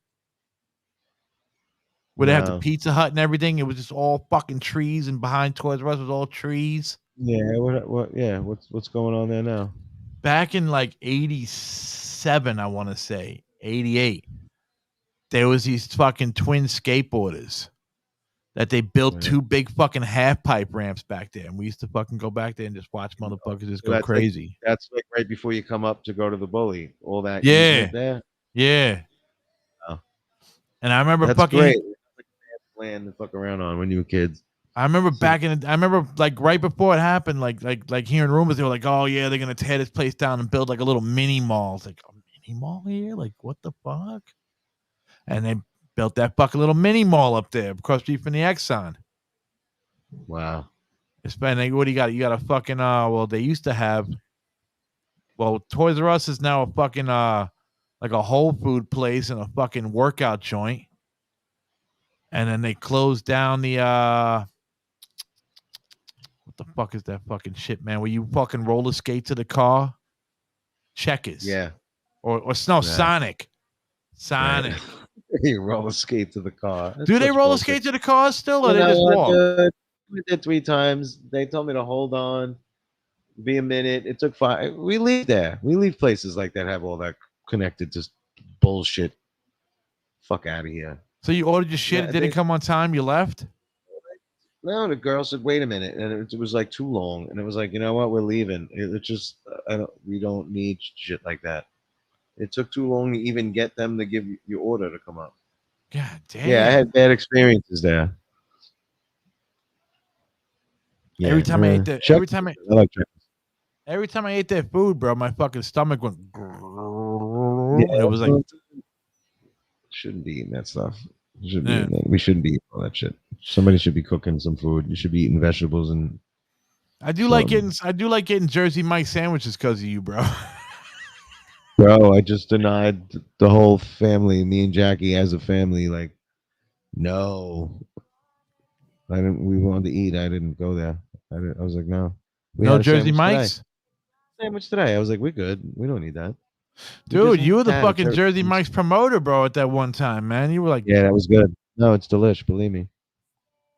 where they have the Pizza Hut and everything. It was just all fucking trees, and behind Toys R Us was all trees. Yeah. What's going on there now? Back in like 87, I want to say 88, there was these fucking twin skateboarders that they built 2 big fucking half pipe ramps back there, and we used to fucking go back there and just watch motherfuckers just go crazy. That's like right before you come up to go to the bully. All that. Yeah. There. Yeah. Oh. And I remember That's fucking great. Land to fuck around on when you were kids. I remember I remember like right before it happened, like hearing rumors, they were like, oh yeah, they're gonna tear this place down and build like a little mini mall. It's like, a mini mall here? Like, what the fuck? And they built that fucking little mini mall up there across the street from the Exxon. Wow. It's been like, what do you got? You got a fucking they used to have Toys R Us is now a fucking like a Whole Food place and a fucking workout joint. And then they closed down the what the fuck is that fucking shit, man? Where you fucking roller skate to the car? Checkers. Yeah. Or Sonic. Sonic. You roller skate to the car. Do they roller skate to the cars still, or they just walk? We did 3 times. They told me to hold on, be a minute. It took 5. We leave there. We leave places like that have all that connected to bullshit. Fuck out of here. So you ordered your shit, it didn't come on time, you left? No, the girl said, wait a minute. And it was like too long. And it was like, you know what? We're leaving. It's just, we don't need shit like that. It took too long to even get them to give you your order to come up. God damn. Yeah, I had bad experiences there. Yeah, every time I ate that, every time I ate that food, bro, my fucking stomach went. Yeah, it was like shouldn't be eating that stuff. Yeah. We shouldn't be eating all that shit. Somebody should be cooking some food. You should be eating vegetables and. I do like getting Jersey Mike sandwiches because of you, bro. Bro, I just denied the whole family, me and Jackie as a family. Like, no, I didn't. We wanted to eat. I didn't go there. I was like, no. We No had a Jersey sandwich Mike's, today. Sandwich today. I was like, we're good. We don't need that. We dude. just You were the had a fucking Jersey Mike's promoter, bro. At that one time, man, you were like, Yeah, that was good. No, it's delish. Believe me.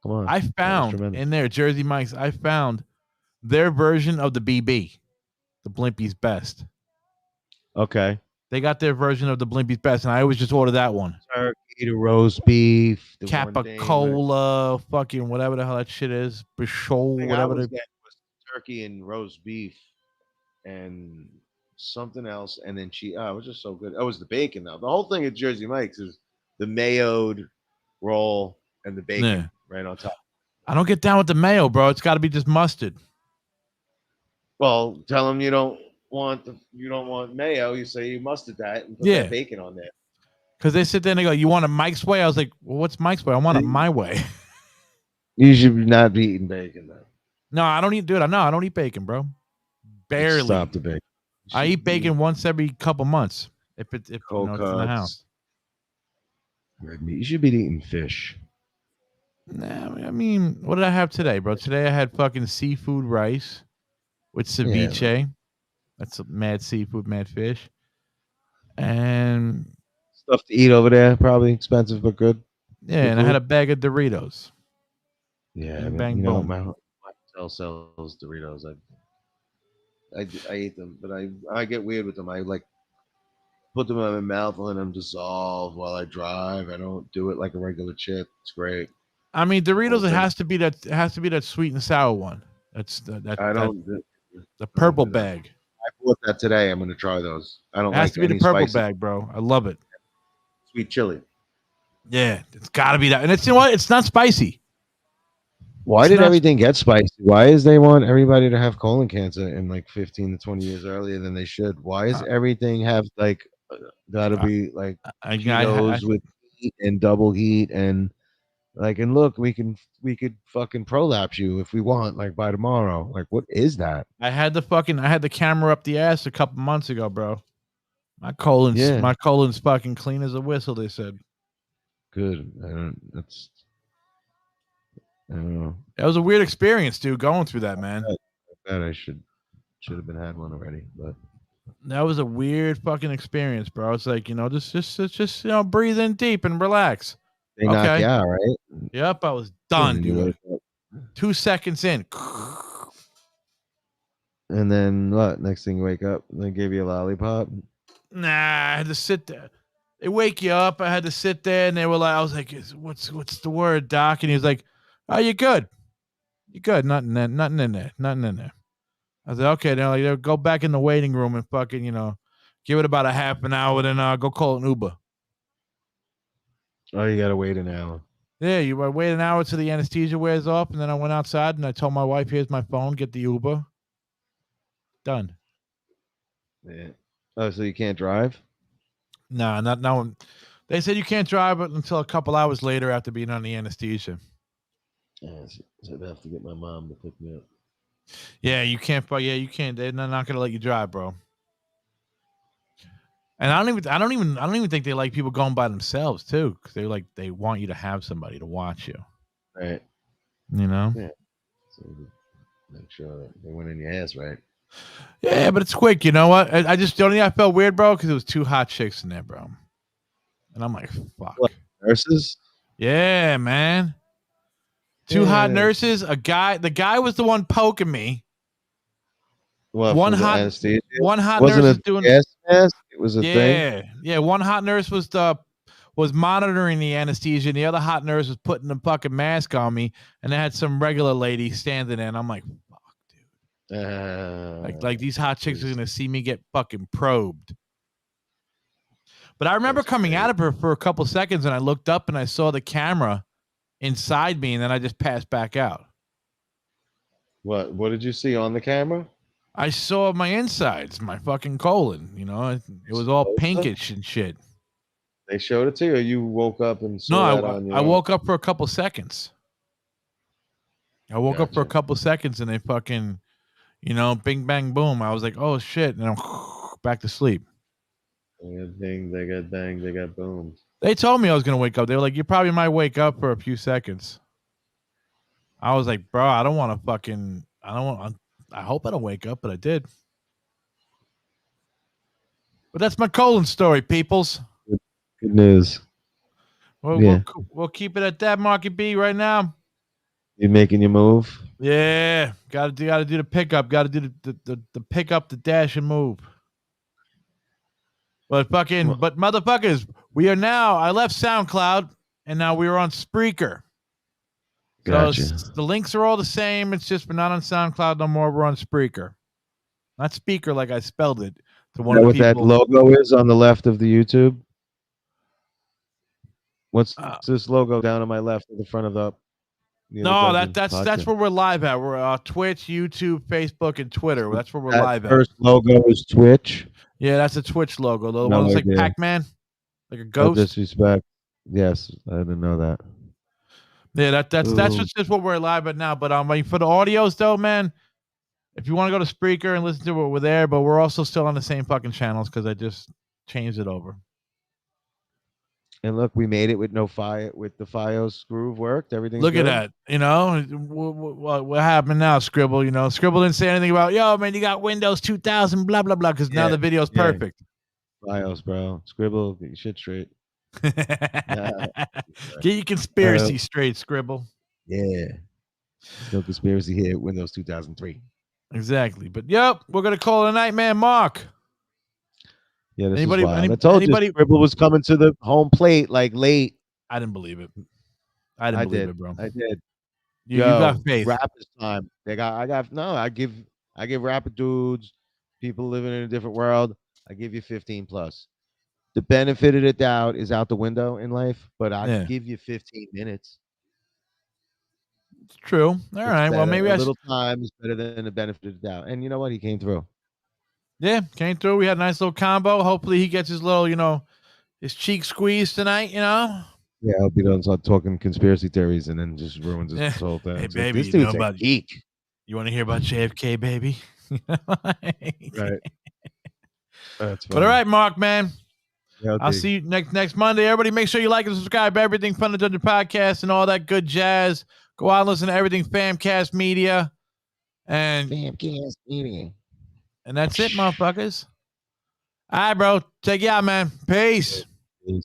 Come on. I That was found tremendous. in there Jersey Mike's. I found their version of the BB, the Blimpie's Best. Okay. They got their version of the Blimpie's Best, and I always just order that one. Turkey, the roast beef, the Capicola, fucking whatever the hell that shit is, Bichol, thing I whatever. was getting was turkey and roast beef and something else, and then cheese. Oh, it was just so good. Oh, it was the bacon though. The whole thing at Jersey Mike's is the mayoed roll and the bacon Yeah. right on top. I don't get down with the mayo, bro. It's got to be just mustard. Well, tell them you don't want mayo. You say you mustard that and put Yeah. that bacon on there. Because they sit there and they go, "You want it Mike's way?" I was like, "Well, what's Mike's way? I want it my way." You should not be eating bacon though. No, I don't eat, dude. I don't eat bacon, bro. Barely. Stop the bacon. I eat bacon once every couple months if you know, it's in the house. Red meat. You should be eating fish. Nah, I mean, what did I have today, bro? Today I had fucking seafood rice with ceviche. Yeah. That's mad seafood, mad fish, and Stuff to eat over there, probably expensive but good. yeah, and I had a bag of Doritos. Yeah, Bing, I mean, bang, you know, boom. my hotel sells Doritos. I eat them, but I get weird with them. I like put them in my mouth and let them dissolve while I drive. I don't do it like a regular chip. It's great. I mean, Doritos. Whole It thing. has to be that. It has to be that sweet and sour one. That's I don't. the purple do that. bag. I bought that today. I'm gonna try those. I don't It has like to be the any purple spicy, bag, bro. I love it. sweet chili. Yeah, it's got to be that. And it's, you know what? It's not spicy. Why It's did not- everything get spicy? Why is they want everybody to have colon cancer in like 15 to 20 years earlier than they should? Why is everything have like gotta be like I ketos with heat and double heat and like, and look, we could fucking prolapse you if we want, like by tomorrow. Like, what is that? I had the camera up the ass a couple months ago, bro. My colon's fucking clean as a whistle, they said. Good. I don't know. It was a weird experience, dude, going through that, man. I bet I should have been had one already, but That was a weird fucking experience, bro. It's like, you know, just you know, breathe in deep and relax. they knock Okay. you out, right? Yep, I was done, And you dude. wake up. 2 seconds in. And then what? Next thing you wake up, they give you a lollipop. Nah, I had to sit there. They wake you up. I had to sit there, and they were like, I was like, what's the word, doc? And he was like, oh, you're good. You're good. Nothing in there. I was like, okay. They're like, go back in the waiting room and fucking, you know, give it about a half an hour, then go call an Uber. Oh, you gotta wait an hour. Yeah, you wait an hour till the anesthesia wears off, and then I went outside and I told my wife, here's my phone, get the Uber. Done. Yeah. Oh, so you can't drive? Nah, not now. They said you can't drive it until a couple hours later after being on the anesthesia. Yeah, so I'd have to get my mom to pick me up. Yeah, you can't. Yeah, you can't. They're not gonna let you drive, bro. And I don't even think they like people going by themselves too, because they want you to have somebody to watch you. Right. You know. Yeah. So make sure that they went in your ass, right? Yeah, but it's quick. You know what? I just don't. I felt weird, bro, because it was 2 hot chicks in there, bro. And I'm like, fuck. What, nurses? Yeah, man. 2 hot nurses. The guy was the one poking me. What, One for the hot anesthesia? One hot Wasn't nurse was it doing. gas mask? It was a thing. Yeah. One hot nurse was monitoring the anesthesia, and the other hot nurse was putting the fucking mask on me, and they had some regular lady standing there, and I'm like, fuck, dude. Like these hot chicks are gonna see me get fucking probed. But I remember coming out of her for a couple seconds, and I looked up and I saw the camera inside me, and then I just passed back out. What did you see on the camera? I saw my insides, my fucking colon. You know, it was all pinkish and shit. They showed it to you, or you woke up and saw No, that on your I woke up for a couple seconds. I woke up for a Gotcha. couple seconds and they fucking, bing, bang, boom. I was like, oh shit. And I'm back to sleep. They got banged, they got banged, they got boomed. They told me I was going to wake up. They were like, you probably might wake up for a few seconds. I was like, bro, I don't want to fucking, I hope I don't wake up, but I did. But that's my colon story, peoples. Good news. We'll keep it at that, Marky B, right now. You making your move? Yeah, gotta do the pickup. Gotta do the pick up, the dash, and move. But motherfuckers, we are now. I left SoundCloud, and now we are on Spreaker. Gotcha. So the links are all the same. It's just we're not on SoundCloud no more. We're on Spreaker, not speaker like I spelled it. To one You know of what the that people. logo is on the left of the YouTube? What's this logo down on my left at the front of the? No, that's where we're live at. We're Twitch, YouTube, Facebook, and Twitter. That's where we're live at. First logo is Twitch. Yeah, that's a Twitch logo. The No one that's like idea. Pac-Man, like a No ghost. disrespect. Yes, I didn't know that. Yeah, that's just what we're live at now. But for the audios though, man, if you want to go to Spreaker and listen to it, we're there. But we're also still on the same fucking channels because I just changed it over. And look, we made it with no fire. With the FiOS groove worked. Everything. Look at that. What happened now, Skribbal? Skribbal didn't say anything about, yo, man, you got Windows 2000, blah blah blah, because now the video's perfect. FiOS, bro. Skribbal, get your shit straight. Get your conspiracy straight, Skribbal. Yeah. No conspiracy here. Windows 2003. Exactly. But we're gonna call it a night, man. Mark. Yeah, this is wild. I told you Skribbal was coming to the home plate like late. I didn't believe it. I didn't believe it, bro. I did. You got faith. Rap is time. I give rapper dudes, people living in a different world, I give you 15 plus. The benefit of the doubt is out the window in life, but I give you 15 minutes. It's true. All right. Well, maybe a little time is better than the benefit of the doubt. And you know what? He came through. Yeah, came through. We had a nice little combo. Hopefully he gets his little, his cheek squeezed tonight, Yeah, I hope he doesn't start talking conspiracy theories and then just ruins this whole thing. Hey, baby, this dude's a geek. You want to hear about JFK, baby? Right. That's but all right, Mark, man. Yeah, I'll see you next Monday. Everybody, make sure you like and subscribe to Everything Fun and Dungeon Podcast and all that good jazz. Go out and listen to Everything Famcast Media. And Famcast Media. And that's it, motherfuckers. All right, bro. Take you out, man. Peace. Peace.